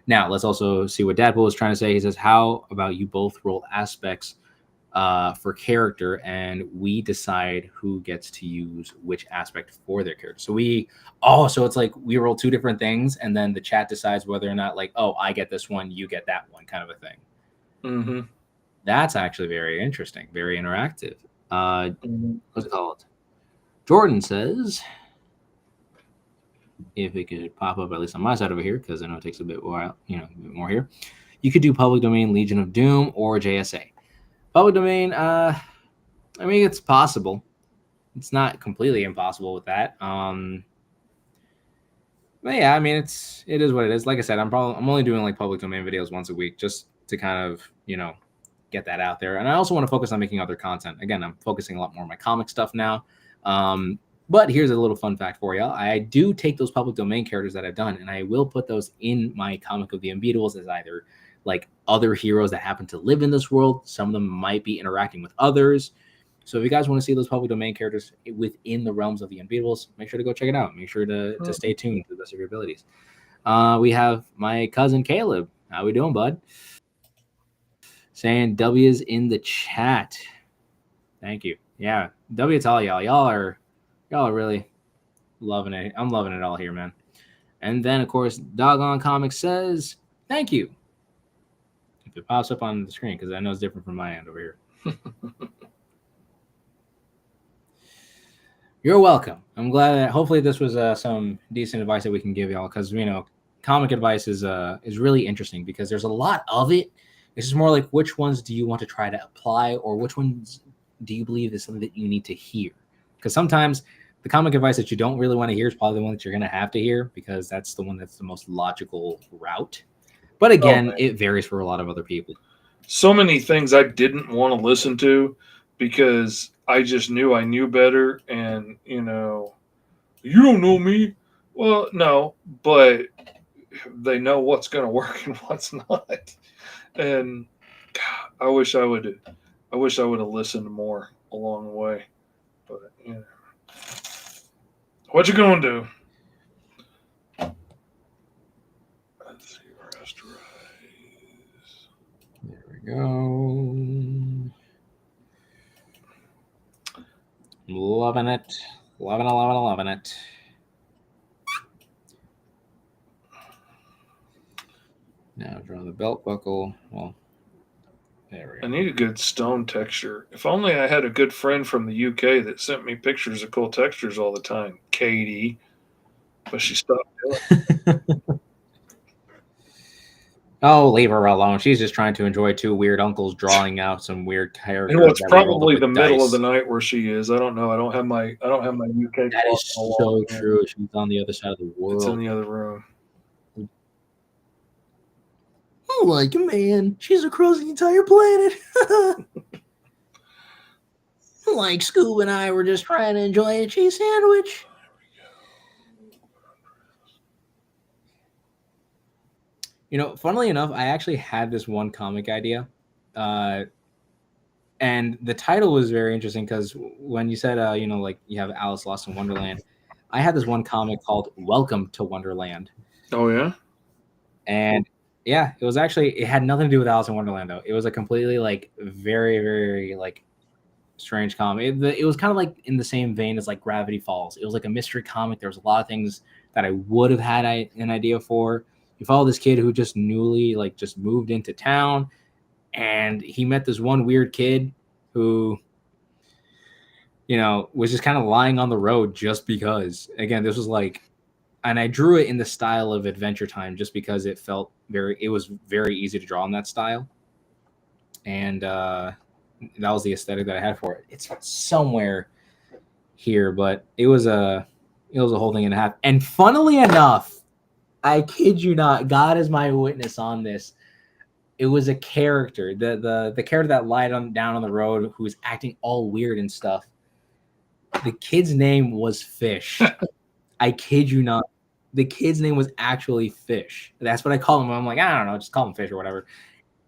Now, let's also see what Dadpool was trying to say. He says, how about you both roll aspects for character and we decide who gets to use which aspect for their character. So it's like we roll two different things and then the chat decides whether or not like, oh, I get this one, you get that one kind of a thing. Mm-hmm. That's actually very interesting, very interactive. Mm-hmm. What's it called? Jordan says, if it could pop up at least on my side over here, because I know it takes a bit while, a bit more here. You could do Public Domain, Legion of Doom, or JSA. Public Domain, I mean, it's possible. It's not completely impossible with that. But yeah, I mean, it is what it is. Like I said, I'm only doing like Public Domain videos once a week just to kind of, get that out there. And I also want to focus on making other content. Again, I'm focusing a lot more on my comic stuff now. But here's a little fun fact for y'all. I do take those Public Domain characters that I've done, and I will put those in my comic of the Unbeatables as either like other heroes that happen to live in this world. Some of them might be interacting with others. So if you guys want to see those Public Domain characters within the realms of the Unbeatables, make sure to go check it out. Make sure to stay tuned to the best of your abilities. We have my cousin Caleb. How we doing, bud? Saying W's in the chat. Thank you. Yeah, W to all y'all. Y'all are really loving it. I'm loving it all here, man. And then, of course, Doggone Comics says, thank you. If it pops up on the screen, because I know it's different from my end over here. You're welcome. I'm glad that hopefully this was some decent advice that we can give y'all, because, comic advice is really interesting because there's a lot of it. It's just more like which ones do you want to try to apply or which ones do you believe is something that you need to hear? Because sometimes the comic advice that you don't really want to hear is probably the one that you're going to have to hear because that's the one that's the most logical route. But again, it varies for a lot of other people. So many things I didn't want to listen to because I just knew I knew better. And, you don't know me. Well, no, but they know what's going to work and what's not. And God, I wish I would have listened more along the way. But, what you going to do? Let's see, rasterize. There we go. Loving it. Loving it. Now draw the belt buckle. Well, there we go. I need a good stone texture. If only I had a good friend from the UK that sent me pictures of cool textures all the time. Katie. But she stopped doing it. Oh, leave her alone. She's just trying to enjoy two weird uncles drawing out some weird characters. And it's probably the middle of the night where she is. I don't know. I don't have my UK. That is so true. She's on the other side of the world. It's in the other room. Oh, like a man. She's across the entire planet. Like Scoob and I were just trying to enjoy a cheese sandwich. Funnily enough, I actually had this one comic idea. And the title was very interesting because when you said, like you have Alice Lost in Wonderland, I had this one comic called Welcome to Wonderland. Oh, yeah? And yeah, it had nothing to do with Alice in Wonderland, though. It was a completely, like, very, very, like, strange comic. It was kind of like in the same vein as, like, Gravity Falls. It was like a mystery comic. There was a lot of things that I would have had an idea for. You follow this kid who just newly, like, just moved into town. and he met this one weird kid who, was just kind of lying on the road just because. Again, this was like, and I drew it in the style of Adventure Time just because it was very easy to draw in that style. And that was the aesthetic that I had for it. It's somewhere here, but it was a whole thing and a half. And funnily enough, I kid you not, God is my witness on this. It was a character, the character that lied down on the road who was acting all weird and stuff. The kid's name was Fish. I kid you not. The kid's name was actually Fish. That's what I call him. I'm like, I don't know, just call him Fish or whatever.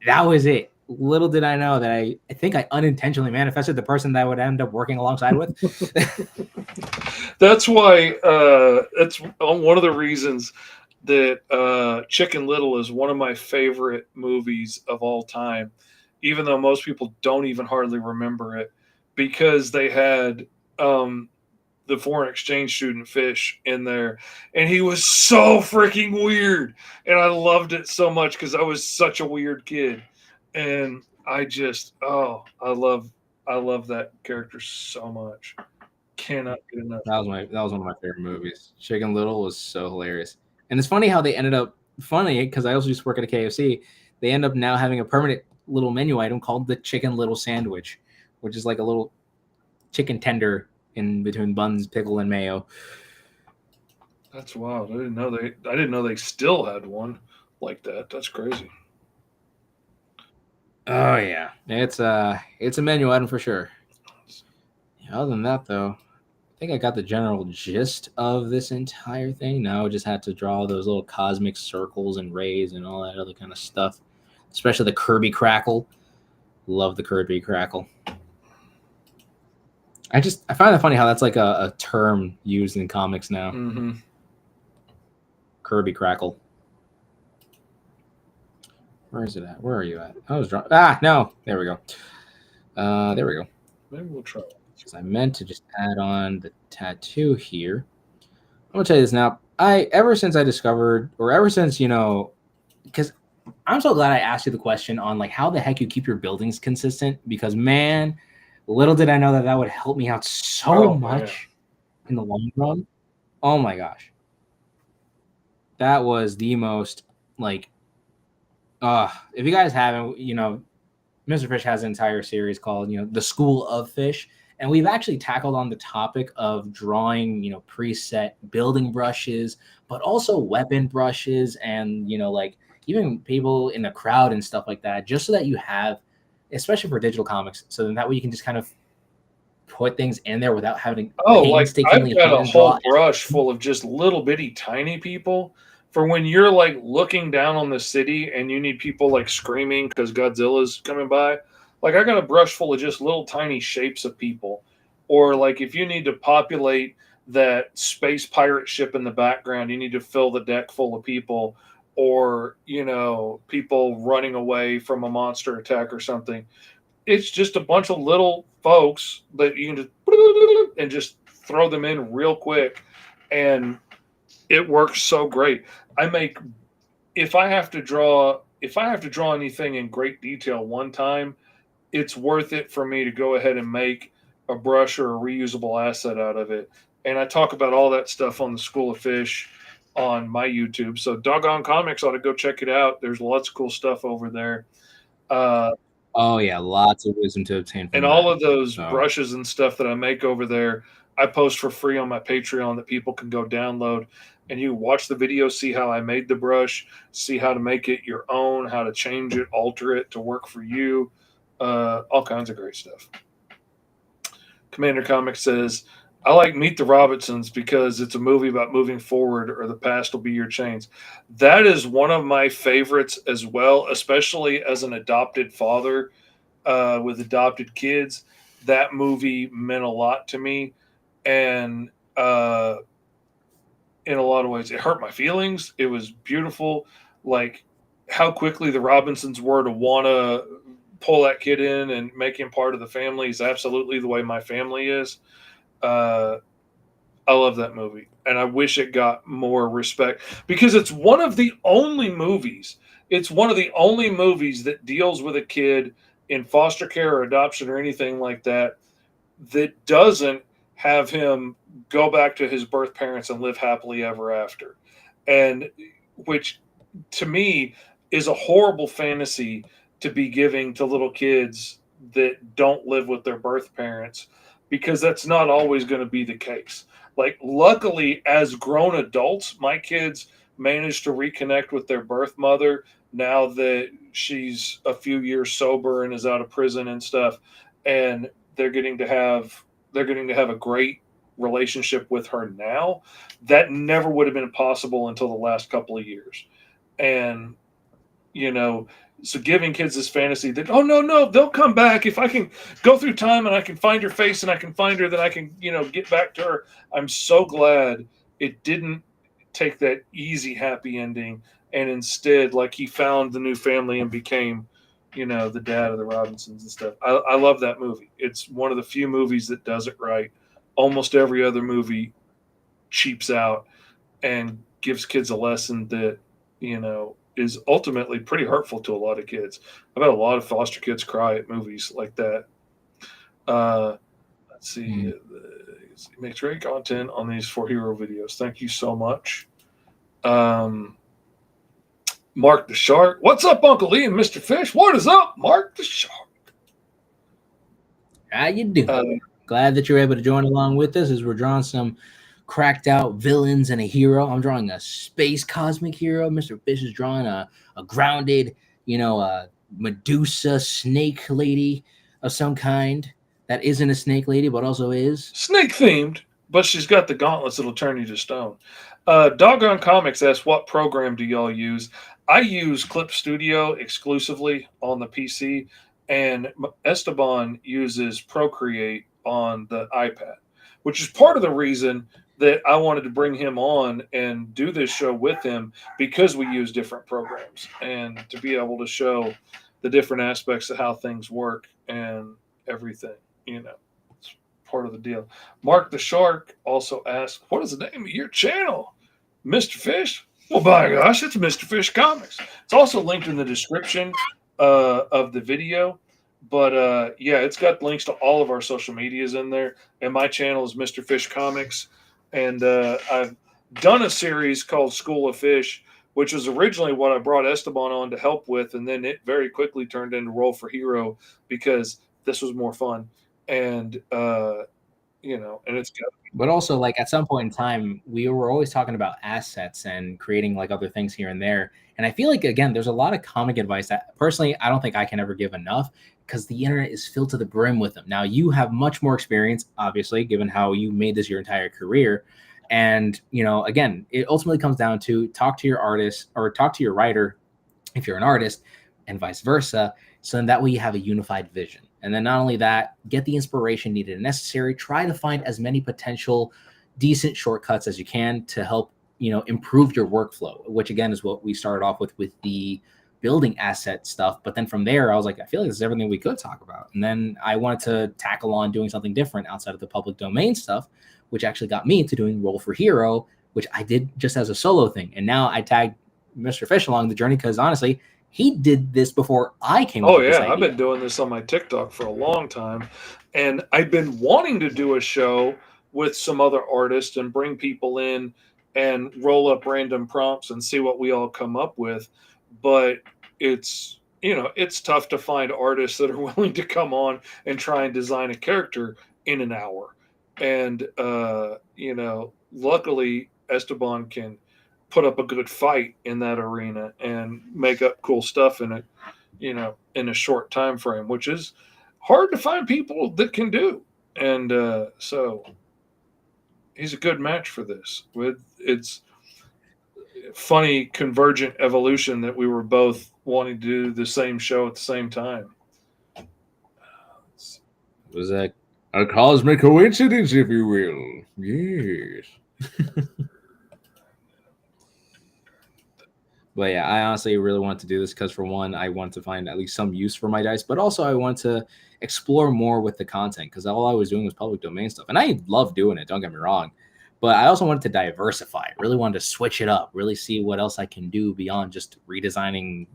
That was it. Little did I know that I think I unintentionally manifested the person that I would end up working alongside with. That's why that's one of the reasons that Chicken Little is one of my favorite movies of all time, even though most people don't even hardly remember it, because they had the foreign exchange student Fish in there, and he was so freaking weird, and I loved it so much because I was such a weird kid, and I just I love that character so much. Cannot get enough. That was one of my favorite movies. Chicken Little was so hilarious. And it's funny how they ended up because I also used to work at a KFC. They end up now having a permanent little menu item called the Chicken Little sandwich, which is like a little chicken tender in between buns, pickle, and mayo. That's wild. I didn't know they still had one like that. That's crazy. Oh yeah, it's a menu item for sure. Other than that, though, I think I got the general gist of this entire thing. Now I just had to draw those little cosmic circles and rays and all that other kind of stuff, especially the Kirby crackle. Love the Kirby crackle. I find it funny how that's like a term used in comics now. Mm-hmm. Kirby crackle. Where is it at? Where are you at? I was drawing. No. There we go. There we go. Maybe we'll try it. Because I meant to just add on the tattoo here. I'm gonna tell you this now. Ever since, because I'm so glad I asked you the question on like how the heck you keep your buildings consistent. Because man, little did I know that would help me out so much in the long run. Oh my gosh, that was the most like. If you guys haven't, Mr. Fish has an entire series called The School of Fish. And we've actually tackled on the topic of drawing, preset building brushes, but also weapon brushes and, like even people in the crowd and stuff like that, just so that you have, especially for digital comics, so then that way you can just kind of put things in there without having painstakingly I've got a whole brush full of just little bitty tiny people for when you're like looking down on the city and you need people like screaming because Godzilla's coming by. Like I got a brush full of just little tiny shapes of people. Or like if you need to populate that space pirate ship in the background, you need to fill the deck full of people. Or, people running away from a monster attack or something. It's just a bunch of little folks that you can just throw them in real quick. And it works so great. If I have to draw anything in great detail one time, it's worth it for me to go ahead and make a brush or a reusable asset out of it. And I talk about all that stuff on the School of Fish on my YouTube. So Doggone Comics ought to go check it out. There's lots of cool stuff over there. Oh yeah, lots of wisdom to obtain from and that. all of those brushes and stuff that I make over there, I post for free on my Patreon that people can go download. And you watch the video, see how I made the brush, see how to make it your own, how to change it, alter it to work for you. All kinds of great stuff. Commander Comics says, I like Meet the Robinsons because it's a movie about moving forward or the past will be your chains. That is one of my favorites as well, especially as an adopted father with adopted kids. That movie meant a lot to me. And in a lot of ways, it hurt my feelings. It was beautiful. Like how quickly the Robinsons were to want to pull that kid in and make him part of the family is absolutely the way my family is. I love that movie, and I wish it got more respect because it's one of the only movies it's one of the only movies that deals with a kid in foster care or adoption or anything like that that doesn't have him go back to his birth parents and live happily ever after. And which to me is a horrible fantasy to be giving to little kids that don't live with their birth parents, because that's not always going to be the case. Like, luckily, as grown adults, my kids managed to reconnect with their birth mother now that she's a few years sober and is out of prison and stuff, and they're getting to have a great relationship with her now. That never would have been possible until the last couple of years. And you know, so giving kids this fantasy that, oh no, they'll come back if I can go through time and I can find her face and I can find her, that I can, get back to her. I'm so glad it didn't take that easy happy ending, and instead, like, he found the new family and became, the dad of the Robinsons and stuff. I love that movie. It's one of the few movies that does it right. Almost every other movie cheaps out and gives kids a lesson that, is ultimately pretty hurtful to a lot of kids. I've had a lot of foster kids cry at movies like that. Let's see. It makes great content on these 4 hero videos. Thank you so much. Mark the Shark. What's up, Uncle Lee and Mr. Fish? What is up, Mark the Shark? How you doing? Glad that you're able to join along with us as we're drawing some cracked out villains and a hero. I'm drawing a space cosmic hero. Mr. Fish is drawing a grounded, Medusa snake lady of some kind that isn't a snake lady but also is snake themed, but she's got the gauntlets that'll turn you to stone. Doggone Comics asks, what program do y'all use? I use Clip Studio exclusively on the PC, and Esteban uses Procreate on the iPad, which is part of the reason that I wanted to bring him on and do this show with him, because we use different programs, and to be able to show the different aspects of how things work and everything, it's part of the deal. Mark the Shark also asked, what is the name of your channel, Mr. Fish? Well, by gosh, it's Mr. Fish Comics. It's also linked in the description of the video. But yeah, it's got links to all of our social medias in there. And my channel is Mr. Fish Comics. And I've done a series called School of Fish, which was originally what I brought Esteban on to help with. And then it very quickly turned into Roll for Hero because this was more fun. And, and it's got. But also, like, at some point in time, we were always talking about assets and creating like other things here and there. And I feel like, again, there's a lot of comic advice that personally I don't think I can ever give enough, because the internet is filled to the brim with them. Now, you have much more experience, obviously, given how you made this your entire career. And, again, it ultimately comes down to talk to your artist or talk to your writer if you're an artist, and vice versa. So then that way you have a unified vision. And then not only that, get the inspiration needed and necessary. Try to find as many potential decent shortcuts as you can to help, improve your workflow, which again is what we started off with the building asset stuff. But then from there, I was like, I feel like this is everything we could talk about. And then I wanted to tackle on doing something different outside of the public domain stuff, which actually got me to doing Roll for Hero, which I did just as a solo thing. And now I tagged Mr. Fish along the journey because honestly, he did this before I came up with this idea. I've been doing this on my TikTok for a long time. And I've been wanting to do a show with some other artists and bring people in and roll up random prompts and see what we all come up with. But it's tough to find artists that are willing to come on and try and design a character in an hour. And, luckily Esteban can put up a good fight in that arena and make up cool stuff in it, in a short time frame, which is hard to find people that can do. And so he's a good match for this. With its funny convergent evolution that we were both wanting to do the same show at the same time. Was that a cosmic coincidence, if you will? Yes. But yeah, I honestly really want to do this because, for one, I want to find at least some use for my dice, but also I want to explore more with the content, because all I was doing was public domain stuff. And I love doing it, don't get me wrong. But I also wanted to diversify. Really wanted to switch it up. Really see what else I can do beyond just redesigning,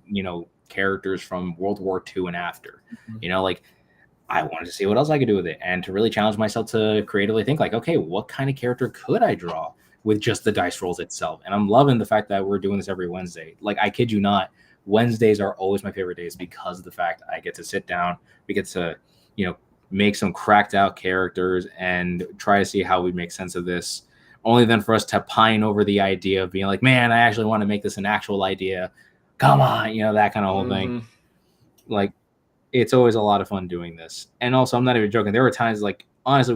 characters from World War II and after. Like I wanted to see what else I could do with it, and to really challenge myself to creatively think like, okay, what kind of character could I draw with just the dice rolls itself? And I'm loving the fact that we're doing this every Wednesday. Like, I kid you not, Wednesdays are always my favorite days because of the fact I get to sit down, we get to, make some cracked out characters and try to see how we make sense of this. Only then for us to pine over the idea of being like, man, I actually want to make this an actual idea. Come on, that kind of whole thing. Like, it's always a lot of fun doing this. And also, I'm not even joking. There were times, like, honestly,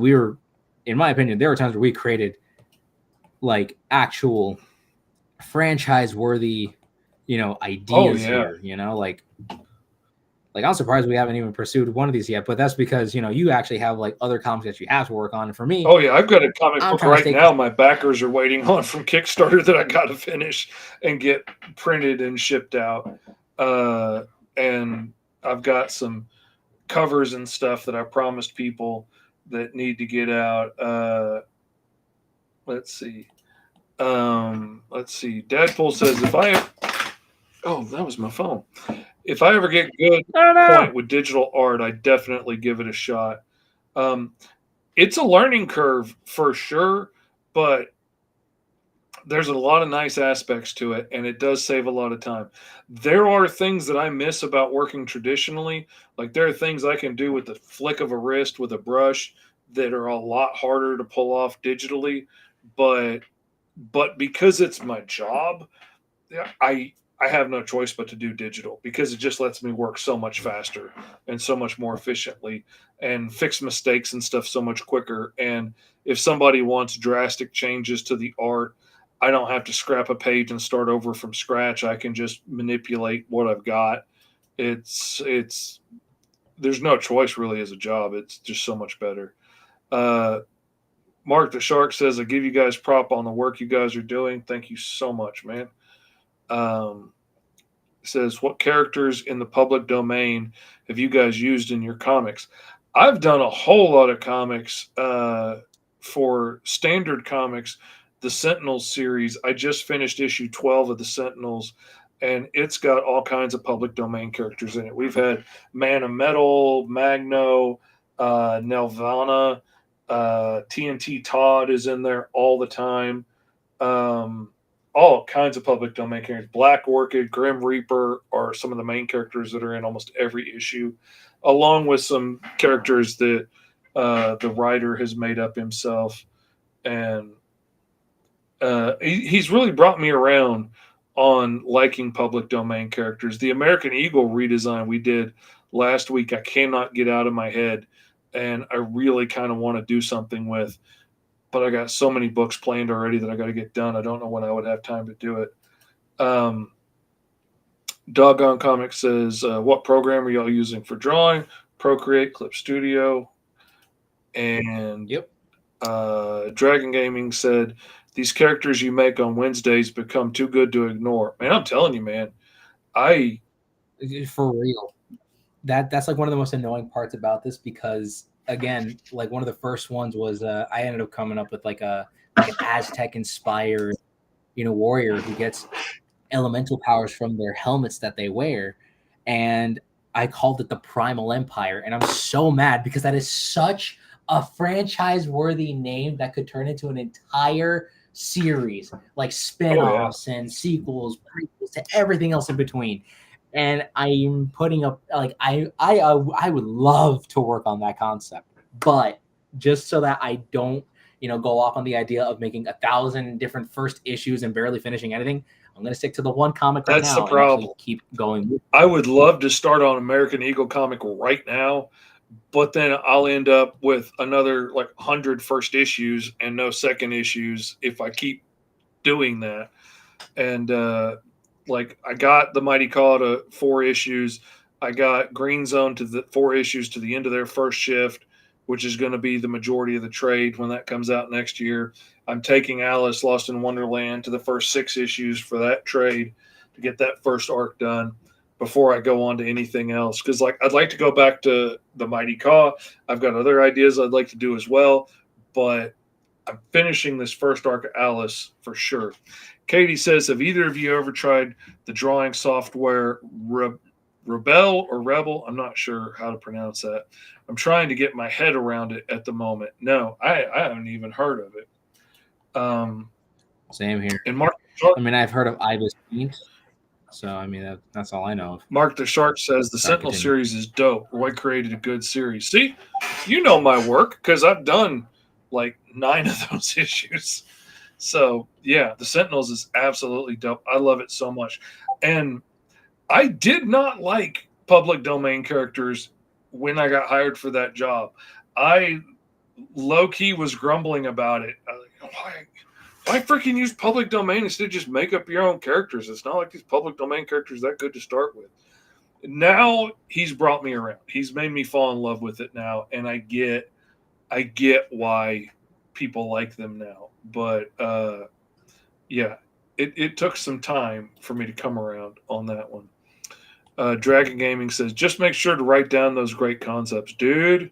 in my opinion, there were times where we created like actual franchise worthy, ideas here, like I'm surprised we haven't even pursued one of these yet, but that's because, you actually have like other comics that you have to work on. And for me, oh yeah, I've got a comic book right now. My backers are waiting on from Kickstarter that I got to finish and get printed and shipped out. And I've got some covers and stuff that I promised people that need to get out. Let's see. Deadpool says oh, that was my phone. If I ever get good point with digital art, I definitely give it a shot. It's a learning curve for sure, but there's a lot of nice aspects to it, and it does save a lot of time. There are things that I miss about working traditionally. Like, there are things I can do with the flick of a wrist with a brush that are a lot harder to pull off digitally. But because it's my job, I have no choice but to do digital because it just lets me work so much faster and so much more efficiently and fix mistakes and stuff so much quicker. And if somebody wants drastic changes to the art, I don't have to scrap a page and start over from scratch. I can just manipulate what I've got. There's no choice really as a job. It's just so much better. Mark the Shark says, I give you guys prop on the work you guys are doing. Thank you so much, man. Says, what characters in the public domain have you guys used in your comics? I've done a whole lot of comics for standard comics. The Sentinels series, I just finished issue 12 of the Sentinels, and it's got all kinds of public domain characters in it. We've had Man of Metal, Magno, Nelvana, TNT Todd is in there all the time. All kinds of public domain characters. Black Orchid, Grim Reaper are some of the main characters that are in almost every issue, along with some characters that the writer has made up himself. And he's really brought me around on liking public domain characters. The American Eagle redesign we did last week, I cannot get out of my head, and I really kind of want to do something with. But I got so many books planned already that I got to get done. I don't know when I would have time to do it. Doggone Comics says, what program are y'all using for drawing? Procreate, Clip Studio. And Dragon Gaming said, these characters you make on Wednesdays become too good to ignore. Man, I'm telling you, man. For real. That's like one of the most annoying parts about this because, again, like one of the first ones was I ended up coming up with like an Aztec inspired, warrior who gets elemental powers from their helmets that they wear, and I called it the Primal Empire, and I'm so mad because that is such a franchise worthy name that could turn into an entire series, like spin-offs and sequels, prequels to everything else in between. And I'm putting up like I would love to work on that concept, but just so that I don't go off on the idea of making 1,000 different first issues and barely finishing anything, I'm going to stick to the one comic right now. That's the problem. And keep going. I would love to start on American Eagle comic right now, but then I'll end up with another like 100 first issues and no second issues if I keep doing that. And like I got the Mighty Call to 4 issues. I got Green Zone to the 4 issues to the end of their first shift, which is going to be the majority of the trade when that comes out next year. I'm taking Alice Lost in Wonderland to the first 6 issues for that trade to get that first arc done before I go on to anything else. Because like I'd like to go back to the Mighty Caw. I've got other ideas I'd like to do as well, but I'm finishing this first arc of Alice for sure. Katie says, have either of you ever tried the drawing software Rebel or Rebel? I'm not sure how to pronounce that. I'm trying to get my head around it at the moment. No, I haven't even heard of it. Same here. And Mark, I mean, I've heard of Ibis Paint, so I mean that's all I know of. Mark the Shark says the Sorry, Sentinel continue. series is dope. Roy created a good series. See, you know my work because I've done like 9 of those issues. So yeah, the Sentinels is absolutely dope. I love it so much. And I did not like public domain characters when I got hired for that job. I low key was grumbling about it. I was like, why freaking use public domain instead of just make up your own characters? It's not like these public domain characters that good to start with. Now he's brought me around. He's made me fall in love with it now, and I get why people like them now. But yeah, it took some time for me to come around on that one. Dragon Gaming says, just make sure to write down those great concepts. Dude,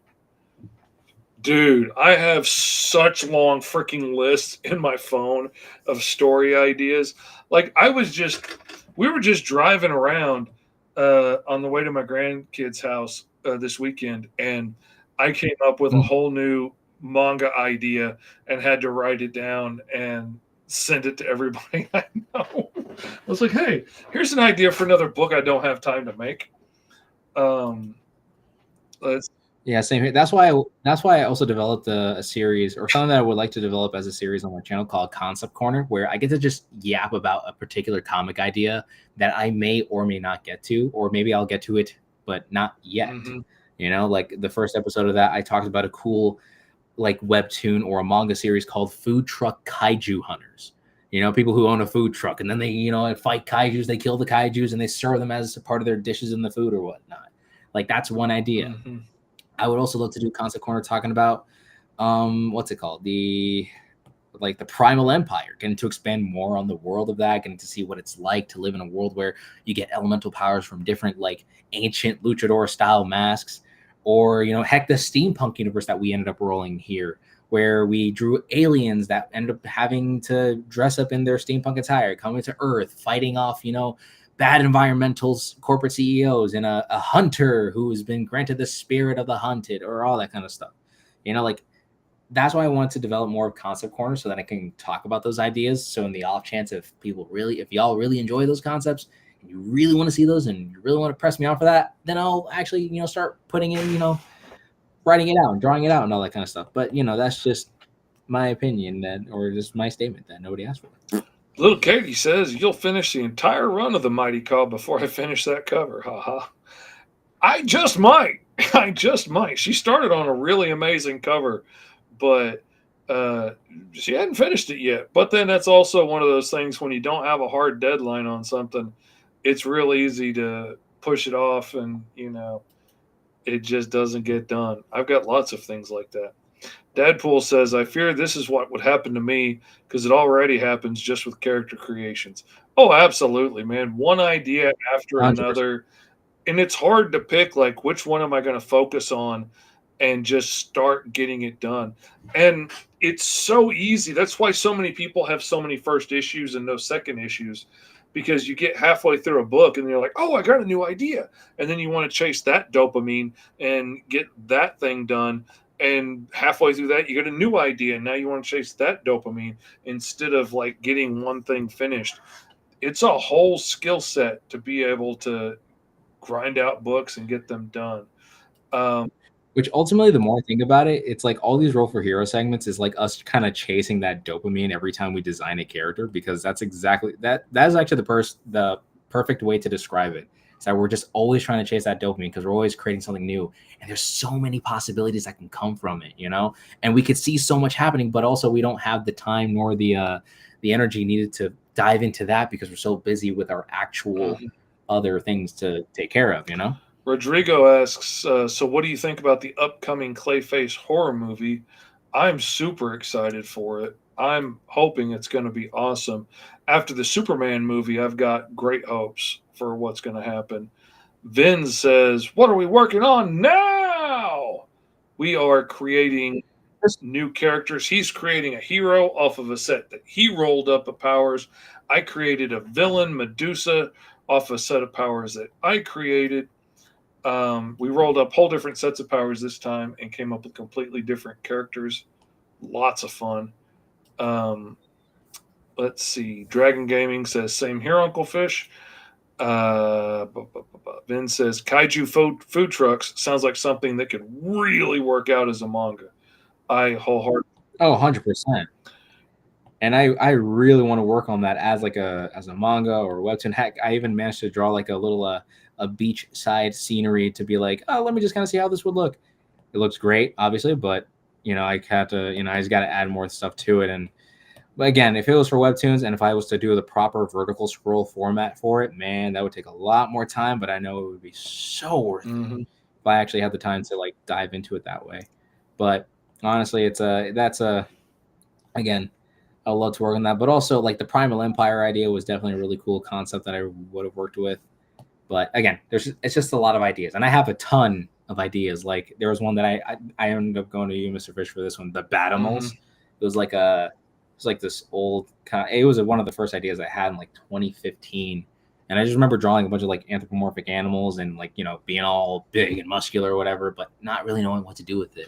I have such long freaking lists in my phone of story ideas. Like we were just driving around on the way to my grandkids' house this weekend, and I came up with a whole new manga idea and had to write it down and send it to everybody I know. I was like, hey, here's an idea for another book I don't have time to make. Yeah, same here. That's why I also developed a series, or something that I would like to develop as a series on my channel called Concept Corner, where I get to just yap about a particular comic idea that I may or may not get to, or maybe I'll get to it, but not yet. Mm-hmm. You know, like the first episode of that, I talked about a cool like webtoon or a manga series called Food Truck Kaiju Hunters. You know, people who own a food truck and then they, you know, fight kaijus, they kill the kaijus and they serve them as part of their dishes in the food or whatnot. Like that's one idea. Mm-hmm. I would also love to do Concept Corner talking about what's it called? The Primal Empire, getting to expand more on the world of that, getting to see what it's like to live in a world where you get elemental powers from different like ancient luchador style masks, or you know, heck, the steampunk universe that we ended up rolling here, where we drew aliens that ended up having to dress up in their steampunk attire, coming to Earth, fighting off, you know, bad environmentals, corporate CEOs, and a hunter who's been granted the spirit of the hunted, or all that kind of stuff. You know, like that's why I want to develop more of Concept Corner so that I can talk about those ideas. So in the off chance if y'all really enjoy those concepts and you really want to see those and you really want to press me on for that, then I'll actually, you know, start putting in, you know, writing it out and drawing it out and all that kind of stuff. But you know, that's just my opinion or just my statement that nobody asked for. Little Katie says, you'll finish the entire run of the Mighty Call before I finish that cover. Haha. I just might. She started on a really amazing cover, but she hadn't finished it yet. But then that's also one of those things when you don't have a hard deadline on something, it's real easy to push it off and, you know, it just doesn't get done. I've got lots of things like that. Dadpool says, I fear this is what would happen to me because it already happens just with character creations. Oh, absolutely, man. One idea after 100%. another. And it's hard to pick, like, which one am I going to focus on and just start getting it done. And it's so easy. That's why so many people have so many first issues and no second issues, because you get halfway through a book and you're like, oh, I got a new idea. And then you want to chase that dopamine and get that thing done. And halfway through that, you get a new idea. And now you want to chase that dopamine instead of like getting one thing finished. It's a whole skill set to be able to grind out books and get them done. Which ultimately, the more I think about it, it's like all these Roll for Hero segments is like us kind of chasing that dopamine every time we design a character, because that's exactly that. That is actually the perfect way to describe it. Is that we're just always trying to chase that dopamine because we're always creating something new, and there's so many possibilities that can come from it, you know. And we could see so much happening, but also we don't have the time nor the energy needed to dive into that because we're so busy with our actual other things to take care of, you know. Rodrigo asks, so what do you think about the upcoming Clayface horror movie? I'm super excited for it. I'm hoping it's going to be awesome. After the Superman movie, I've got great hopes for what's going to happen. Vin says, what are we working on now? We are creating new characters. He's creating a hero off of a set that he rolled up of powers. I created a villain, Medusa, off a set of powers that I created. We rolled up whole different sets of powers this time and came up with completely different characters. Lots of fun. Let's see. Dragon Gaming says, same here, Uncle Fish. Ben says, kaiju food trucks sounds like something that could really work out as a manga. I wholeheartedly. Oh, 100%. And I really want to work on that as a manga or webtoon. Heck, I even managed to draw like a little a beachside scenery to be like, oh, let me just kind of see how this would look. It looks great, obviously, but I have to, I just got to add more stuff to it. And but again, if it was for webtoons and if I was to do the proper vertical scroll format for it, man, that would take a lot more time. But I know it would be so worth it if I actually had the time to like dive into it that way. But honestly, again, I would love to work on that. But also, like the Primal Empire idea was definitely a really cool concept that I would have worked with. But again, it's just a lot of ideas, and I have a ton of ideas. Like there was one that I ended up going to you, Mr. Fish, for this one, the Batimals. It was like this old kind. It was one of the first ideas I had in like 2015, and I just remember drawing a bunch of like anthropomorphic animals and like being all big and muscular or whatever, but not really knowing what to do with it.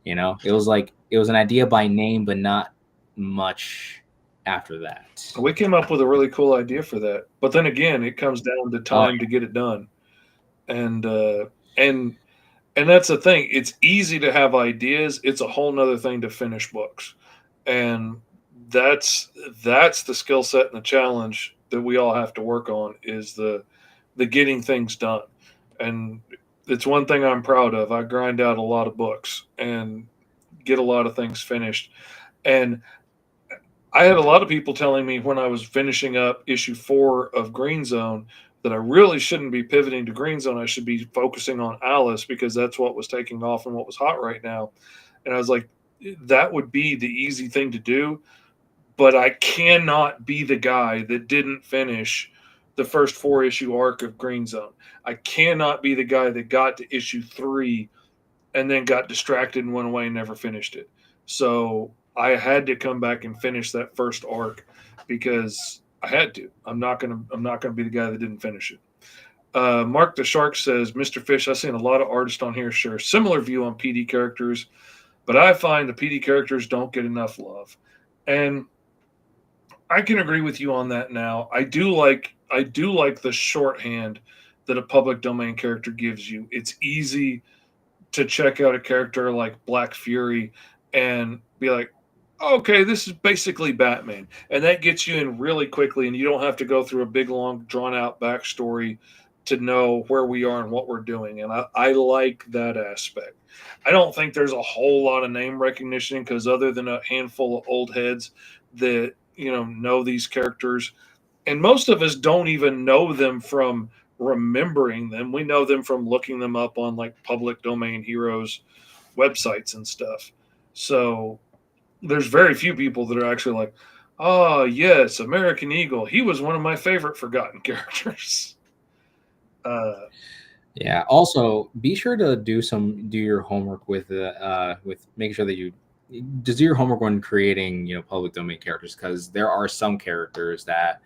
It was an idea by name, but not much after that. We came up with a really cool idea for that, but then again, it comes down to time to get it done, and that's the thing. It's easy to have ideas. It's a whole nother thing to finish books, and that's the skill set and the challenge that we all have to work on is the getting things done. And it's one thing I'm proud of. I grind out a lot of books and get a lot of things finished, and I had a lot of people telling me when I was finishing up issue 4 of Green Zone that I really shouldn't be pivoting to Green Zone. I should be focusing on Alice because that's what was taking off and what was hot right now. And I was like, that would be the easy thing to do, but I cannot be the guy that didn't finish the first 4-issue arc of Green Zone. I cannot be the guy that got to issue 3 and then got distracted and went away and never finished it. So I had to come back and finish that first arc because I had to. I'm not gonna be the guy that didn't finish it. Mark the Shark says, Mr. Fish, I've seen a lot of artists on here share similar view on PD characters, but I find the PD characters don't get enough love. And I can agree with you on that now. I do like the shorthand that a public domain character gives you. It's easy to check out a character like Black Fury and be like, okay, this is basically Batman. And that gets you in really quickly, and you don't have to go through a big, long, drawn-out backstory to know where we are and what we're doing. And I like that aspect. I don't think there's a whole lot of name recognition because other than a handful of old heads that, know these characters, and most of us don't even know them from remembering them. We know them from looking them up on like public domain heroes websites and stuff. So there's very few people that are actually like, oh, yes, American Eagle. He was one of my favorite forgotten characters. Yeah. Also, be sure to do your homework with making sure that you just do your homework when creating public domain characters, because there are some characters that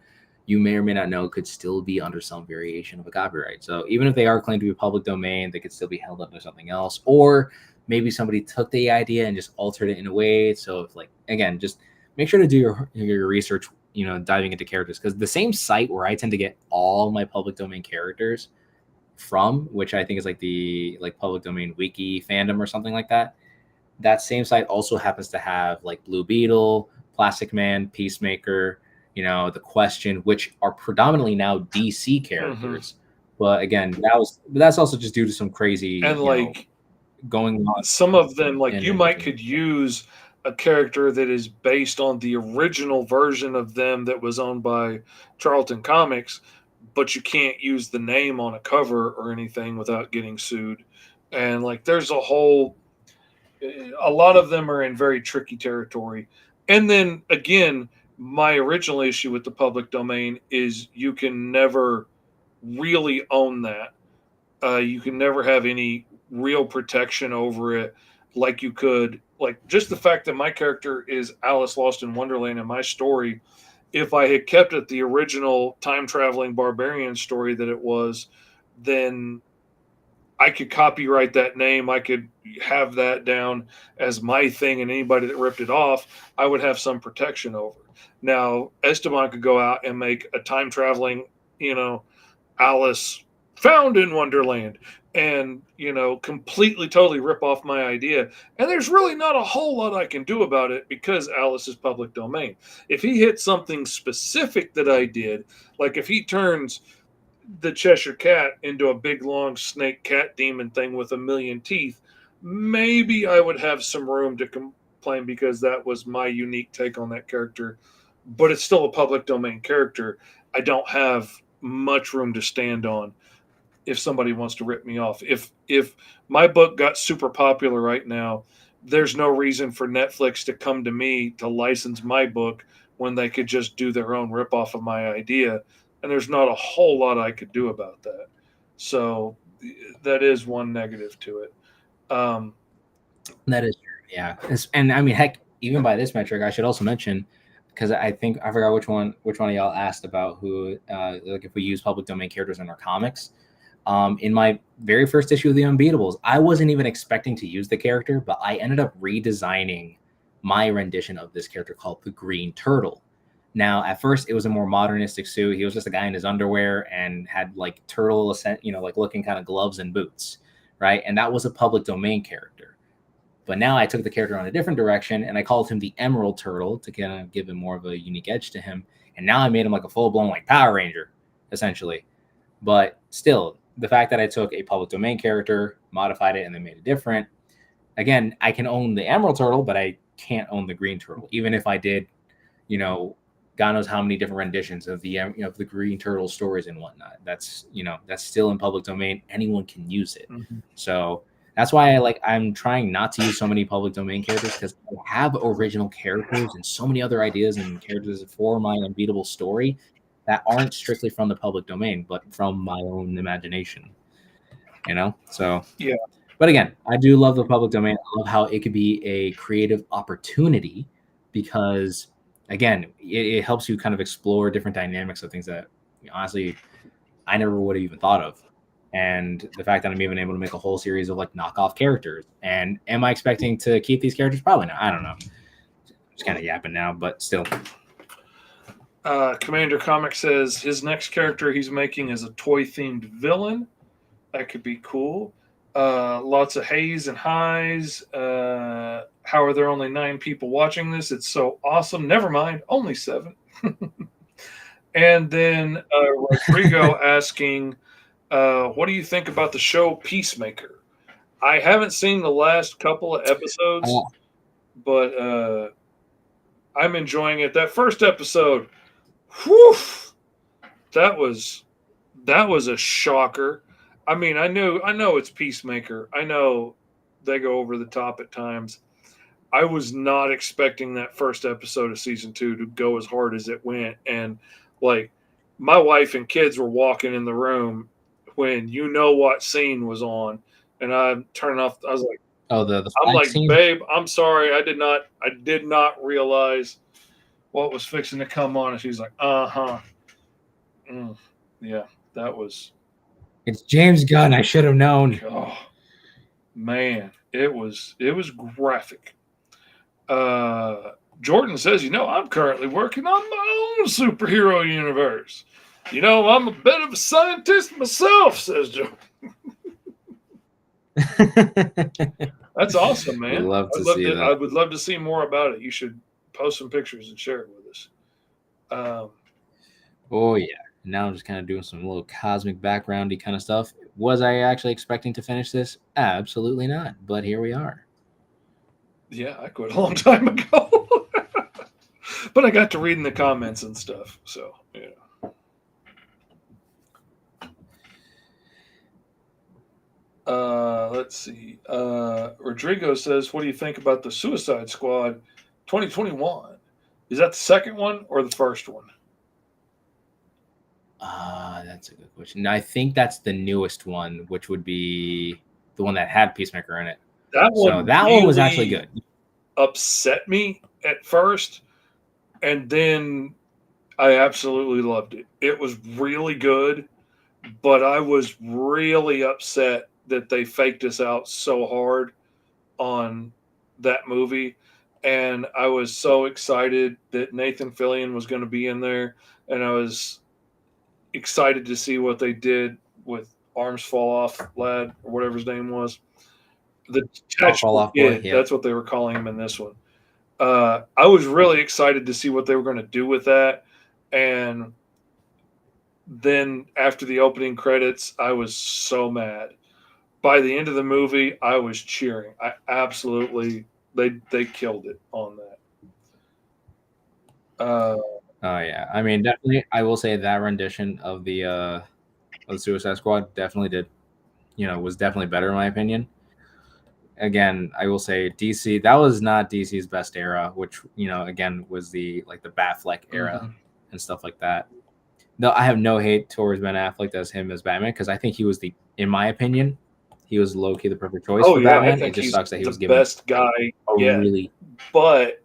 you may or may not know could still be under some variation of a copyright. So even if they are claimed to be public domain, they could still be held under something else, or maybe somebody took the idea and just altered it in a way. So if again, just make sure to do your research, diving into characters, because the same site where I tend to get all my public domain characters from, which I think is like the public domain wiki fandom or something like that. That same site also happens to have like Blue Beetle, Plastic Man, Peacemaker, The Question, which are predominantly now DC characters. But again, that's also just due to some crazy and going on. Some of them, you might could use a character that is based on the original version of them that was owned by Charlton Comics, but you can't use the name on a cover or anything without getting sued. And there's a lot of them are in very tricky territory. And then again, my original issue with the public domain is you can never really own that. You can never have any real protection over it like you could like just the fact that my character is Alice Lost in Wonderland in my story, if I had kept it the original time traveling barbarian story that it was, then I could copyright that name. I could have that down as my thing, and anybody that ripped it off, I would have some protection over. Now, Esteban could go out and make a time traveling, Alice found in Wonderland, and completely totally rip off my idea. And there's really not a whole lot I can do about it because Alice is public domain. If he hits something specific that I did, like if he turns the Cheshire Cat into a big long snake cat demon thing with a million teeth, maybe I would have some room to complain because that was my unique take on that character. But it's still a public domain character. I don't have much room to stand on if somebody wants to rip me off. If my book got super popular right now, there's no reason for Netflix to come to me to license my book when they could just do their own ripoff of my idea. And there's not a whole lot I could do about that. So that is one negative to it. That is true, yeah. And I mean, heck, even by this metric, I should also mention, because I think I forgot which one of y'all asked about who, like if we use public domain characters in our comics. In my very first issue of the Unbeatables, I wasn't even expecting to use the character, but I ended up redesigning my rendition of this character called the Green Turtle. Now, at first, it was a more modernistic suit. He was just a guy in his underwear and had like turtle, like looking kind of gloves and boots, right? And that was a public domain character. But now I took the character on a different direction and I called him the Emerald Turtle to kind of give him more of a unique edge to him. And now I made him like a full-blown like Power Ranger, essentially. But still, the fact that I took a public domain character, modified it, and then made it different. Again, I can own the Emerald Turtle, but I can't own the Green Turtle, even if I did, God knows how many different renditions of the the Green Turtle stories and whatnot. That's still in public domain. Anyone can use it. Mm-hmm. So that's why I'm trying not to use so many public domain characters, because I have original characters and so many other ideas and characters for my unbeatable story that aren't strictly from the public domain, but from my own imagination. So yeah. But again, I do love the public domain. I love how it could be a creative opportunity because, again, it helps you kind of explore different dynamics of things that honestly I never would have even thought of. And the fact that I'm even able to make a whole series of like knockoff characters. And am I expecting to keep these characters? Probably not. I don't know. Just kind of yapping now, but still. Commander Comic says his next character he's making is a toy-themed villain. That could be cool. Lots of haze and highs. How are there only 9 people watching this? It's so awesome. Never mind, only 7. And then Rodrigo asking, what do you think about the show Peacemaker? I haven't seen the last couple of episodes, but I'm enjoying it. That first episode, whew, that was a shocker. I mean, I know it's Peacemaker. I know they go over the top at times. I was not expecting that first episode of season 2 to go as hard as it went. And like my wife and kids were walking in the room when what scene was on, and I turned off. I was like, "Oh, the I'm like, scene? Babe, I'm sorry, I did not realize what was fixing to come on." And she's like, "Uh-huh, yeah, that was." It's James Gunn. I should have known. Oh man, it was graphic. Jordan says, I'm currently working on my own superhero universe. I'm a bit of a scientist myself, says Jordan. That's awesome, man. I would love to see more about it. You should post some pictures and share it with us. Oh yeah. Now I'm just kind of doing some little cosmic backgroundy kind of stuff. Was I actually expecting to finish this? Absolutely not. But here we are. Yeah, I quit a long time ago. But I got to reading the comments and stuff. So, yeah. Let's see. Rodrigo says, what do you think about the Suicide Squad 2021? Is that the second one or the first one? That's a good question. I think that's the newest one, which would be the one that had Peacemaker in it. That one was actually good. upset me at first, and then I absolutely loved it. It was really good, but I was really upset that they faked us out so hard on that movie. And I was so excited that Nathan Fillion was going to be in there, and I was excited to see what they did with Arms Fall Off Lad, or whatever his name was. The Fall detachable Off Boy, kid, yep. that's what they were calling him in this one. I was really excited to see what they were going to do with that. And then after the opening credits, I was so mad. By the end of the movie, I was cheering. I absolutely they killed it on that. Oh yeah, I mean, definitely, I will say that rendition of the Suicide Squad definitely did, was definitely better in my opinion. Again, I will say DC, that was not DC's best era, which again was the Batfleck era and stuff like that. No, I have no hate towards Ben Affleck as him as Batman, because I think he was in my opinion, he was low key the perfect choice Oh for yeah, I Batman. It think just he's sucks that he the was given best guy a yet. really But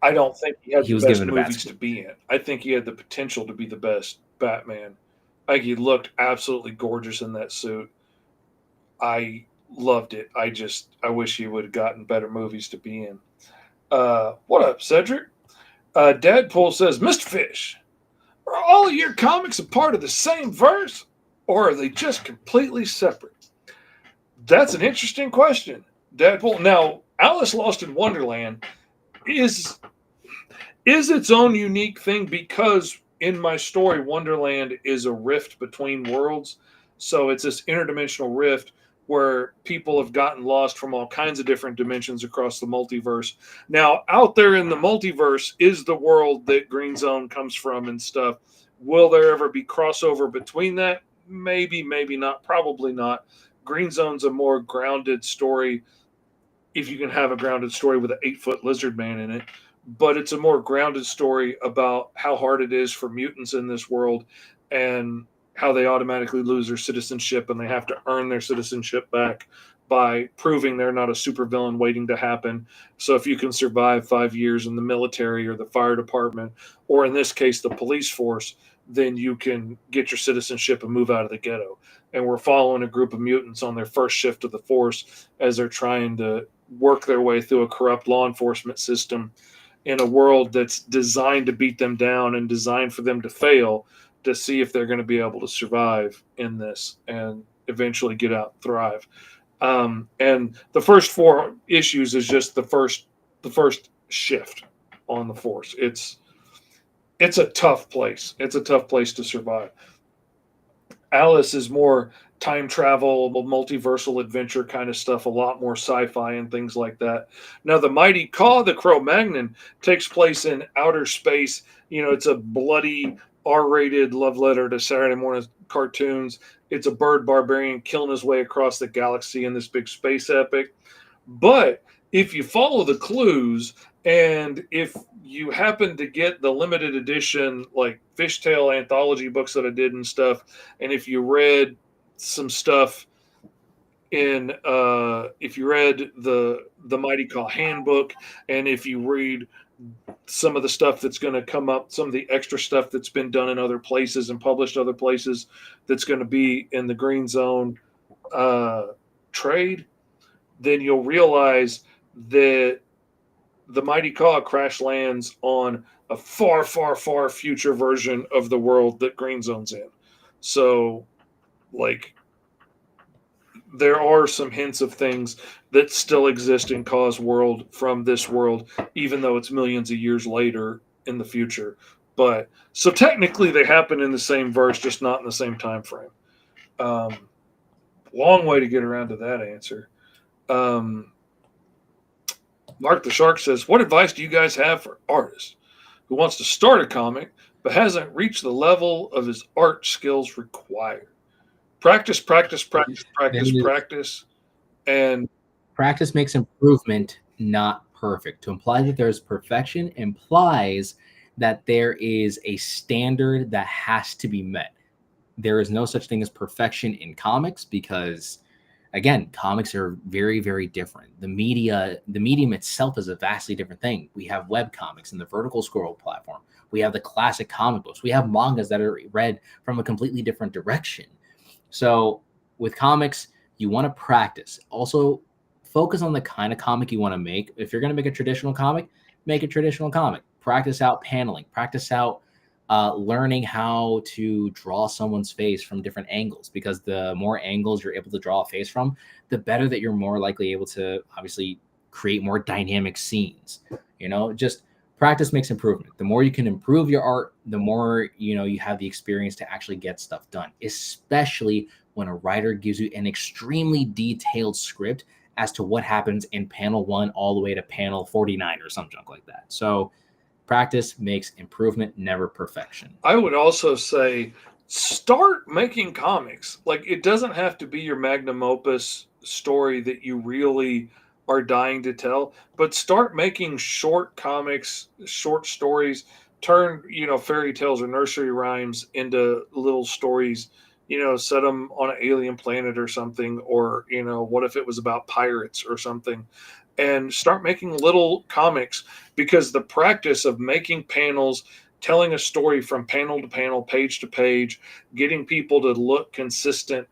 I don't think he had he the was best given a bad movies script. to be in. I think he had the potential to be the best Batman. I think he looked absolutely gorgeous in that suit. I loved it. I wish he would have gotten better movies to be in. What up, Cedric? Dadpool says, Mr. Fish, are all of your comics a part of the same verse, or are they just completely separate? That's an interesting question, Dadpool. Now, Alice Lost in Wonderland is its own unique thing, because in my story, Wonderland is a rift between worlds. So it's this interdimensional rift where people have gotten lost from all kinds of different dimensions across the multiverse. Now, out there in the multiverse is the world that Green Zone comes from and stuff. Will there ever be crossover between that? Maybe, maybe not, probably not. Green Zone's a more grounded story, if you can have a grounded story with an 8-foot lizard man in it. But it's a more grounded story about how hard it is for mutants in this world, and how they automatically lose their citizenship and they have to earn their citizenship back by proving they're not a supervillain waiting to happen. So if you can survive 5 years in the military or the fire department, or in this case, the police force, then you can get your citizenship and move out of the ghetto. And we're following a group of mutants on their first shift of the force as they're trying to work their way through a corrupt law enforcement system in a world that's designed to beat them down and designed for them to fail, to see if they're going to be able to survive in this and eventually get out and thrive. And the first 4 issues is just the first shift on the force. It's a tough place. It's a tough place to survive. Alice is more time travel, multiversal adventure kind of stuff, a lot more sci-fi and things like that. Now, the Mighty Caw, the Cro-Magnon, takes place in outer space. It's a bloody R-rated love letter to Saturday morning cartoons. It's a bird barbarian killing his way across the galaxy in this big space epic. But if you follow the clues, and if you happen to get the limited edition, like Fishtail anthology books that I did and stuff, and if you read some stuff if you read the Mighty Caw handbook, and if you read some of the stuff that's going to come up, some of the extra stuff that's been done in other places and published other places, that's going to be in the Green Zone trade, then you'll realize that the Mighty Caw crash lands on a far, far, far future version of the world that Green Zone's in. So, there are some hints of things that still exist in Caw's world from this world, even though it's millions of years later in the future. But so technically, they happen in the same verse, just not in the same time frame. Long way to get around to that answer. Mark the Shark says, what advice do you guys have for artists who wants to start a comic but hasn't reached the level of his art skills required? Practice, practice, practice, practice, practice. And practice makes improvement, not perfect. To imply that there's perfection implies that there is a standard that has to be met. There is no such thing as perfection in comics, because again, comics are very, very different. The medium itself is a vastly different thing. We have web comics and the vertical scroll platform. We have the classic comic books. We have mangas that are read from a completely different direction. So with comics, you want to practice. Also, focus on the kind of comic you want to make. If you're going to make a traditional comic, make a traditional comic. Practice out paneling. Practice out learning how to draw someone's face from different angles, because the more angles you're able to draw a face from, the better that you're more likely able to obviously create more dynamic scenes. Just practice makes improvement. The more you can improve your art, the more you have the experience to actually get stuff done, especially when a writer gives you an extremely detailed script as to what happens in panel 1 all the way to panel 49 or some junk like that. So practice makes improvement, never perfection. I would also say start making comics. Like, it doesn't have to be your magnum opus story that you really are dying to tell, but start making short comics, short stories. Turn, fairy tales or nursery rhymes into little stories. Set them on an alien planet or something, or what if it was about pirates or something, and start making little comics, because the practice of making panels, telling a story from panel to panel, page to page, getting people to look consistent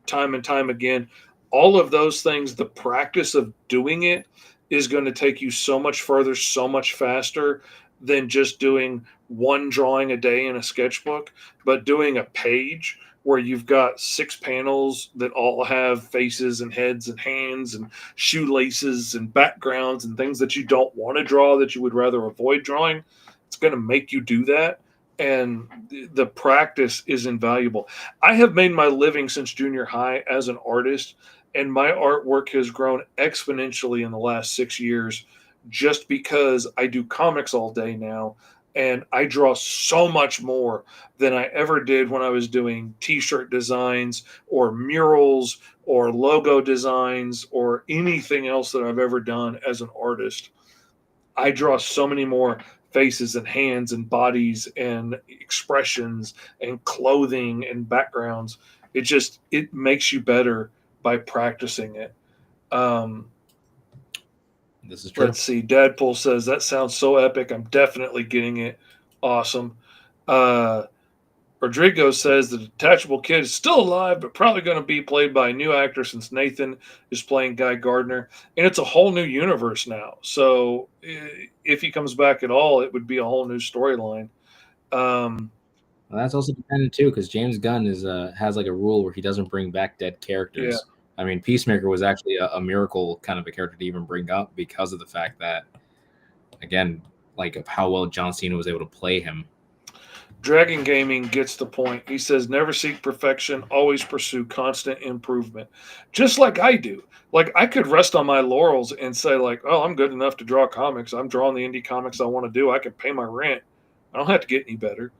time and time again, all of those things, the practice of doing it is going to take you so much further, so much faster than just doing one drawing a day in a sketchbook. But doing a page where you've got 6 panels that all have faces and heads and hands and shoelaces and backgrounds and things that you don't want to draw, that you would rather avoid drawing, it's going to make you do that. And the practice is invaluable. I have made my living since junior high as an artist, and my artwork has grown exponentially in the last 6 years just because I do comics all day now. And I draw so much more than I ever did when I was doing t-shirt designs or murals or logo designs or anything else that I've ever done as an artist. I draw so many more faces and hands and bodies and expressions and clothing and backgrounds. It makes you better by practicing it. This is true. Let's see. Dadpool says, that sounds so epic. I'm definitely getting it. Awesome. Rodrigo says the detachable kid is still alive, but probably going to be played by a new actor since Nathan is playing Guy Gardner. And it's a whole new universe now. So if he comes back at all, it would be a whole new storyline. Well, that's also dependent too, because James Gunn has like a rule where he doesn't bring back dead characters. Yeah. I mean, Peacemaker was actually a miracle kind of a character to even bring up because of the fact that, again, like of how well John Cena was able to play him. Dragon Gaming gets the point. He says, never seek perfection, always pursue constant improvement. Just like I do. Like, I could rest on my laurels and say, like, oh, I'm good enough to draw comics. I'm drawing the indie comics I want to do. I can pay my rent. I don't have to get any better.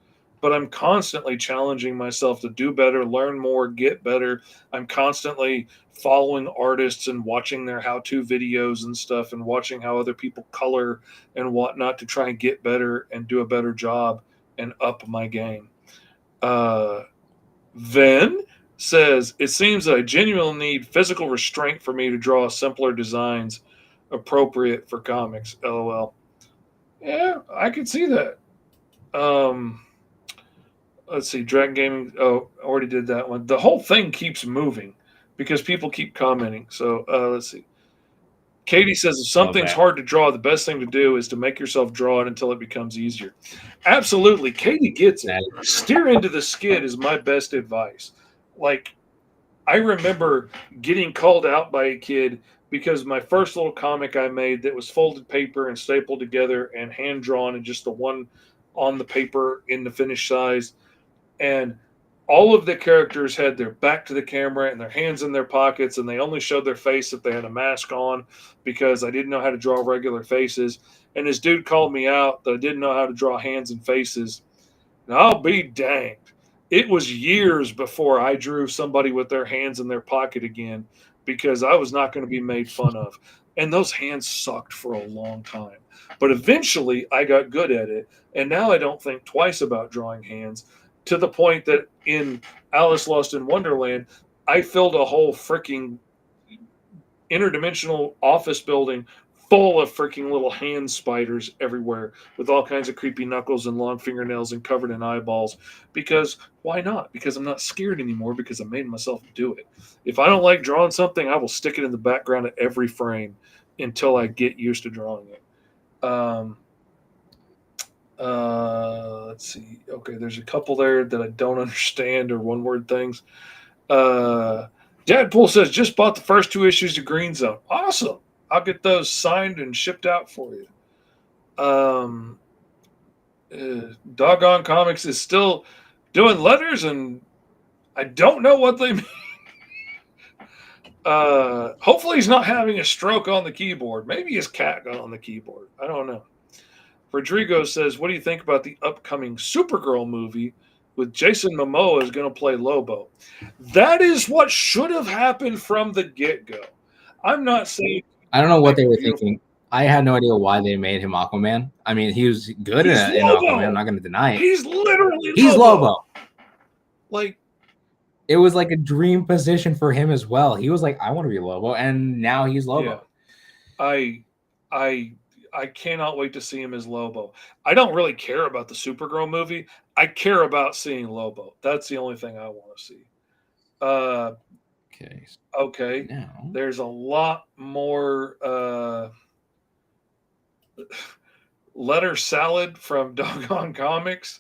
But I'm constantly challenging myself to do better, learn more, get better. I'm constantly following artists and watching their how-to videos and stuff, and watching how other people color and whatnot to try and get better and do a better job and up my game. Ven says, it seems that I genuinely need physical restraint for me to draw simpler designs appropriate for comics. LOL. Yeah, I could see that. Let's see, Dragon Gaming. Oh, already did that one. The whole thing keeps moving because people keep commenting. So let's see. Katie says, if something's hard to draw, the best thing to do is to make yourself draw it until it becomes easier. Absolutely. Katie gets it. Steer into the skid is my best advice. Like, I remember getting called out by a kid because my first little comic I made that was folded paper and stapled together and hand drawn and just the one on the paper in the finished size. And all of the characters had their back to the camera and their hands in their pockets, and they only showed their face if they had a mask on because I didn't know how to draw regular faces. And this dude called me out that I didn't know how to draw hands and faces. And I'll be danged. It was years before I drew somebody with their hands in their pocket again because I was not going to be made fun of. And those hands sucked for a long time. But eventually I got good at it, and now I don't think twice about drawing hands, to the point that in Alice Lost in Wonderland, I filled a whole freaking interdimensional office building full of freaking little hand spiders everywhere with all kinds of creepy knuckles and long fingernails and covered in eyeballs. Because why not? Because I'm not scared anymore because I made myself do it. If I don't like drawing something, I will stick it in the background of every frame until I get used to drawing it. Let's see. Okay, there's a couple there that I don't understand or one word things. Deadpool says, just bought the first 2 issues of Green Zone. Awesome. I'll get those signed and shipped out for you. Doggone Comics is still doing letters, and I don't know what they mean. Hopefully he's not having a stroke on the keyboard. Maybe his cat got on the keyboard. I don't know. Rodrigo says, what do you think about the upcoming Supergirl movie with Jason Momoa is going to play Lobo? That is what should have happened from the get-go. I'm not saying... I don't know what they were thinking. I had no idea why they made him Aquaman. I mean, he was good in Aquaman. I'm not going to deny it. He's literally He's Lobo. Like, it was like a dream position for him as well. He was like, I want to be Lobo, and now he's Lobo. Yeah. I cannot wait to see him as Lobo. I don't really care about the Supergirl movie. I care about seeing Lobo. That's the only thing I want to see. Okay. Now. There's a lot more letter salad from Doggone Comics.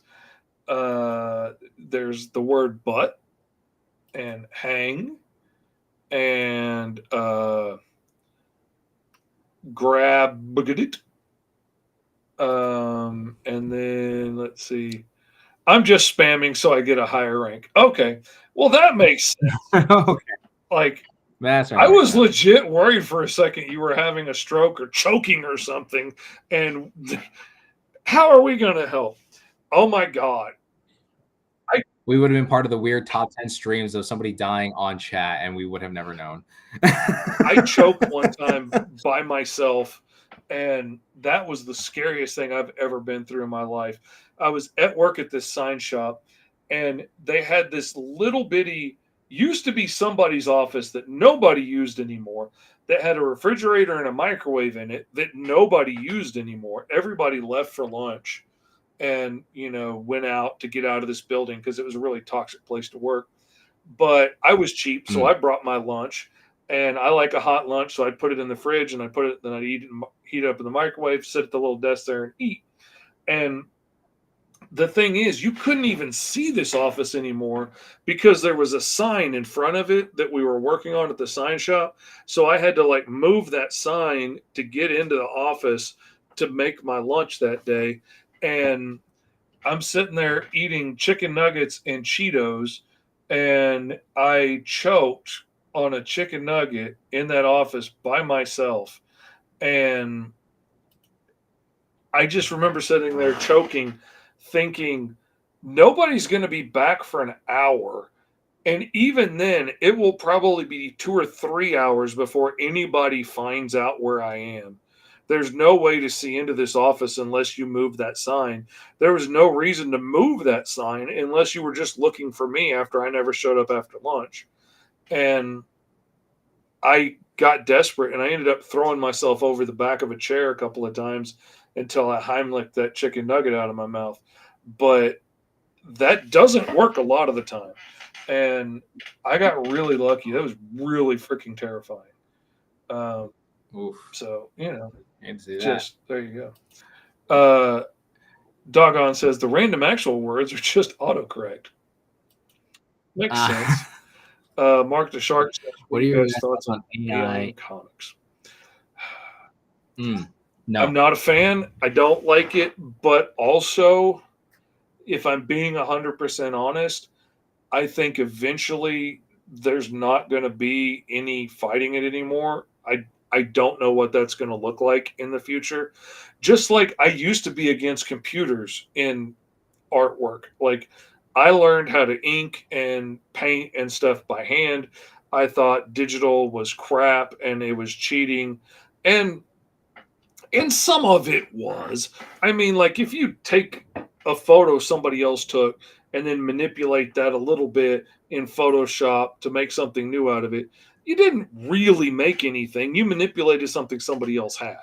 There's the word butt and hang and grab it. And then let's see. I'm just spamming so I get a higher rank. Okay. Well, that makes sense. Okay. Like, that's right. I was legit worried for a second you were having a stroke or choking or something. And how are we going to help? Oh my God. We would have been part of the weird top 10 streams of somebody dying on chat, and we would have never known. I choked one time by myself, and that was the scariest thing I've ever been through in my life. I was at work at this sign shop, and they had this little bitty, used to be somebody's office that nobody used anymore, that had a refrigerator and a microwave in it that nobody used anymore. Everybody left for lunch and, went out to get out of this building because it was a really toxic place to work. But I was cheap, so I brought my lunch, and I like a hot lunch, so I'd put it in the fridge, and then I'd heat it up in the microwave, sit at the little desk there and eat. And the thing is, you couldn't even see this office anymore because there was a sign in front of it that we were working on at the sign shop. So I had to move that sign to get into the office to make my lunch that day. And I'm sitting there eating chicken nuggets and Cheetos, and I choked on a chicken nugget in that office by myself. And I just remember sitting there choking, thinking, nobody's going to be back for an hour. And even then, it will probably be 2 or 3 hours before anybody finds out where I am. There's no way to see into this office unless you move that sign. There was no reason to move that sign unless you were just looking for me after I never showed up after lunch. And I got desperate, and I ended up throwing myself over the back of a chair a couple of times until I Heimlicked that chicken nugget out of my mouth. But that doesn't work a lot of the time. And I got really lucky. That was really freaking terrifying. So, just there you go. Doggone says the random actual words are just autocorrect. Makes sense. Mark the Shark says, what are your thoughts on AI comics? No. I'm not a fan. I don't like it, but also, if I'm being 100% honest, I think eventually there's not going to be any fighting it anymore. I don't know what that's going to look like in the future. Just like I used to be against computers in artwork. Like, I learned how to ink and paint and stuff by hand. I thought digital was crap and it was cheating. And some of it was. I mean, if you take a photo somebody else took and then manipulate that a little bit in Photoshop to make something new out of it, you didn't really make anything. You manipulated something somebody else had.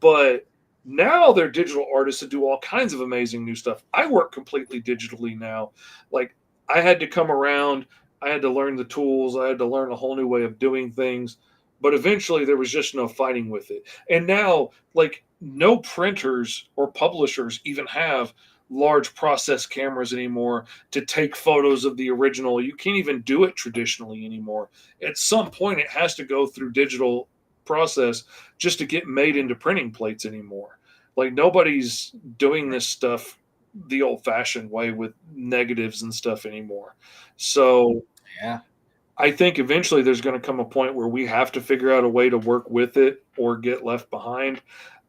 But now they're digital artists that do all kinds of amazing new stuff. I work completely digitally now. Like, I had to come around, I had to learn the tools, I had to learn a whole new way of doing things. But eventually there was just no fighting with it. And now, like, no printers or publishers even have large process cameras anymore to take photos of the original. You can't even do it traditionally anymore. At some point, it has to go through digital process just to get made into printing plates anymore. Like, nobody's doing this stuff the old fashioned way with negatives and stuff anymore. So Yeah. I think eventually there's going to come a point where we have to figure out a way to work with it or get left behind.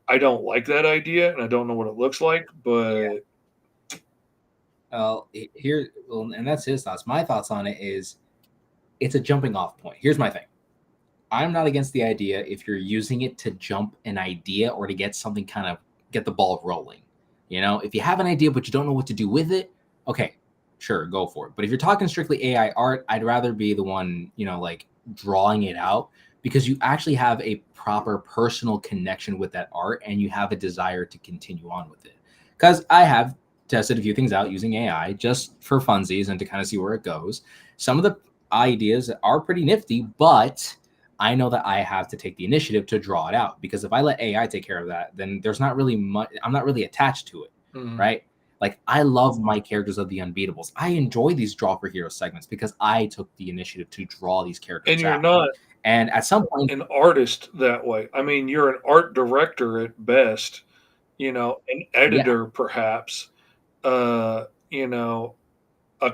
I don't like that idea and I don't know what it looks like, but Well, and that's his thoughts. My thoughts on it is it's a jumping off point. Here's my thing. I'm not against the idea if you're using it to jump an idea or to get something kind of get the ball rolling. You know, if you have an idea but you don't know what to do with it, okay, sure, go for it. But if you're talking strictly AI art, I'd rather be the one, like drawing it out because you actually have a proper personal connection with that art and you have a desire to continue on with it. Because I have tested a few things out using AI just for funsies and to kind of see where it goes. Some of the ideas are pretty nifty, but I know that I have to take the initiative to draw it out because if I let AI take care of that, then there's not really much, I'm not really attached to it, right? Like, I love my characters of the Unbeatables. I enjoy these Draw for Hero segments because I took the initiative to draw these characters and you're out. not And at some point, an artist that way. I mean, you're an art director at best, an editor perhaps, a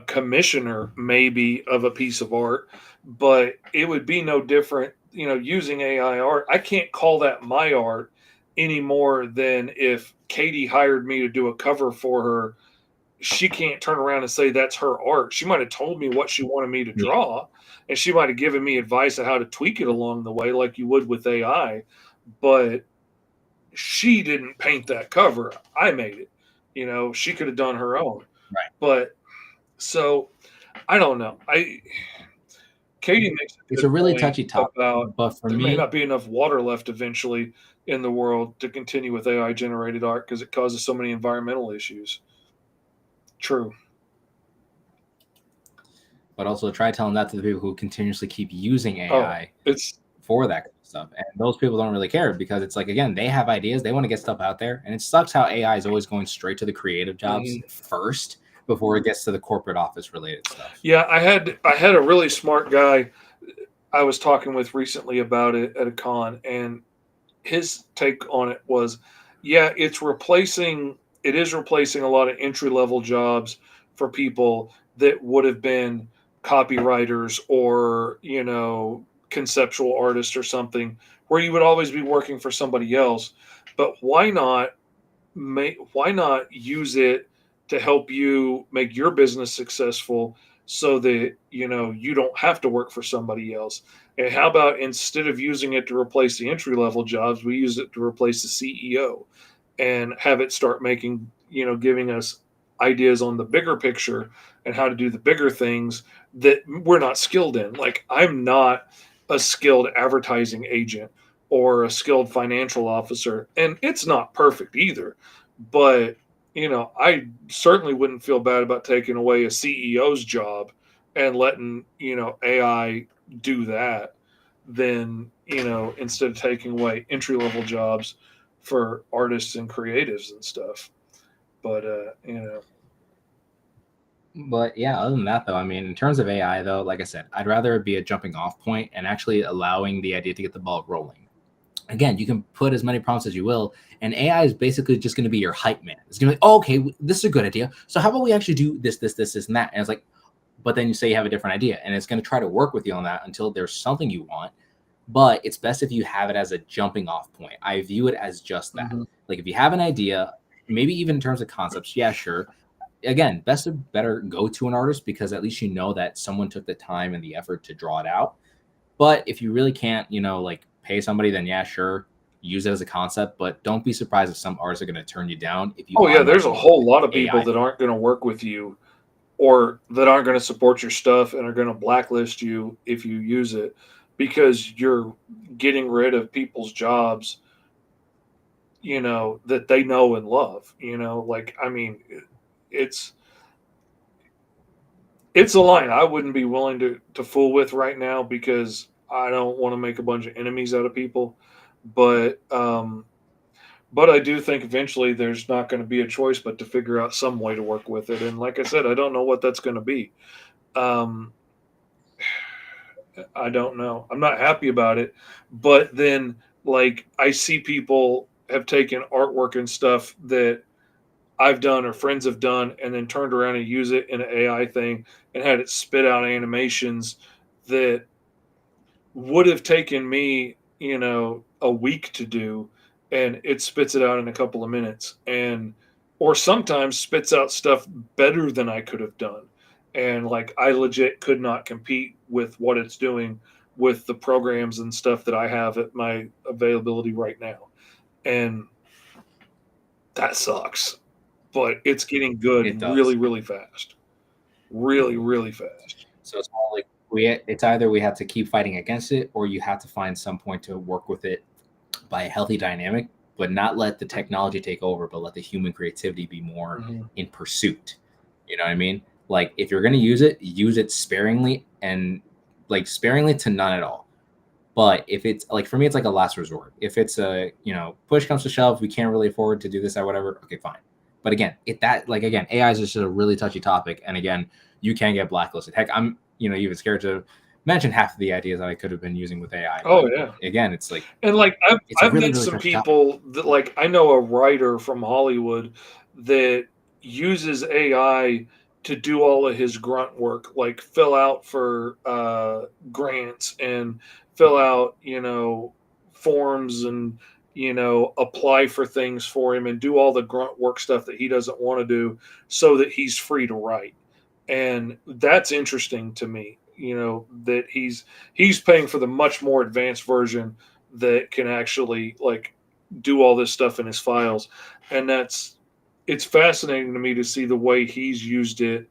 commissioner maybe of a piece of art, but it would be no different, using AI art. I can't call that my art any more than if Katie hired me to do a cover for her. She can't turn around and say that's her art. She might have told me what she wanted me to draw, and she might have given me advice on how to tweak it along the way, like you would with AI. But she didn't paint that cover. I made it. She could have done her own. Right. But so I don't know. Katie makes it's a really touchy topic. About but for there me, may not be enough water left eventually in the world to continue with AI generated art because it causes so many environmental issues. True. But also try telling that to the people who continuously keep using AI for that kind of stuff. And those people don't really care because it's like, again, they have ideas. They want to get stuff out there. And it sucks how AI is always going straight to the creative jobs first before it gets to the corporate office related stuff. Yeah, I had a really smart guy I was talking with recently about it at a con, and his take on it was, yeah, it is replacing a lot of entry level jobs for people that would have been copywriters or, conceptual artists or something where you would always be working for somebody else. But why not use it to help you make your business successful so that, you don't have to work for somebody else? And how about instead of using it to replace the entry level jobs, we use it to replace the CEO and have it start making, giving us ideas on the bigger picture and how to do the bigger things that we're not skilled in. Like, I'm not a skilled advertising agent or a skilled financial officer, and it's not perfect either. But, I certainly wouldn't feel bad about taking away a CEO's job and letting, AI do that than, instead of taking away entry level jobs for artists and creatives and stuff. But, But yeah, other than that, though, I mean, in terms of AI, though, like I said, I'd rather it be a jumping off point and actually allowing the idea to get the ball rolling. Again, you can put as many prompts as you will, and AI is basically just going to be your hype man. It's going to be like, oh, okay, this is a good idea. So how about we actually do this, and that? And it's like, but then you say you have a different idea, and it's going to try to work with you on that until there's something you want. But it's best if you have it as a jumping off point. I view it as just that. Like, if you have an idea, maybe even in terms of concepts, yeah, sure. Again, better go to an artist because at least you know that someone took the time and the effort to draw it out. But if you really can't, like pay somebody, then yeah, sure, use it as a concept. But don't be surprised if some artists are going to turn you down. If you there's a whole lot of people that aren't going to work with you or that aren't going to support your stuff and are going to blacklist you if you use it. because you're getting rid of people's jobs, that they know and love. Like, I mean, it's it's a line I wouldn't be willing to fool with right now, because I don't want to make a bunch of enemies out of people. But I do think eventually there's not going to be a choice but to figure out some way to work with it. And like I said, I don't know what that's going to be. Um, I don't know. I'm not happy about it. But then, like, I see people have taken artwork and stuff that I've done or friends have done, and then turned around and use it in an AI thing and had it spit out animations that would have taken me, a week to do, and it spits it out in a couple of minutes. And or sometimes spits out stuff better than I could have done. And like, I legit could not compete with what it's doing with the programs and stuff that I have at my availability right now. And that sucks. But it's getting good It really, does. really fast. Really, really fast. So it's more like it's either we have to keep fighting against it, or you have to find some point to work with it by a healthy dynamic, but not let the technology take over, but let the human creativity be more in pursuit. You know what I mean? Like, if you're going to use it sparingly, and like sparingly to none at all. But if it's like, for me, it's like a last resort. If it's a, push comes to shove, we can't really afford to do this or whatever. Okay, fine. But again, again, AI is just a really touchy topic. And again, you can get blacklisted. Heck, I'm, even scared to mention half of the ideas that I could have been using with AI. Oh, But yeah. again, it's like, And like, it's a I've really, met really some touchy topic. people that, like, I know a writer from Hollywood that uses AI to do all of his grunt work, like fill out for grants and fill out, forms, and apply for things for him and do all the grunt work stuff that he doesn't want to do, so that he's free to write. And that's interesting to me, that he's paying for the much more advanced version that can actually, like, do all this stuff in his files. And it's fascinating to me to see the way he's used it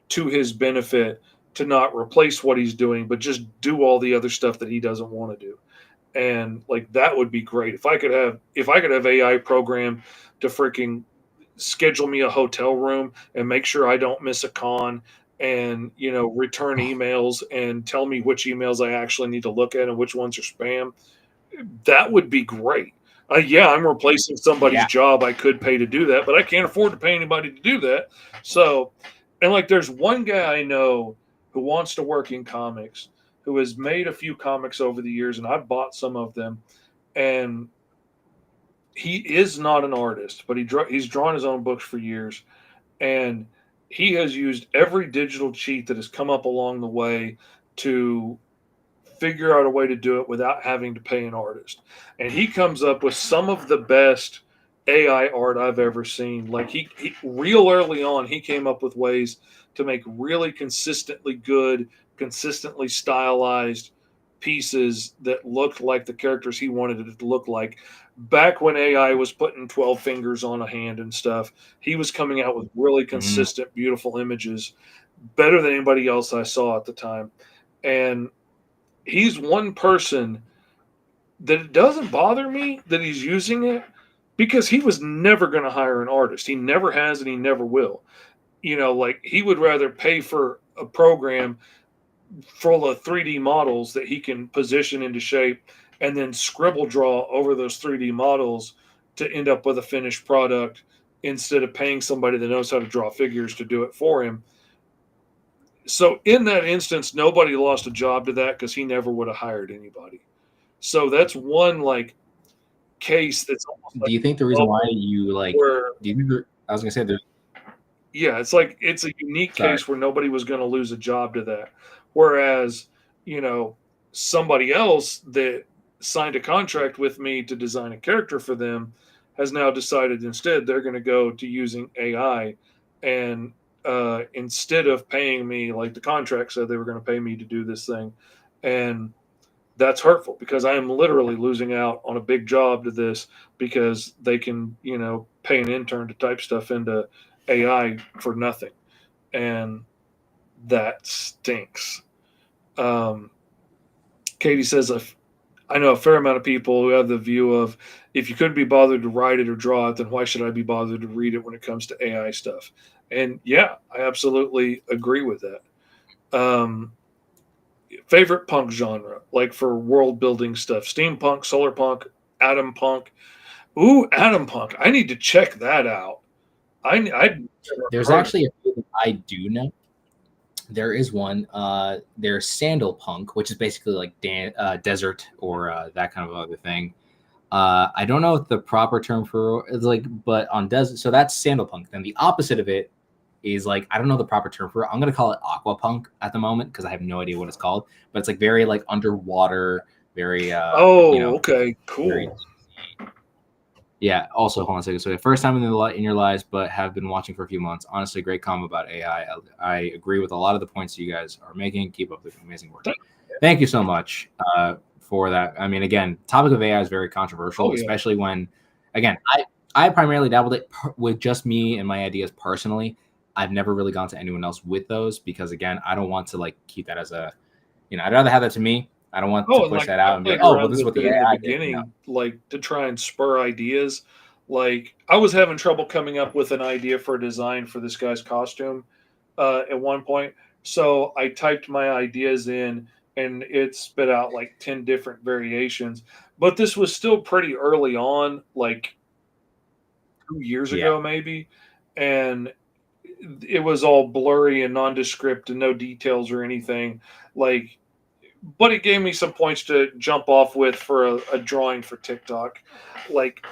to his benefit, to not replace what he's doing, but just do all the other stuff that he doesn't want to do. And like, that would be great if I could have AI program to freaking schedule me a hotel room and make sure I don't miss a con, and return emails and tell me which emails I actually need to look at and which ones are spam. That would be great. Yeah, I'm replacing somebody's job I could pay to do that, but I can't afford to pay anybody to do that. So, and like, there's one guy I know who wants to work in comics, who has made a few comics over the years, and I've bought some of them. And he is not an artist, but he's drawn his own books for years, and he has used every digital cheat that has come up along the way to figure out a way to do it without having to pay an artist. And he comes up with some of the best AI art I've ever seen. Like, he real early on, he came up with ways to make really consistently good, consistently stylized pieces that looked like the characters he wanted it to look like. Back when AI was putting 12 fingers on a hand and stuff, he was coming out with really consistent, beautiful images, better than anybody else I saw at the time. And he's one person that it doesn't bother me that he's using it, because he was never going to hire an artist. He never has, and he never will. Like, he would rather pay for a program full of 3D models that he can position into shape and then scribble draw over those 3D models to end up with a finished product, instead of paying somebody that knows how to draw figures to do it for him. So in that instance, nobody lost a job to that, because he never would have hired anybody. So that's one, like, case that's almost Do like, you think the reason why you like? where, Do you think I was gonna say there's yeah, it's like, it's a unique sorry. case where nobody was going to lose a job to that. Whereas, somebody else that signed a contract with me to design a character for them has now decided instead they're going to go to using AI. And instead of paying me like the contract said they were going to pay me to do this thing. And that's hurtful, because I am literally losing out on a big job to this, because they can, pay an intern to type stuff into AI for nothing. And that stinks. Um, Katie says, I know a fair amount of people who have the view of, if you couldn't be bothered to write it or draw it, then why should I be bothered to read it when it comes to AI stuff? And yeah, I absolutely agree with that. Favorite punk genre, like for world building stuff: steampunk, solar punk, atom punk. Ooh, atom punk. I need to check that out. There's actually a few that I do know. There is one. There's sandal punk, which is basically like desert or that kind of other thing. I don't know what the proper term for it's like, but on desert, so that's sandal punk. Then the opposite of it is like, I don't know the proper term for it. I'm gonna call it aqua punk at the moment because I have no idea what it's called. But it's like very like underwater, very okay, cool. Very, yeah. Also, hold on a second. So the first time in your lives, but have been watching for a few months. Honestly, great comment about AI. I agree with a lot of the points you guys are making. Keep up the amazing work. Thank you so much for that. I mean, again, topic of AI is very controversial, especially when, again, I primarily dabbled it with just me and my ideas personally. I've never really gone to anyone else with those because, again, I don't want to like keep that as a, I'd rather have that to me. I don't want to push that out and be like, oh, well, this is what the AI did. Beginning, like to try and spur ideas. Like I was having trouble coming up with an idea for a design for this guy's costume at one point. So I typed my ideas in and it spit out like 10 different variations. But this was still pretty early on, like 2 years ago, maybe. And it was all blurry and nondescript and no details or anything. Like, but it gave me some points to jump off with for a drawing for TikTok. Like,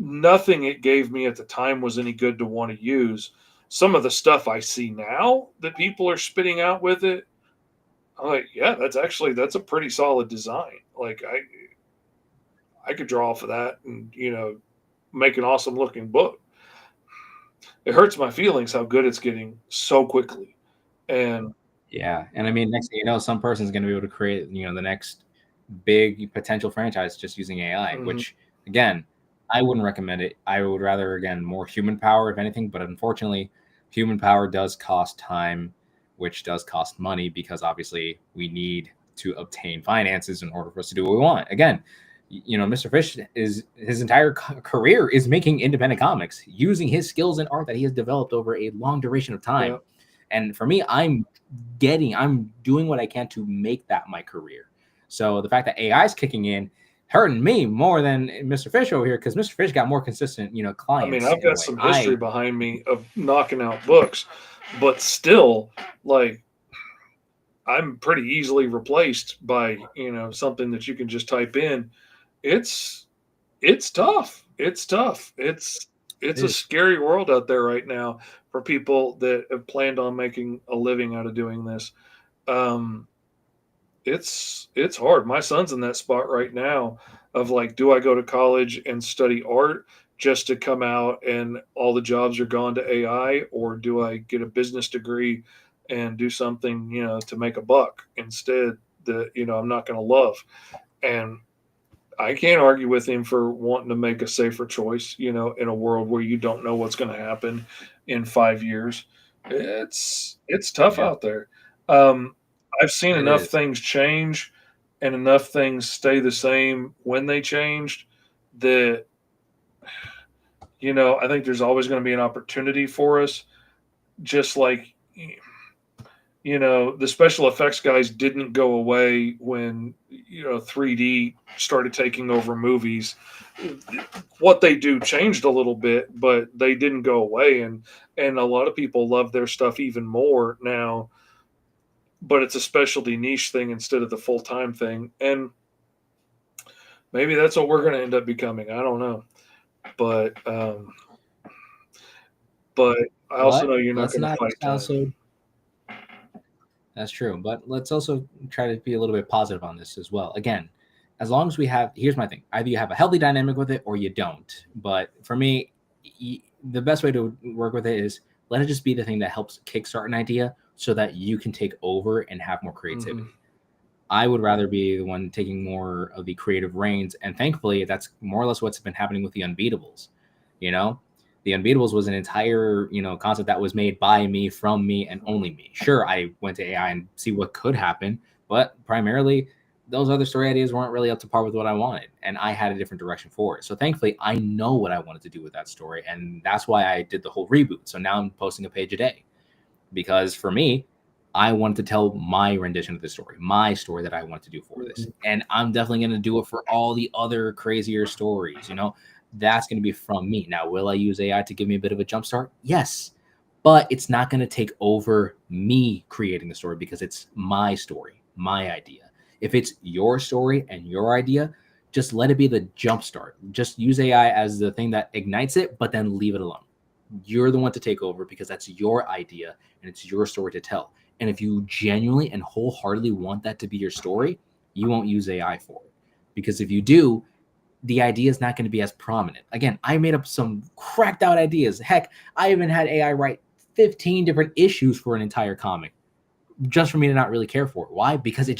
nothing it gave me at the time was any good to want to use. Some of the stuff I see now that people are spitting out with it, I'm like, yeah, that's a pretty solid design. Like I could draw off of that and make an awesome looking book. It hurts my feelings how good it's getting so quickly. And yeah, and I mean, next thing you know, some person's going to be able to create, the next big potential franchise just using AI, which again, I wouldn't recommend it. I would rather, again, more human power, if anything. But unfortunately, human power does cost time, which does cost money because obviously we need to obtain finances in order for us to do what we want. Again, Mr. Fish his entire career is making independent comics using his skills and art that he has developed over a long duration of time. Yeah. And for me, I'm doing what I can to make that my career. So the fact that AI is kicking in, hurting me more than Mr. Fish over here because Mr. Fish got more consistent, clients. I mean, I've got some history behind me of knocking out books, but still, like, I'm pretty easily replaced by something that you can just type in. It's tough. It's tough. It's a scary world out there right now for people that have planned on making a living out of doing this. It's hard. My son's in that spot right now of like, do I go to college and study art just to come out and all the jobs are gone to AI, or do I get a business degree and do something, to make a buck instead that, I'm not going to love. And I can't argue with him for wanting to make a safer choice, in a world where you don't know what's going to happen in 5 years. It's tough out there. I've seen enough things change and enough things stay the same when they changed that, I think there's always going to be an opportunity for us. Just like, the special effects guys didn't go away when, 3D started taking over movies. What they do changed a little bit, but they didn't go away. And a lot of people love their stuff even more now, but it's a specialty niche thing instead of the full-time thing. And maybe that's what we're going to end up becoming. I don't know. But I also know you're not going to fight time. That's true. But let's also try to be a little bit positive on this as well. Again, as long as here's my thing. Either you have a healthy dynamic with it or you don't. But for me, the best way to work with it is let it just be the thing that helps kickstart an idea so that you can take over and have more creativity. I would rather be the one taking more of the creative reins. And thankfully, that's more or less what's been happening with the Unbeatables. The Unbeatables was an entire, concept that was made by me, from me, and only me. Sure, I went to AI and see what could happen, But primarily, those other story ideas weren't really up to par with what I wanted, and I had a different direction for it. So thankfully, I know what I wanted to do with that story, and that's why I did the whole reboot. So now I'm posting a page a day, because for me, I wanted to tell my rendition of the story, my story that I wanted to do for this. And I'm definitely going to do it for all the other crazier stories. That's going to be from me. Now, will I use AI to give me a bit of a jump start? Yes. But it's not going to take over me creating the story, because it's my story, my idea. If it's your story and your idea, just let it be the jump start. Just use AI as the thing that ignites it, but then leave it alone. You're the one to take over, because that's your idea and it's your story to tell. And if you genuinely and wholeheartedly want that to be your story, you won't use AI for it. Because if you do, the idea is not going to be as prominent. Again, I made up some cracked out ideas. Heck, I even had AI write 15 different issues for an entire comic just for me to not really care for it. Why? Because it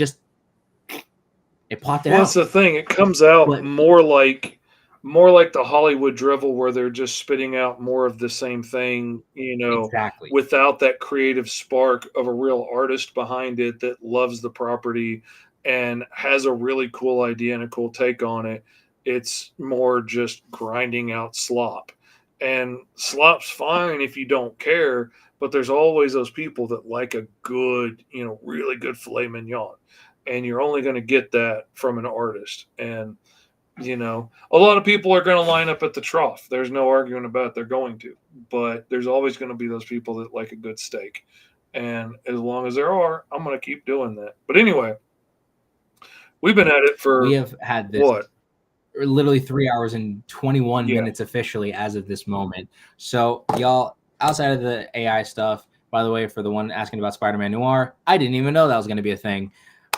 popped it out. That's the thing. It comes out But- more like the Hollywood drivel, where they're just spitting out more of the same thing, Exactly. without that creative spark of a real artist behind it that loves the property and has a really cool idea and a cool take on it. It's more just grinding out slop. And slop's fine if you don't care, but there's always those people that like a good, really good filet mignon. And you're only going to get that from an artist. And a lot of people are going to line up at the trough. There's no arguing about it. They're going to. But there's always going to be those people that like a good steak. And as long as there are, I'm going to keep doing that. But anyway, we've been at it for we have had this what? Literally 3 hours and 21 minutes officially as of this moment. So y'all, outside of the AI stuff, by the way, for the one asking about Spider-Man Noir, I didn't even know that was going to be a thing.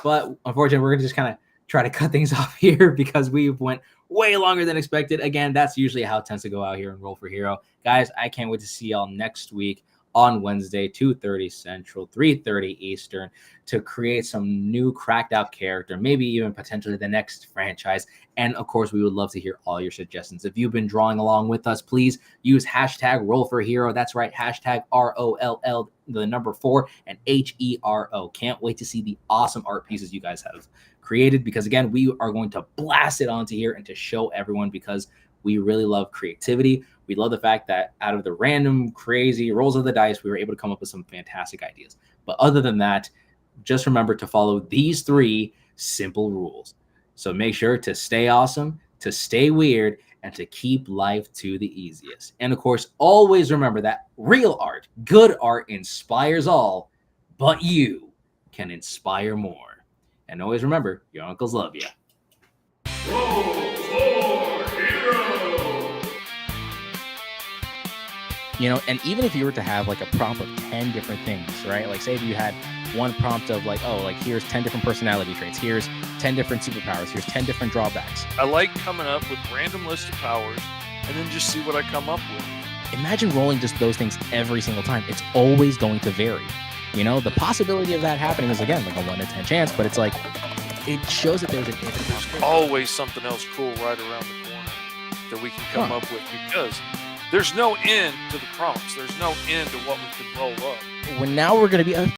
But unfortunately, we're going to just kind of try to cut things off here, because we went way longer than expected. Again, that's usually how it tends to go out here in Roll for Hero. Guys, I can't wait to see y'all next week on Wednesday, 2:30 Central, 3:30 Eastern, to create some new cracked out character, maybe even potentially the next franchise. And of course, we would love to hear all your suggestions. If you've been drawing along with us, please use hashtag Roll for Hero. That's right, hashtag ROLL, the number 4 and HERO. Can't wait to see the awesome art pieces you guys have created, because again, we are going to blast it onto here and to show everyone, because we really love creativity. We love the fact that out of the random crazy rolls of the dice, we were able to come up with some fantastic ideas. But other than that, just remember to follow these 3 simple rules. So make sure to stay awesome, to stay weird, and to keep life to the easiest. And of course, always remember that real art, good art, inspires all, but you can inspire more. And always remember, your uncles love you. And even if you were to have like a prompt of 10 different things, right? Like say if you had one prompt of like, oh, like here's 10 different personality traits, here's 10 different superpowers, here's 10 different drawbacks. I like coming up with random list of powers and then just see what I come up with. Imagine rolling just those things every single time. It's always going to vary. The possibility of that happening is, again, like a 1 in 10 chance, but it's like, it shows that there's an infinite possibility. Always something else cool right around the corner that we can come up with, because there's no end to the prompts. There's no end to what we can roll up. Now we're going to be